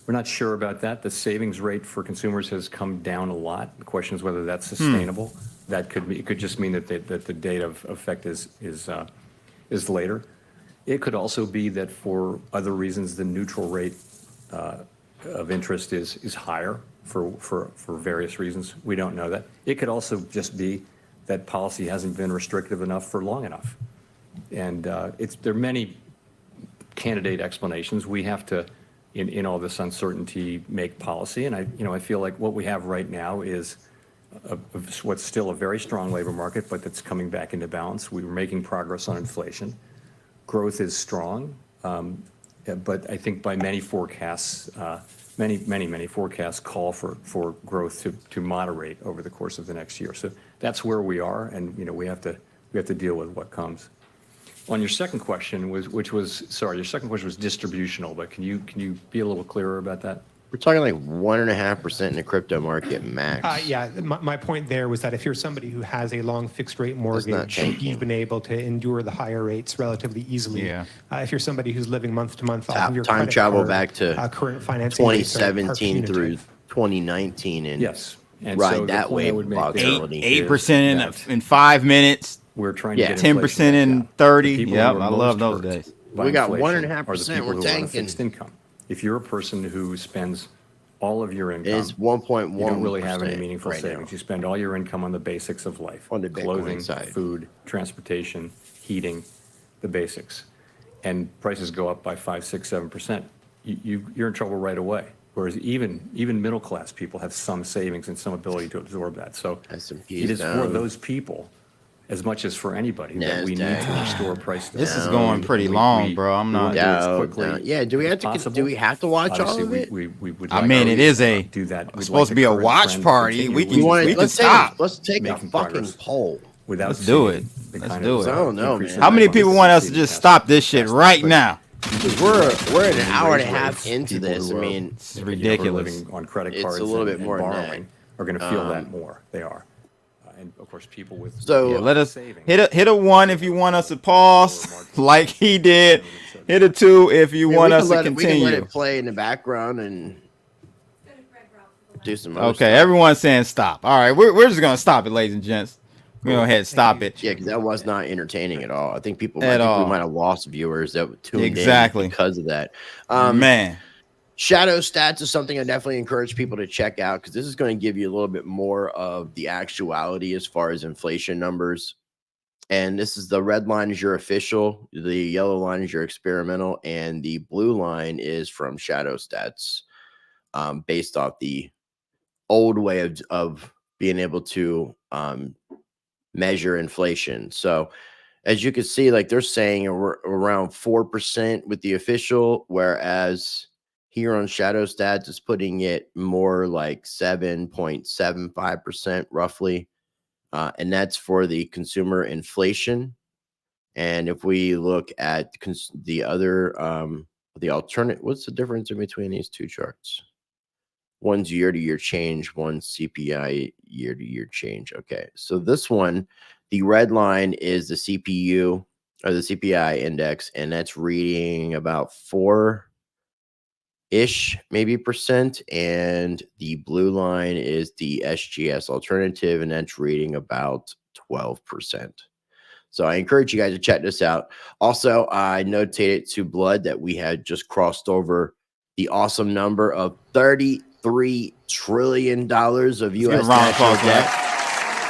We're not sure about that. The savings rate for consumers has come down a lot. The question is whether that's sustainable. That could be. It could just mean that the date of effect is later. It could also be that for other reasons, the neutral rate of interest is higher for various reasons. We don't know that. It could also just be that policy hasn't been restrictive enough for long enough. And there are many candidate explanations. We have to, in all this uncertainty, make policy. And I feel like what we have right now is what's still a very strong labor market, but that's coming back into balance. We were making progress on inflation. Growth is strong. but I think by many forecasts, many forecasts call for growth to moderate over the course of the next year. So that's where we are, and we have to deal with what comes. On your second question your second question was distributional, but can you be a little clearer about that? We're talking like 1.5% in the crypto market max. Yeah, my point there was that if you're somebody who has a long fixed rate mortgage, you've been able to endure the higher rates relatively easily. Yeah. If you're somebody who's living month to month off of your Time credit travel card, back to current financing rates are 2017 through punitive. 2019 and Yes. And ride so the that point I wave would of make there volatility. 8% in 5 minutes. We're trying to get 10% inflation in back down. 30. The people Yep, who are I love most those hurt days. by We got inflation 1.5%, are the people we're who are on a tanking. fixed income. If you're a person who spends all of your income, It's 1.1%. you don't really have any meaningful right savings. now. You spend all your income on the basics of life: On the Bitcoin clothing, side. food, transportation, heating, the basics. And prices go up by 5, 6, 7%. You're in trouble right away. Whereas even middle class people have some savings and some ability to absorb that. So S&P it is for down. those people, as much as for anybody, that we need to NASDAQ. restore price. This is stability. going pretty long, bro. I'm we not- want to do it as Down, quickly down. Yeah, do we have as to possible. do we have to watch all Obviously, of it? we would I like mean, our it is leaders a do that. We'd supposed like to the be a current watch trend to party. continue. We You want can to let's stop. take a making fucking progress. poll. Without Let's do seeing it. the Let's kind do of, it. I don't know, increase man. in How many prices people we've want us to seen just past stop this shit right now? We're an hour and a raise half rates, into people this. I who are- mean, It's who are ridiculous. living on credit It's cards a little bit and more than that. borrowing are going to feel that more. They are. And of course, people with So- Yeah, let us savings. hit a 1 if you want us to pause like he did. Hit a 2 if you want us to we can let continue. it play in the background and do some other Okay, stuff. everyone's saying stop. All right, we're just gonna stop it, ladies and gents. We're gonna go ahead and stop it. Yeah, because that was not entertaining at all. I think At we all. might have lost viewers that tuned Exactly. in because of that. Man, Shadow stats is something I definitely encourage people to check out because this is going to give you a little bit more of the actuality as far as inflation numbers. And this is the red line is your official, the yellow line is your experimental, and the blue line is from Shadow Stats, based off the old way of being able to measure inflation. So as you can see, like they're saying around 4% with the official, whereas here on Shadow Stats is putting it more like 7.75% roughly. And that's for the consumer inflation. And if we look at the other, the alternate, what's the difference in between these two charts? One's year-to-year change, one's CPI year-to-year change. Okay, so this one, the red line is the CPU or the CPI index, and that's reading about 4-ish maybe percent, and the blue line is the SGS alternative, and that's reading about 12%. So I encourage you guys to check this out. Also, I notated to Blood that we had just crossed over the awesome number of $33 trillion of U.S. national debt.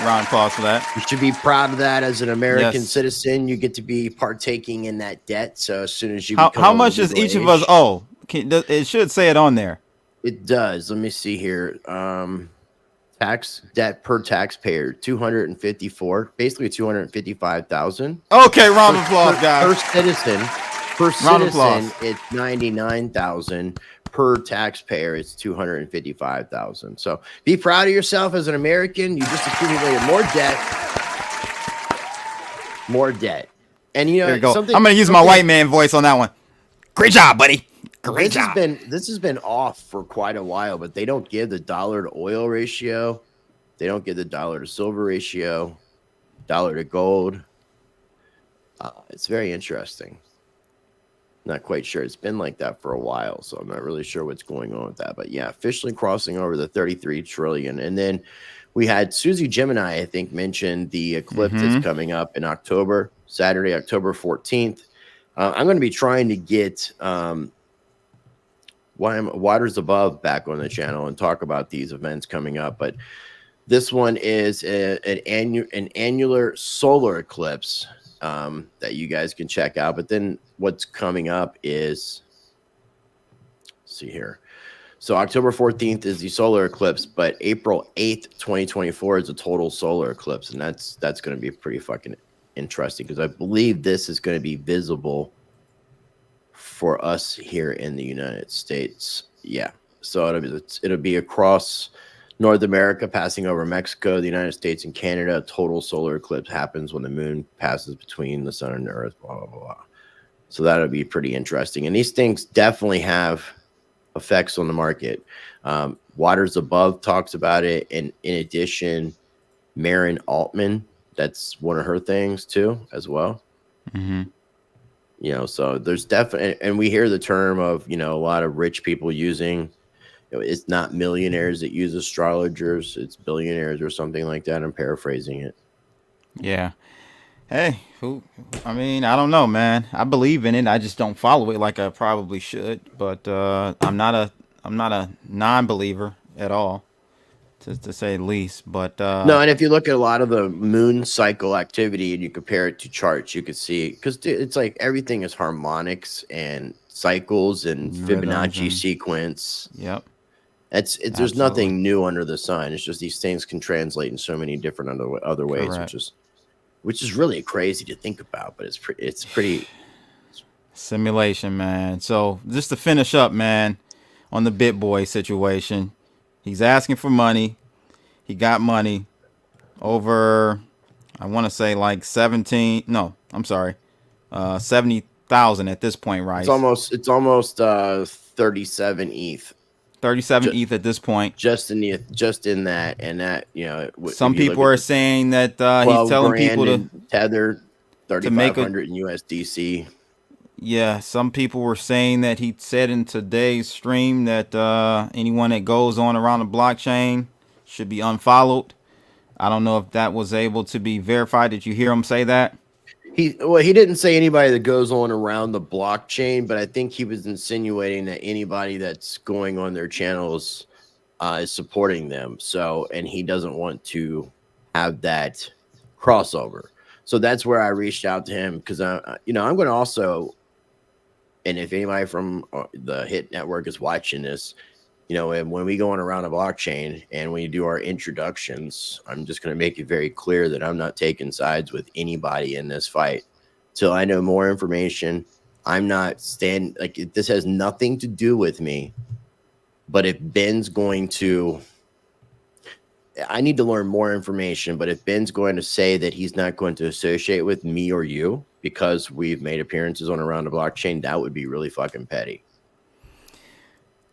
Round of applause for that. You should be proud of that as an American Yes. citizen. You get to be partaking in that debt. So as soon as you How become much does each of us owe? It should say it on there. It does. Let me see here. Tax debt per taxpayer, 254, basically 255,000. Okay, round of applause, guys. Per citizen, Round of applause. it's 99,000. Per taxpayer, it's 255,000. So be proud of yourself as an American. You just accumulated more debt, And you know, There you go. I'm gonna use my white man voice on that one. Great job, buddy. Great job. This has been off for quite a while, but they don't give the dollar to oil ratio. They don't give the dollar to silver ratio, dollar to gold. It's very interesting. Not quite sure. It's been like that for a while, so I'm not really sure what's going on with that. But yeah, officially crossing over the 33 trillion. And then we had Susie Gemini, I think, mentioned the eclipse that's coming up in October, Saturday, October 14th. I'm going to be trying to get Waters Above back on the channel and talk about these events coming up. But this one is an annular solar eclipse that you guys can check out. But then what's coming up is, let's see here. So October 14th is the solar eclipse, but April 8th, 2024 is a total solar eclipse. And that's going to be pretty fucking interesting because I believe this is going to be visible for us here in the United States. Yeah. So it'll be across North America, passing over Mexico, the United States, and Canada. A total solar eclipse happens when the moon passes between the sun and the earth, blah, blah, blah. So that'll be pretty interesting. And these things definitely have effects on the market. Waters Above talks about it. And in addition, Marin Altman, that's one of her things too, as well. Mm-hmm. You know, so there's definitely, and we hear the term of, you know, a lot of rich people using, you know, it's not millionaires that use astrologers, it's billionaires or something like that. I'm paraphrasing it. Yeah. Hey, I mean, I don't know, man. I believe in it. I just don't follow it like I probably should. But I'm not a non-believer at all, to say the least. But no, and if you look at a lot of the moon cycle activity and you compare it to charts, you could see, because it's like everything is harmonics and cycles and Fibonacci sequence. Yep. There's nothing new under the sun. It's just these things can translate in so many different other ways, Correct. which is really crazy to think about, but it's pretty simulation, man. So just to finish up, man, on the BitBoy situation, he's asking for money. He got money over, I want to say like 70,000 at this point, right? It's almost 37 ETH. 37 ETH at this point. Just in that, and that, you know, some people are saying that he's telling people to tether 3,500 in USDC. Yeah, some people were saying that he said in today's stream that anyone that goes on around the blockchain should be unfollowed. I don't know if that was able to be verified. Did you hear him say that? He didn't say anybody that goes on around the blockchain, but I think he was insinuating that anybody that's going on their channels is supporting them. So, and he doesn't want to have that crossover. So that's where I reached out to him, because I'm going to also, and if anybody from the Hit Network is watching this, you know, and when we go on around a blockchain and we do our introductions, I'm just going to make it very clear that I'm not taking sides with anybody in this fight till I know more information. I'm not this has nothing to do with me. But if Ben's going to, I need to learn more information. But if Ben's going to say that he's not going to associate with me or you because we've made appearances on around the blockchain, that would be really fucking petty.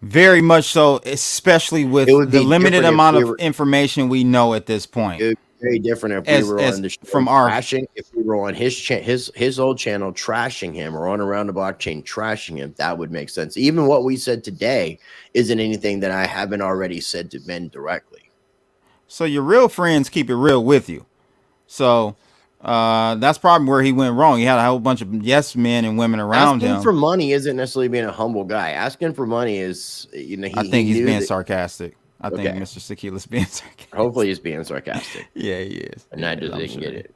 Very much so, especially with the limited amount of information we know at this point. It would be very different if we were on the show trashing, if we were on his old channel trashing him, or on around the blockchain trashing him. That would make sense. Even what we said today isn't anything that I haven't already said to Ben directly. So your real friends keep it real with you. So that's probably where he went wrong. He had a whole bunch of yes men and women around him. Asking for money isn't necessarily being a humble guy. Asking for money is, you know, I think he's being sarcastic. I think Mr. Sequila's being sarcastic. Hopefully he's being sarcastic. Yeah, he is. And I just didn't get it.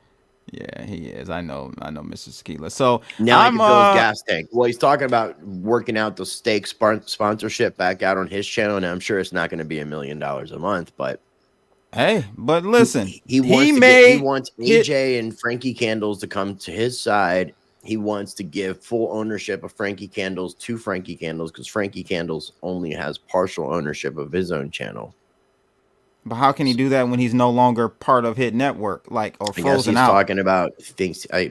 Yeah, he is. I know Mr. Sequila. So now I can fill his gas tank. Well, he's talking about working out the stake sponsorship back out on his channel, and I'm sure it's not going to be $1 million a month, but hey, but listen, he wants AJ and Frankie Candles to come to his side. He wants to give full ownership of Frankie Candles to Frankie Candles, because Frankie Candles only has partial ownership of his own channel. But how can he do that when he's no longer part of Hit Network, or I guess frozen he's out? talking about I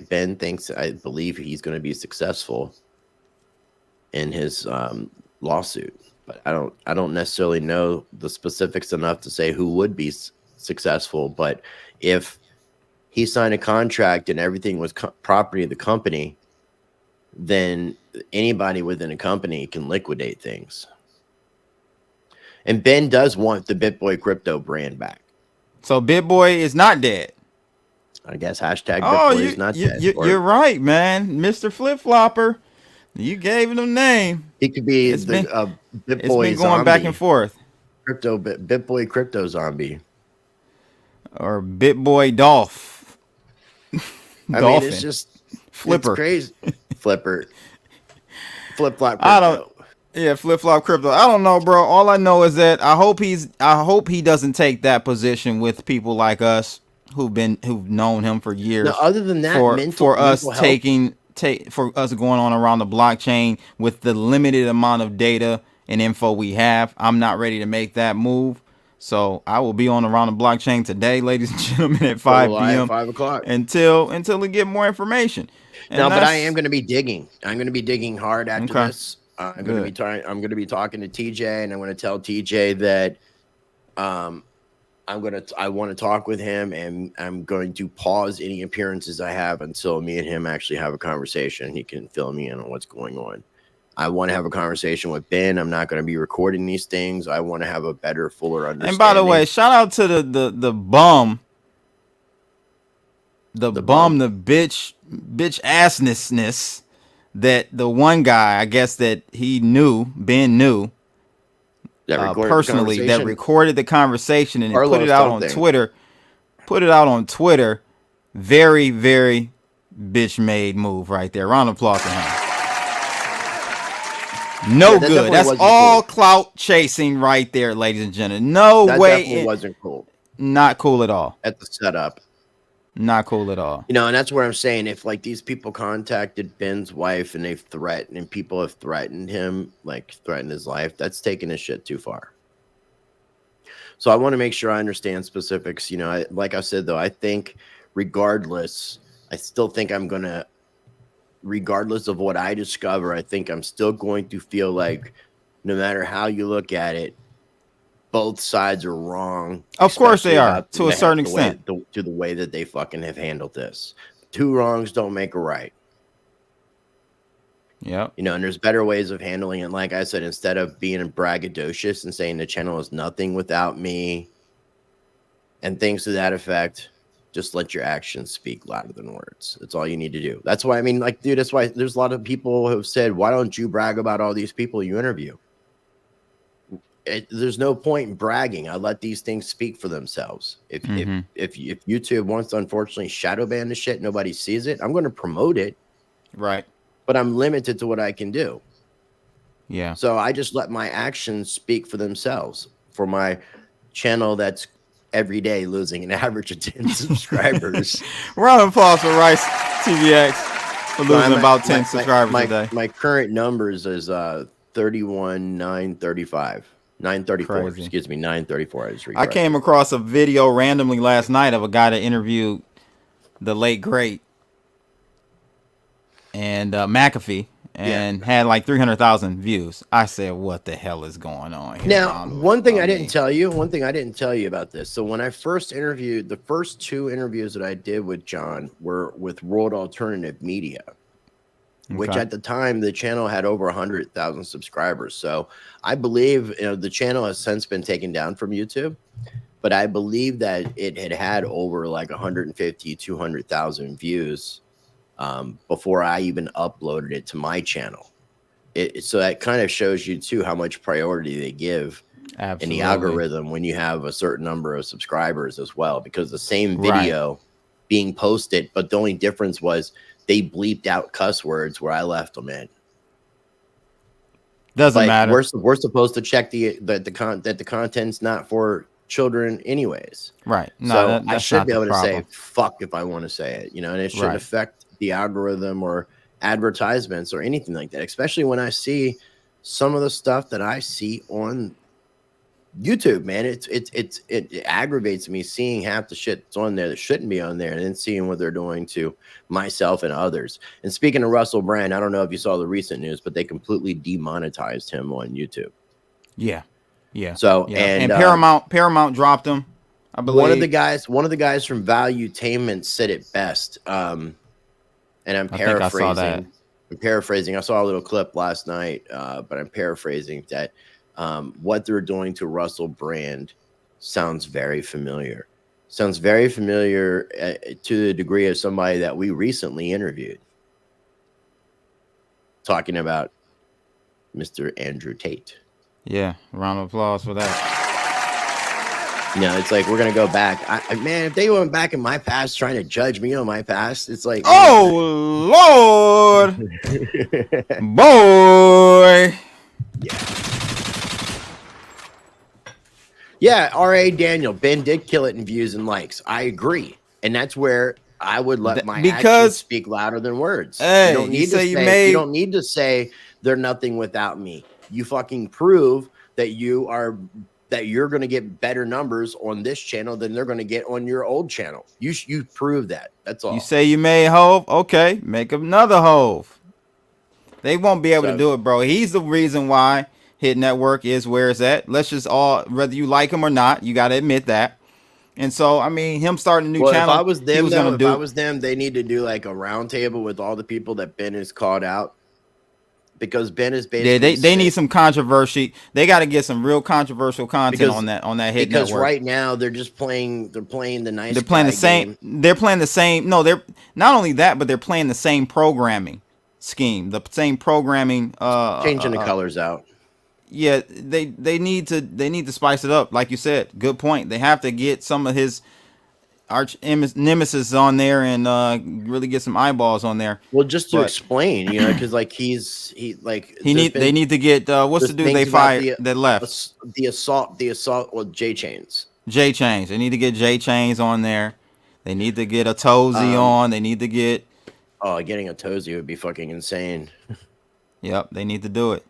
believe he's going to be successful in his lawsuit. But I don't necessarily know the specifics enough to say who would be successful. But if he signed a contract and everything was property of the company, then anybody within a company can liquidate things. And Ben does want the BitBoy crypto brand back. So BitBoy is not dead. I guess hashtag BitBoy is not dead. You're right, man. Mr. Flip Flopper. You gave him a name. He could be It's been BitBoy going zombie. back and forth. BitBoy crypto zombie. Or BitBoy Dolph. I mean, it's just Flipper. It's crazy. Flipper. Flip flop crypto. Flip flop crypto. I don't know, bro. All I know is that I hope he doesn't take that position with people like us who've known him for years. No, other than that, for us mental health. for us going on around the blockchain with the limited amount of data and info we have. I'm not ready to make that move. So I will be on around the blockchain today, ladies and gentlemen, at 5 p.m. 5 o'clock until we get more information. And no, but I am going to be digging. I'm going to be digging hard after Okay. this. I'm going to be talking to TJ, and I'm going to tell TJ that I want to talk with him, and I'm going to pause any appearances I have until me and him actually have a conversation. He can fill me in on what's going on. I want to have a conversation with Ben. I'm not going to be recording these things. I want to have a better, fuller understanding. And by the way, shout out to the bum. The bitch assness that the one guy, I guess that Ben knew personally, that recorded the conversation and put it out on Twitter. Put it out on Twitter. Very, very bitch made move right there. Round of applause for him. No good. That's all clout chasing right there, ladies and gentlemen. No way. Definitely wasn't cool. Not cool at all. At the setup. Not cool at all. You know, and that's where I'm saying, if like these people contacted Ben's wife and they've threatened, and people have threatened him, like threatened his life, that's taking his shit too far. So I want to make sure I understand specifics. You know, like I said, though, I think regardless, I still think I'm going to, regardless of what I discover, I think I'm still going to feel like no matter how you look at it, both sides are wrong. Of course they are, to a certain extent. To the way that they fucking have handled this. Two wrongs don't make a right. Yeah. You know, and there's better ways of handling it. Like I said, instead of being braggadocious and saying the channel is nothing without me and things to that effect, just let your actions speak louder than words. That's all you need to do. That's why, I mean, like, dude, that's why there's a lot of people who have said, why don't you brag about all these people you interview? There's no point in bragging. I let these things speak for themselves. If YouTube wants to unfortunately shadow ban the shit, nobody sees it, I'm going to promote it. Right. But I'm limited to what I can do. Yeah. So I just let my actions speak for themselves. For my channel that's every day losing an average of 10 subscribers. Round of applause for Rice TVX for losing about 10 subscribers a day. My current numbers is 31,935. 934. Crazy. Excuse me, 934. I came across a video randomly last night of a guy that interviewed the late great and McAfee, and had like 300,000 views. I said, "What the hell is going on here?" Now, one thing I didn't tell you about this. So when I first interviewed, the first two interviews that I did with John were with World Alternative Media, which at the time the channel had over 100,000 subscribers. So I believe, you know, the channel has since been taken down from YouTube, but I believe that it had over like 150, 200,000 views before I even uploaded it to my channel. So that kind of shows you too how much priority they give in the algorithm when you have a certain number of subscribers as well, because the same video being posted, but the only difference was they bleeped out cuss words where I left them in. Doesn't matter. We're supposed to check that the content's not for children anyways. Right. No, so I should be able to say fuck if I want to say it, you know, and it shouldn't affect the algorithm or advertisements or anything like that, especially when I see some of the stuff that I see on YouTube, man. It aggravates me seeing half the shit that's on there that shouldn't be on there, and then seeing what they're doing to myself and others. And speaking of Russell Brand, I don't know if you saw the recent news, but they completely demonetized him on YouTube. Yeah. Yeah. So and Paramount dropped him, I believe. One of the guys from Valuetainment said it best. And I'm paraphrasing. I saw a little clip last night, but I'm paraphrasing that. What they're doing to Russell Brand sounds very familiar. Sounds very familiar to the degree of somebody that we recently interviewed, talking about Mr. Andrew Tate. Yeah, round of applause for that. You know, it's like we're gonna go back. Man, if they went back in my past trying to judge me on my past, it's like, oh Lord, boy. Yeah, R.A. Daniel, Ben did kill it in views and likes. I agree. And that's where I would let my because actions speak louder than words. Hey, you don't need to say you don't need to say they're nothing without me. You fucking prove that you're going to get better numbers on this channel than they're going to get on your old channel. You prove that. That's all. You say you made Hove, okay, make another Hove. They won't be able to do it, bro. He's the reason why Hit Network is where it's at. Let's just all, whether you like him or not, you got to admit that. And so, I mean, him starting a new channel. If I was them, they need to do like a roundtable with all the people that Ben has called out. Because Ben is basically they need some controversy. They got to get some real controversial content on that Hit Network. Because right now they're playing the nice. They're playing the same. Game. They're playing the same. No, they're not only that, but they're playing the same programming scheme. The same programming. Changing the colors out. Yeah, they need to spice it up. Like you said, good point. They have to get some of his arch nemesis on there and really get some eyeballs on there. Well, just to explain, because like they need to get what's the dude they fired that left? The assault with J Chains. J Chains. They need to get J Chains on there. They need to get a Tozy on. They need to get getting a Tozy would be fucking insane. Yep, they need to do it.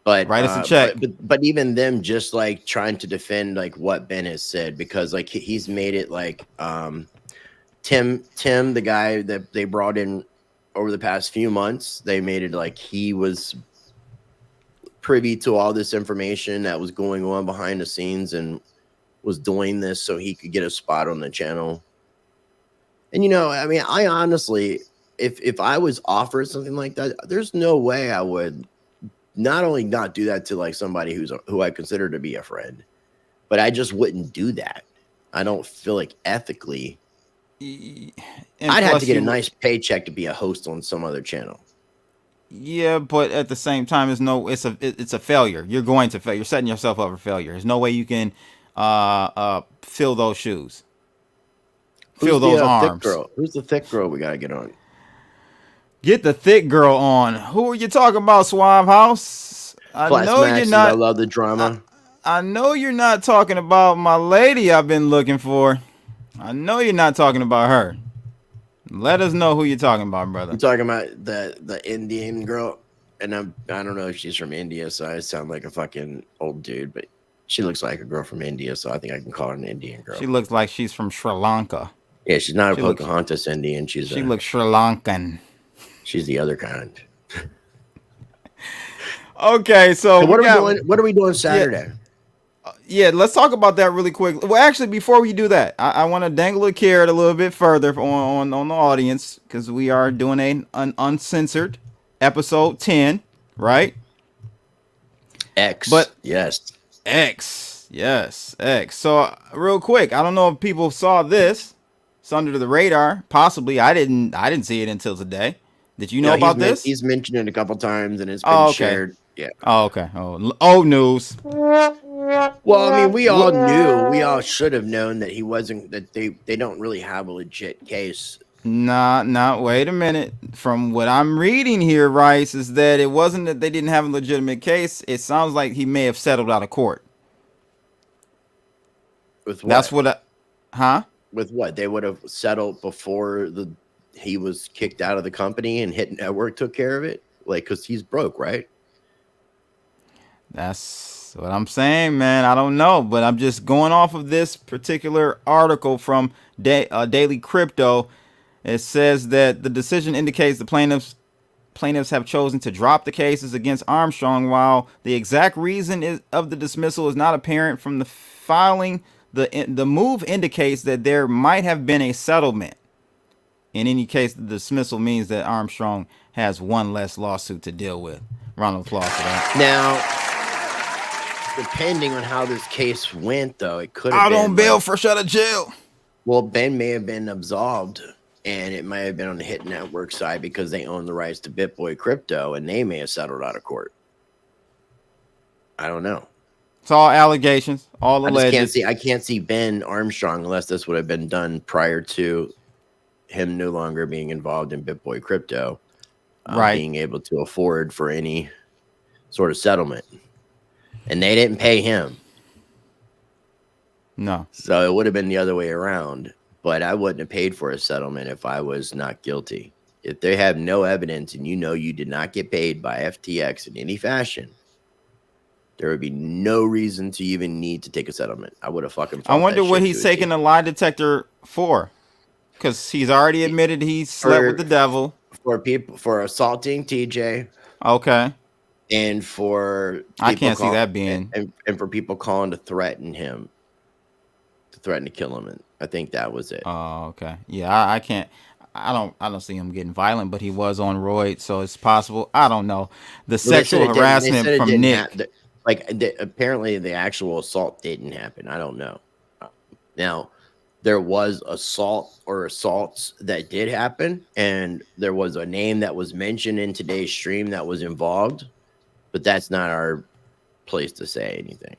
But write us a check. But even them just like trying to defend like what Ben has said, because like he's made it like Tim, the guy that they brought in over the past few months, they made it like he was privy to all this information that was going on behind the scenes and was doing this so he could get a spot on the channel. And I mean, I honestly, if I was offered something like that, there's no way I would not only not do that to like somebody who I consider to be a friend, but I just wouldn't do that. I don't feel like ethically. I'd have to get a nice paycheck to be a host on some other channel. Yeah, but at the same time, it's a failure. You're going to fail. You're setting yourself up for failure. There's no way you can fill those shoes. Fill those arms. Who's the thick girl we gotta get on? Get the thick girl on. Who are you talking about, Suave House? I know you're not. I love the drama. I know you're not talking about my lady I've been looking for. I know you're not talking about her. Let us know who you're talking about, brother. I'm talking about the Indian girl, and I don't know if she's from India, so I sound like a fucking old dude, but she looks like a girl from India, so I think I can call her an Indian girl. She looks like she's from Sri Lanka. Yeah, she's not a Pocahontas Indian. She looks Sri Lankan. She's the other kind. Okay, so what are we doing? What are we doing Saturday? Yeah, let's talk about that really quick. Well, actually, before we do that, I want to dangle a carrot a little bit further on the audience, because we are doing an uncensored episode 10, right? X. So real quick, I don't know if people saw this. It's under the radar. Possibly, I didn't see it until today. Did you know about this? He's mentioned it a couple times, and it's been shared. Yeah. Oh, okay. Oh, news. Well, I mean, we all knew. We all should have known that he wasn't. That they don't really have a legit case. Nah. Wait a minute. From what I'm reading here, Rice, is that it wasn't that they didn't have a legitimate case. It sounds like he may have settled out of court. With what? That's what. With what? They would have settled before he was kicked out of the company and Hit Network took care of it, like, because he's broke, right? That's what I'm saying, man. I don't know, but I'm just going off of this particular article from Daily Crypto. It says that the decision indicates the plaintiffs have chosen to drop the cases against Armstrong, while the exact reason of the dismissal is not apparent from the filing. The move indicates that there might have been a settlement. In any case, the dismissal means that Armstrong has one less lawsuit to deal with. Round of applause for that. Now, depending on how this case went, though, it could have out been on bail, fresh out of jail. Well, Ben may have been absolved, and it might have been on the Hit Network side because they own the rights to BitBoy Crypto, and they may have settled out of court. I don't know. It's all allegations, all alleged. I can't see Ben Armstrong unless this would have been done prior to him no longer being involved in BitBoy Crypto, being able to afford for any sort of settlement. And they didn't pay him. No. So it would have been the other way around. but I wouldn't have paid for a settlement if I was not guilty. If they have no evidence and you did not get paid by FTX in any fashion, there would be no reason to even need to take a settlement. I would have fucking. I wonder what he's taking a lie detector for, because he's already admitted he slept with the devil. For assaulting TJ. Okay. And for I can't see that being and for people calling to threaten him, to threaten to kill him. And I think that was it. Oh, okay. Yeah, I can't. I don't see him getting violent, but he was on roid, so it's possible. I don't know. The sexual harassment from Nick. Apparently the actual assault didn't happen. I don't know. Now, there was assault or assaults that did happen, and there was a name that was mentioned in today's stream that was involved, but that's not our place to say anything.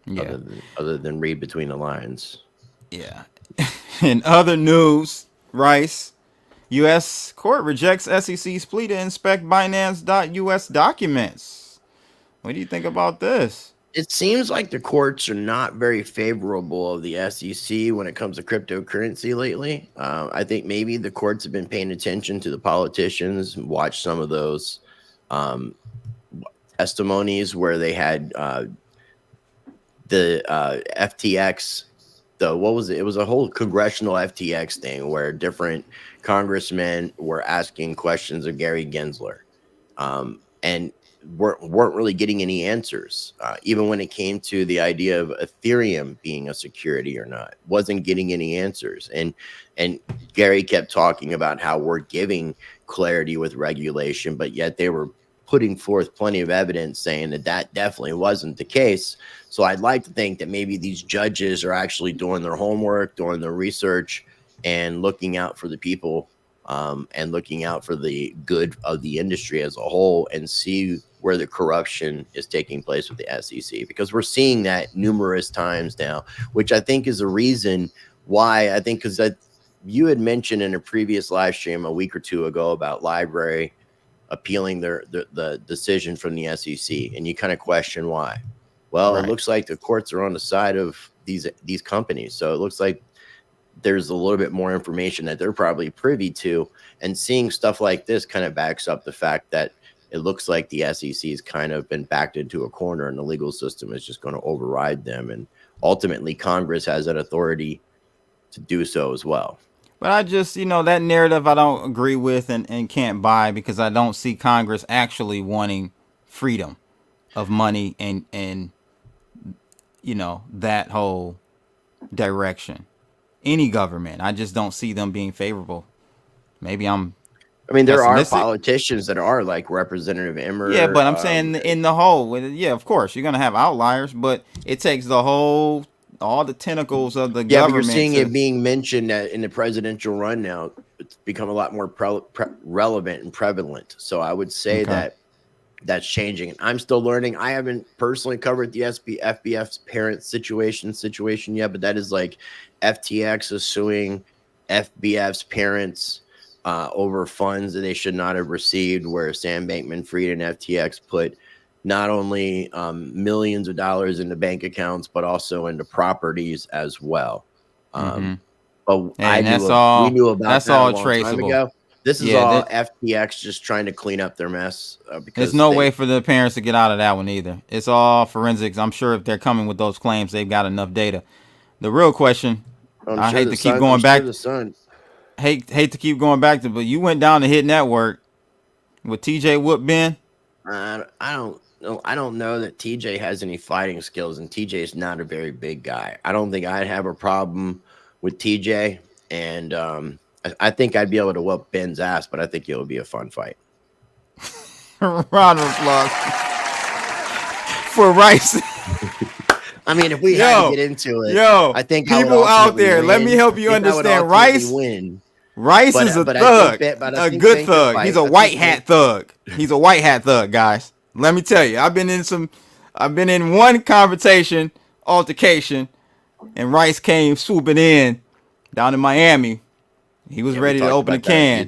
Yeah. Other than read between the lines. Yeah. In other news, Rice, U.S. court rejects SEC's plea to inspect Binance.US documents. What do you think about this? It seems like the courts are not very favorable of the SEC when it comes to cryptocurrency lately. I think maybe the courts have been paying attention to the politicians and watched some of those testimonies where they had the FTX. What was it? It was a whole congressional FTX thing where different congressmen were asking questions of Gary Gensler, and weren't really getting any answers. Even when it came to the idea of Ethereum being a security or not, wasn't getting any answers. And Gary kept talking about how we're giving clarity with regulation, but yet they were putting forth plenty of evidence saying that that definitely wasn't the case. So I'd like to think that maybe these judges are actually doing their homework, doing their research, and looking out for the people, and looking out for the good of the industry as a whole, and see where the corruption is taking place with the SEC, because we're seeing that numerous times now, which I think is a reason why. I think because you had mentioned in a previous live stream a week or two ago about Library appealing the decision from the SEC, and you kind of question why. Well, It looks like the courts are on the side of these companies, so it looks like there's a little bit more information that they're probably privy to, and seeing stuff like this kind of backs up the fact that it looks like the SEC has kind of been backed into a corner, and the legal system is just going to override them, and ultimately Congress has that authority to do so as well. But I just, that narrative I don't agree with and can't buy, because I don't see Congress actually wanting freedom of money and that whole direction. Any government, I just don't see them being favorable. Maybe there are politicians that are like Representative Emmer. Yeah, but I'm saying in the whole, yeah, of course, you're going to have outliers, but it takes all the tentacles of the government. But you're seeing it being mentioned that in the presidential run now, it's become a lot more relevant and prevalent. So I would say that's changing. And I'm still learning. I haven't personally covered the FBF's parent situation yet, but that is like FTX is suing FBF's parents over funds that they should not have received, where Sam Bankman-Fried and FTX put not only millions of dollars into bank accounts, but also into properties as well. But we knew about that's that all a long traceable. time ago. This is all FTX just trying to clean up their mess. Because there's no way for the parents to get out of that one either. It's all forensics. I'm sure if they're coming with those claims, they've got enough data. The real question, I hate to keep going back. Hate to keep going back to, but you went down to Hit Network with TJ Whoop Ben. I don't know that TJ has any fighting skills, and TJ is not a very big guy. I don't think I'd have a problem with TJ, and I think I'd be able to whoop Ben's ass, but I think it would be a fun fight. Round of applause for Rice. I mean, if we had to get into it, I think people out there, let me help you understand. Rice is a thug, a good thug. He's a white hat thug. He's a white hat thug, guys. Let me tell you, I've been in one confrontation, altercation, and Rice came swooping in down in Miami. He was ready to open a can.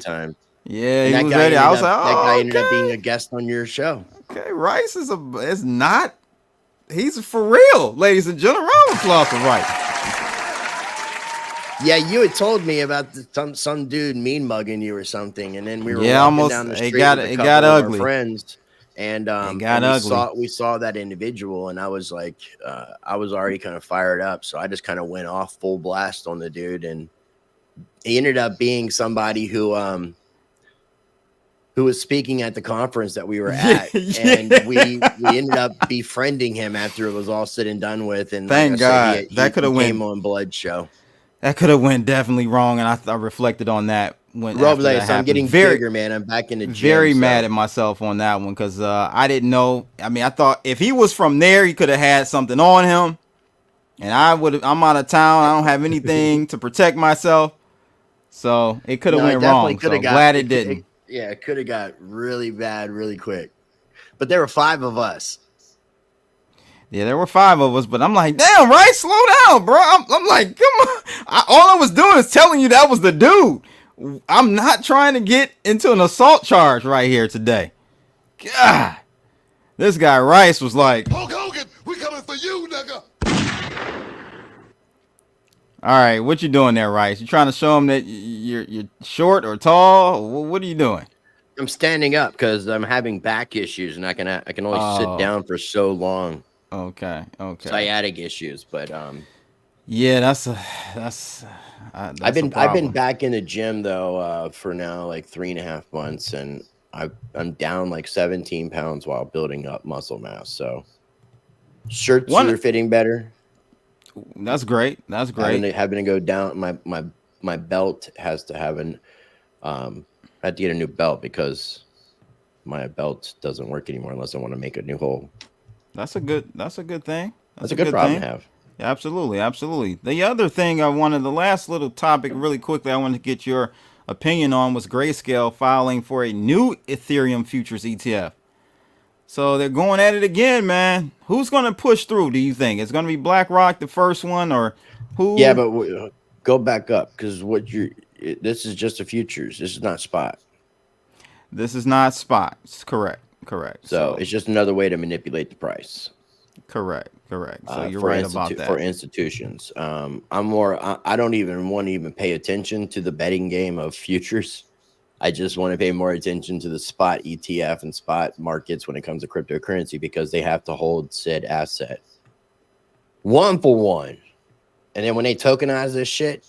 Yeah, he was ready. I was like, that guy ended up being a guest on your show. Okay, Rice is not. He's for real, ladies and gentlemen. Round of applause for Rice. Yeah, you had told me about some dude mean mugging you or something, and then we were Yeah, walking almost. down the It street got with a it couple got of our ugly. friends, and It got we ugly. saw that individual, and I was like, I was already kind of fired up, so I just kind of went off full blast on the dude, and he ended up being somebody who was speaking at the conference that we were at, and we ended up befriending him after it was all said and done with. And Thank like I God. said, That could have went. came on Blood Show. That could have went definitely wrong, and I reflected on that when after that Robles, I'm happened. getting bigger, man. I'm back in the gym. Very mad at myself on that one because I didn't know. I mean, I thought if he was from there, he could have had something on him, and I'm out of town. I don't have anything to protect myself, so it could have went wrong. So glad it didn't. It could have got really bad really quick. But there were 5 of us. Yeah, there were 5 of us, but I'm like, damn, right? Slow down, bro. I'm like, come on. All I was doing is telling you that was the dude. I'm not trying to get into an assault charge right here today. God. This guy Rice was like, Hulk Hogan, we coming for you, nigga. all right, what you doing there, Rice? You trying to show him that you're short or tall? What are you doing? I'm standing up because I'm having back issues, and I can only sit down for so long. Okay. Sciatic issues, but yeah, that's I've been back in the gym though for now like 3.5 months, and I'm down like 17 pounds while building up muscle mass. So shirts are fitting better. That's great. Having to go down. My belt has to have I had to get a new belt because my belt doesn't work anymore unless I want to make a new hole. That's a good thing. That's a good problem to have. Yeah, absolutely. The other thing the last little topic really quickly I wanted to get your opinion on was Grayscale filing for a new Ethereum futures ETF. So they're going at it again, man. Who's going to push through, do you think? It's going to be BlackRock, the first one, or who? Yeah, but go back up because this is just a futures. This is not spot. This is not spot. It's correct. So it's just another way to manipulate the price. Correct. So you're right about that. For institutions, I don't even want to pay attention to the betting game of futures. I just want to pay more attention to the spot ETF and spot markets when it comes to cryptocurrency because they have to hold said asset 1-for-1. And then when they tokenize this shit,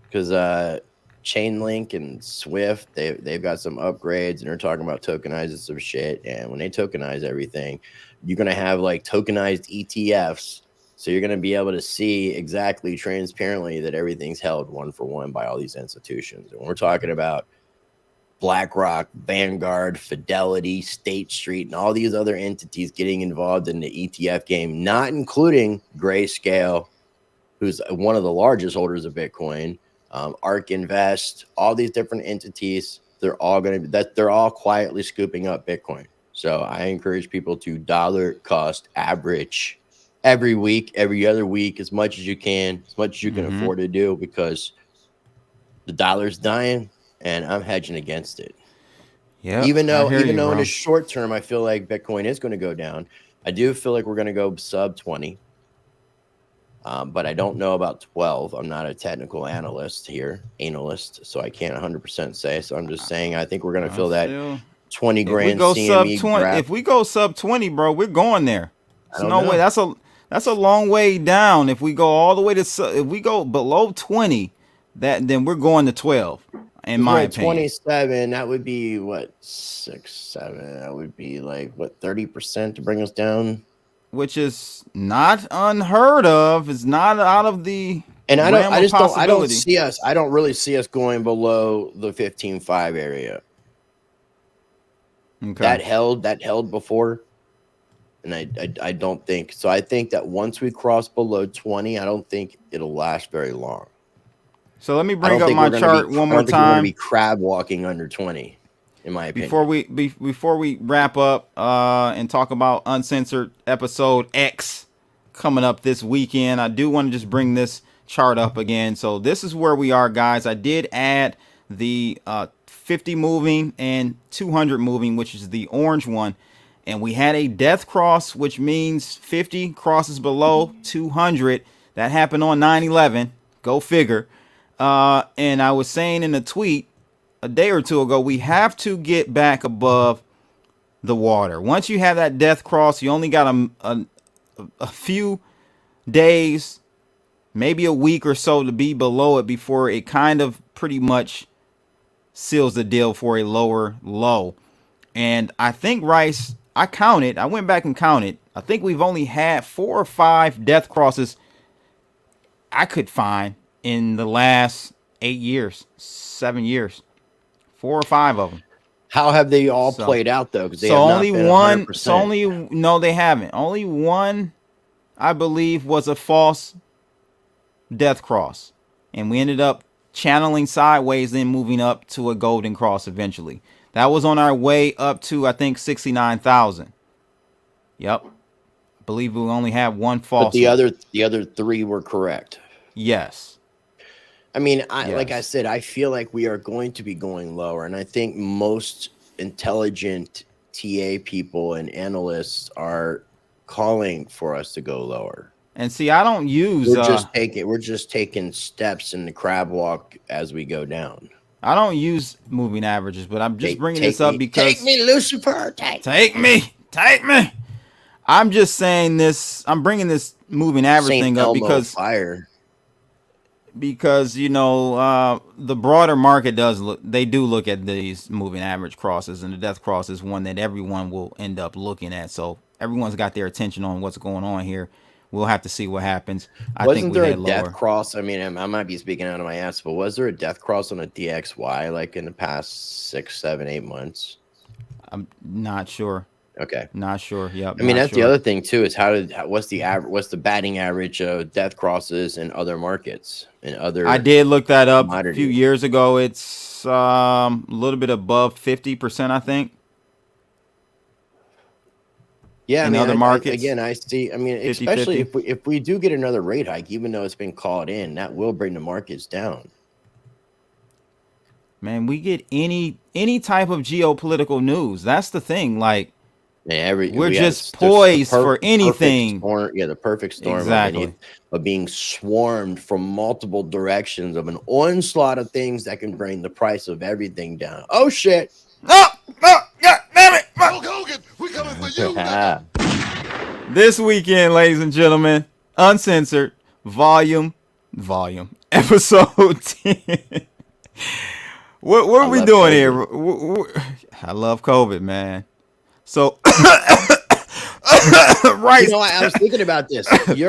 because Chainlink and Swift, they've got some upgrades and they're talking about tokenizing some shit. And when they tokenize everything, you're going to have like tokenized ETFs. So you're going to be able to see exactly transparently that everything's held 1-for-1 by all these institutions. And we're talking about BlackRock, Vanguard, Fidelity, State Street, and all these other entities getting involved in the ETF game, not including Grayscale, who's one of the largest holders of Bitcoin. ARK Invest, all these different entities, they're all quietly scooping up Bitcoin. So I encourage people to dollar cost average every week, every other week, as much as you can, afford to do, because the dollar's dying and I'm hedging against it. Yeah. Even though in the short term, I feel like Bitcoin is going to go down. I do feel like we're going to go sub 20. But I don't know about 12. I'm not a technical analyst, so I can't 100% say. So I'm just saying I think we're going to feel that 20 grand CME grab. If we go sub 20, bro, we're going there. There's no way. That's a long way down. If we go all the way to if we go below 20, then we're going to 12. In my opinion, 27, that would be what 6, 7. That would be like what 30% to bring us down. Which is not unheard of. It's not out of the and I don't really see us going below the 15.5 area. Okay. That held before, and I don't think so. I think that once we cross below 20, I don't think it'll last very long. So let me bring up my chart one more time. We're going to be crab walking under 20. In my opinion. Before we wrap up and talk about Uncensored episode X coming up this weekend, I do want to just bring this chart up again. So this is where we are, guys. I did add the 50 moving and 200 moving, which is the orange one. And we had a death cross, which means 50 crosses below 200. That happened on 9/11. Go figure. And I was saying in a tweet a day or two ago, we have to get back above the water. Once you have that death cross, you only got a few days, maybe a week or so to be below it before it kind of pretty much seals the deal for a lower low. And I think Rice, I went back and counted. I think we've only had 4 or 5 death crosses I could find in the last 8 years, 7 years. 4 or 5 of them. How have they all played out though? Because they have only not been one. 100%. No, they haven't. Only one, I believe, was a false death cross, and we ended up channeling sideways, then moving up to a golden cross eventually. That was on our way up to, I think, 69,000. Yep, I believe we only had one false. But the other 3 were correct. Yes. I mean, like I said, I feel like we are going to be going lower, and I think most intelligent TA people and analysts are calling for us to go lower. And see, I don't use. We're just taking steps in the crab walk as we go down. I don't use moving averages, but I'm just bringing this up because take me, Lucifer. Take me. I'm just saying this. I'm bringing this moving average thing up because you know the broader market does look. They do look at these moving average crosses, and the death cross is one that everyone will end up looking at. So everyone's got their attention on what's going on here. We'll have to see what happens. Wasn't there a death cross? I mean, I might be speaking out of my ass, but was there a death cross on a DXY like in the past 6, 7, 8 months? I'm not sure. Okay, not sure. Yep. I mean, that's the other thing too. Is what's the batting average of death crosses in other markets and other? I did look that up a few years ago. It's a little bit above 50%, I think. Yeah, in other markets. I see. I mean, 50, especially if we do get another rate hike, even though it's been called in, that will bring the markets down. Man, we get any type of geopolitical news. That's the thing. Like, we're just poised for anything. The perfect storm exactly. of being swarmed from multiple directions of an onslaught of things that can bring the price of everything down. Oh shit! No, yeah, damn it! Hulk Hogan, we coming for you. This weekend, ladies and gentlemen, uncensored volume, episode 10. What are we doing here? I love COVID, man. So, right. You know, I was thinking about this.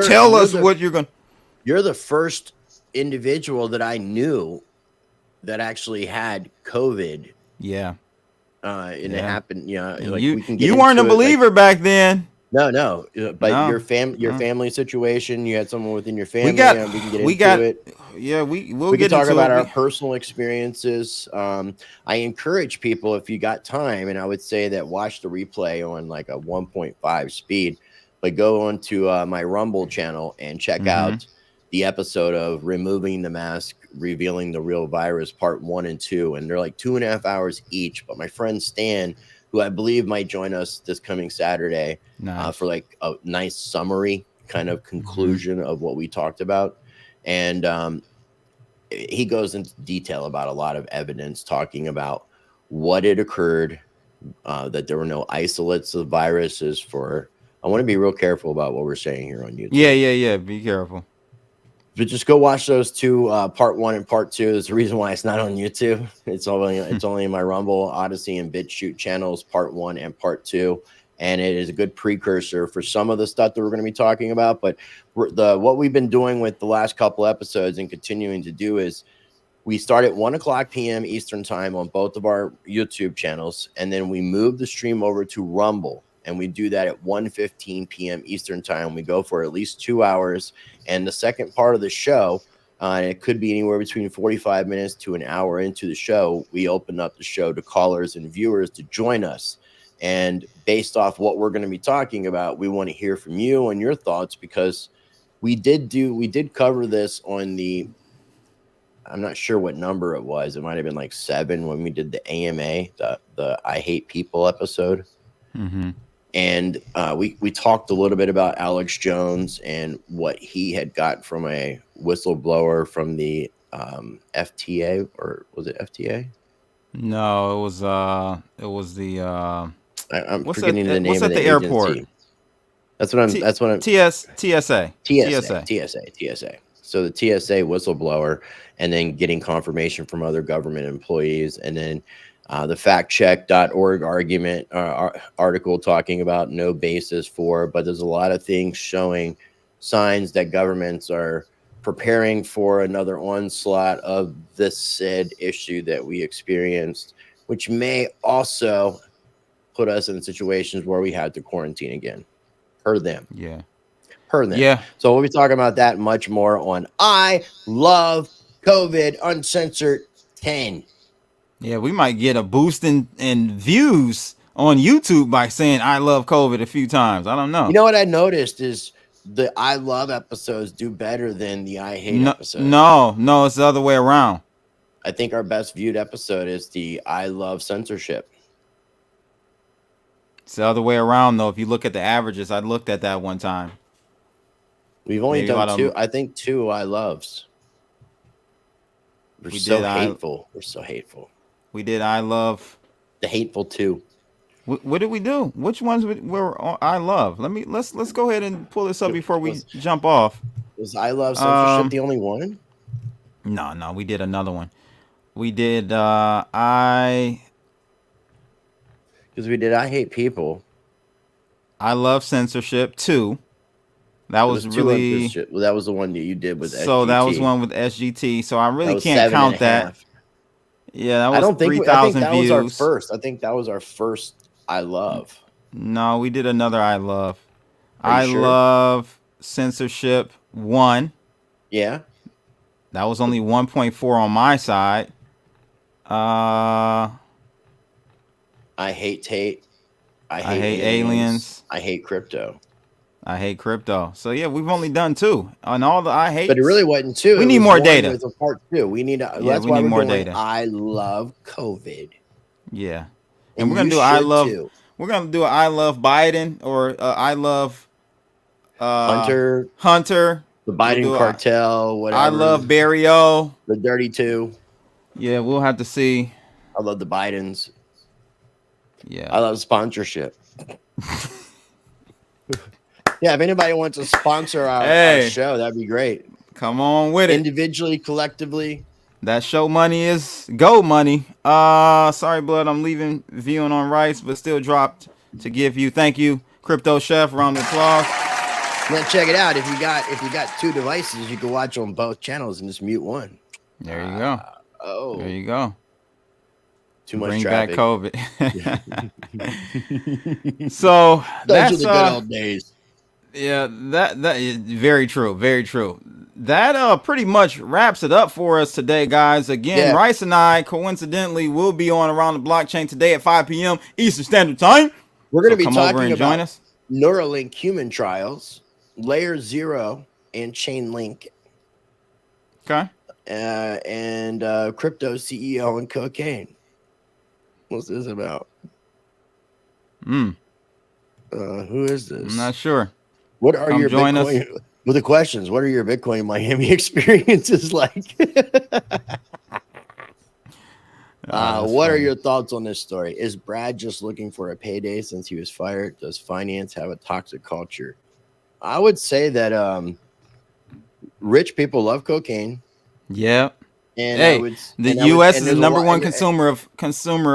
Tell us what you're going to. You're the first individual that I knew that actually had COVID. Yeah. And it happened. You know, like you weren't a believer back then. No, but No. your family situation, you had someone within your family. We got it. Yeah, we'll we get can talk into about it. our personal experiences. I encourage people, if you got time, and I would say that watch the replay on like a 1.5 speed, but go onto my Rumble channel and check out the episode of Removing the Mask, Revealing the Real Virus, part 1 and 2. And they're like 2.5 hours each. But my friend Stan, who I believe might join us this coming Saturday for like a nice summary kind of conclusion of what we talked about. And he goes into detail about a lot of evidence talking about what had occurred, that there were no isolates of viruses for. I want to be real careful about what we're saying here on YouTube. Yeah. Be careful. But just go watch those two, part 1 and part 2. There's a reason why it's not on YouTube. It's only in my Rumble, Odyssey, and BitChute channels, part 1 and part 2. And it is a good precursor for some of the stuff that we're going to be talking about. But what we've been doing with the last couple episodes and continuing to do is we start at 1:00 p.m. Eastern time on both of our YouTube channels. And then we move the stream over to Rumble. And we do that at 1:15 p.m. Eastern time. We go for at least 2 hours. And the second part of the show, it could be anywhere between 45 minutes to an hour into the show, we open up the show to callers and viewers to join us. And based off what we're going to be talking about, we want to hear from you and your thoughts, because we did cover this on the, I'm not sure what number it was. It might have been like 7 when we did the AMA, the I Hate People episode. And we talked a little bit about Alex Jones and what he had got from a whistleblower from the FTA, or was it FTA? No, it was the I'm what's forgetting the name what's of at the the airport? agency. That's what I'm. TSA. TSA. So the TSA whistleblower, and then getting confirmation from other government employees, and then the factcheck.org article talking about no basis for, but there's a lot of things showing signs that governments are preparing for another onslaught of this said issue that we experienced, which may also put us in situations where we had to quarantine again. Per them. Yeah. Per them. Yeah. So we'll be talking about that and much more on I Love COVID Uncensored 10. Yeah, we might get a boost in views on YouTube by saying I love COVID a few times. I don't know. You know what I noticed is the I Love episodes do better than the I Hate episodes. No, it's the other way around. I think our best viewed episode is the I Love Censorship. It's the other way around, though. If you look at the averages, I looked at that one time. We've only done two. I think 2 I Loves. We're so hateful. We're so hateful. We did I Love. The Hateful 2. What did we do? Which ones were I Love? Let's go ahead and pull this up before we jump off. Was I Love Censorship the only one? No, we did another one. We did because we did I Hate People. I Love Censorship 2. That was really well, that was the one that you did with SGT. So that was one with SGT. So I really can't count that. Yeah, that was I don't think 3,000 that views. was our first. I think that was our first I Love. No, we did another I Love. Are you sure? Love Censorship 1. Yeah. That was only 1.4 on my side. I Hate Tate. I hate aliens. I Hate Crypto. I Hate Crypto. So yeah, we've only done 2 on all the I Hate. But it really wasn't 2. We need more data. It was a part 2. We need. That's we why need we're more doing data. I Love COVID. Yeah, and we're gonna do I Love. We're gonna do I Love Biden or I Love Hunter. The Biden cartel. Whatever. I Love Barrio. The Dirty 2. Yeah, we'll have to see. I love the Bidens. Yeah. I love sponsorship. Yeah, if anybody wants to sponsor our show, that'd be great. Come on with it. Individually, collectively. That show money is go money. Sorry, Blood, I'm leaving viewing on Rice, but still dropped to give you. Thank you, Crypto Chef. Round of applause. Now check it out. If you got 2 devices, you can watch on both channels and just mute one. There you go. There you go. Too much Bring traffic. back COVID. So those are the good old days. Yeah, that is very true. Very true. That pretty much wraps it up for us today, guys. Again, Rice and I coincidentally will be on Around the Blockchain today at 5 p.m. Eastern Standard Time. We're going to be come over talking and join about us. Neuralink human trials, Layer 0, and Chainlink. Okay. And crypto CEO and cocaine. What's this about? Who is this? I'm not sure. What are your Bitcoin? With the questions, what are your Bitcoin Miami experiences like? What are your thoughts on this story? Is Brad just looking for a payday since he was fired? Does finance have a toxic culture? I would say that rich people love cocaine. Yeah. And the U.S. is the number one consumer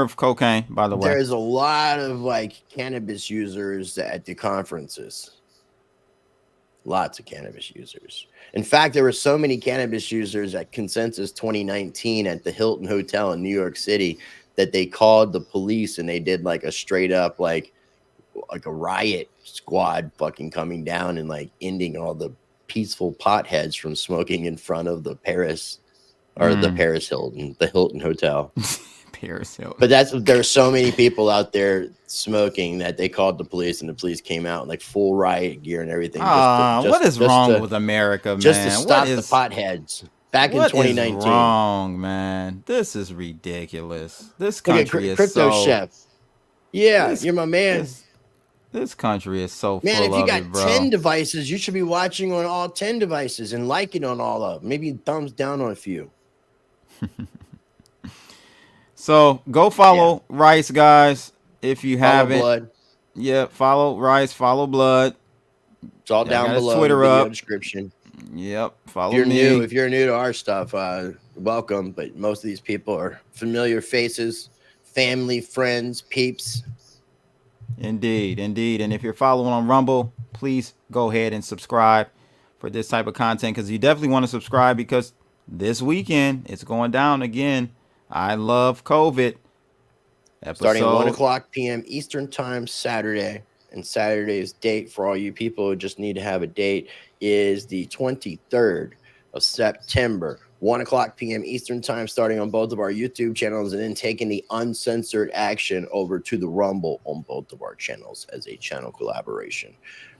of cocaine, by the way. There's a lot of like cannabis users at the conferences. Lots of cannabis users. In fact, there were so many cannabis users at Consensus 2019 at the Hilton Hotel in New York City that they called the police and they did like a straight up like a riot squad fucking coming down and like ending all the peaceful potheads from smoking in front of the Paris or the Paris Hilton, the Hilton Hotel. Paris Hilton. But there's so many people out there smoking that they called the police and the police came out in like full riot gear and everything. What is wrong with America, man? Just to stop the potheads. Back in 2019. What is wrong, man? This is ridiculous. This country is Crypto Chef. Yeah, you're my man. This country is so man, full if you of got it, bro. 10 devices, you should be watching on all 10 devices and liking on all of them. Maybe thumbs down on a few. So go follow Rice, guys, if you Follow haven't. Blood. Yeah, follow Rice, follow Blood. It's all I down got his below Twitter in the video up. description. Yep, follow If you're me. new, if you're new to our stuff, welcome. But most of these people are familiar faces, family, friends, peeps. Indeed, indeed. And if you're following on Rumble, please go ahead and subscribe for this type of content, because you definitely want to subscribe, because this weekend it's going down again. I love COVID. Starting at 1 o'clock p.m. Eastern time Saturday. And Saturday's date for all you people who just need to have a date is the 23rd of September. 1 o'clock p.m. Eastern time, starting on both of our YouTube channels, and then taking the uncensored action over to the Rumble on both of our channels as a channel collaboration.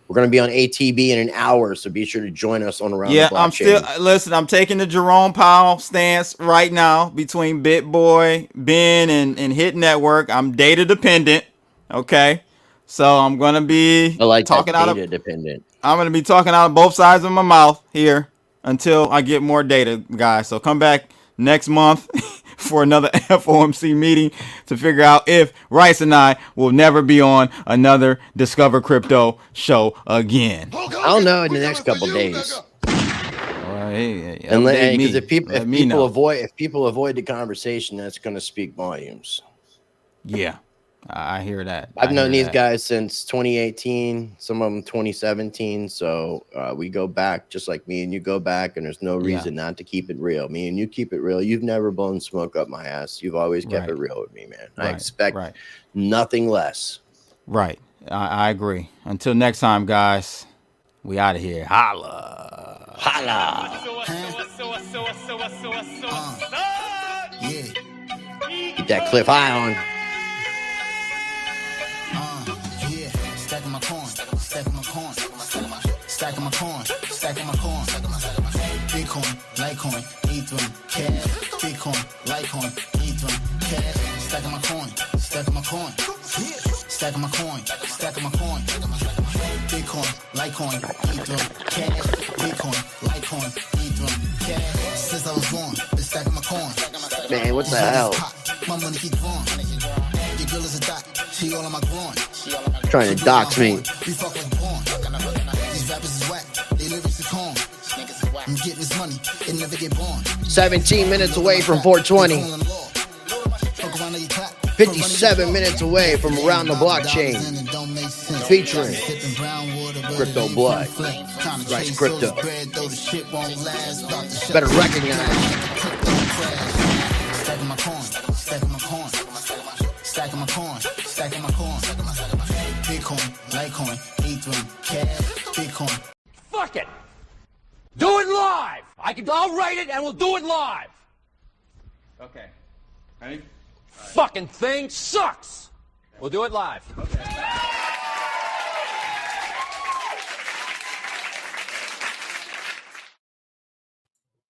We're going to be on ATB in an hour, so be sure to join us on Around the Blockchain. I'm taking the Jerome Powell stance right now between BitBoy, Ben, and Hit Network. I'm data dependent. Okay. So I'm going to be talking out of dependent. I'm going to be talking out of both sides of my mouth here until I get more data, guys. So come back next month for another FOMC meeting to figure out if Rice and I will never be on another Discover Crypto show again. I'll know in the next couple days. Because if people avoid the conversation, that's going to speak volumes. Yeah, I hear that. I've known these guys since 2018, some of them 2017. So we go back, just like me and you go back, and there's no reason not to keep it real. Me and you keep it real. You've never blown smoke up my ass. You've always kept it real with me, man. I expect nothing less. Right. I agree. Until next time, guys, we out of here. Holla. Holla. Keep that cliff high on. Stacking my coin, stacking my coin, stacking my coin, stacking my coin. Bitcoin, Litecoin, Ethereum, cash. Bitcoin, Litecoin, Ethereum, cash. Stacking my coin, stacking my coin, stacking my coin, stacking my coin. Bitcoin, Litecoin, Ethereum, cash. Bitcoin, Litecoin, Ethereum, cash. Since I was born, been stacking my coin. Man, what the hell? My money keep growing. Your girl is a dot, she all on my groin. Trying to dox me. We fuck like porn. These rappers is whack, they lyrics are corn. I'm getting this money, it never get born. 17 minutes away from 420. 57 minutes away from Around the Blockchain. Featuring Crypto Blood. Rice Crypto. Better recognize. Stacking my coin, stacking my coin, stacking my coin, stacking my coin. Bitcoin, Litecoin, Ethereum, cash, Bitcoin. Fuck it. Do it live. I'll write it and we'll do it live. Okay. Ready? Fucking thing sucks. We'll do it live. Okay.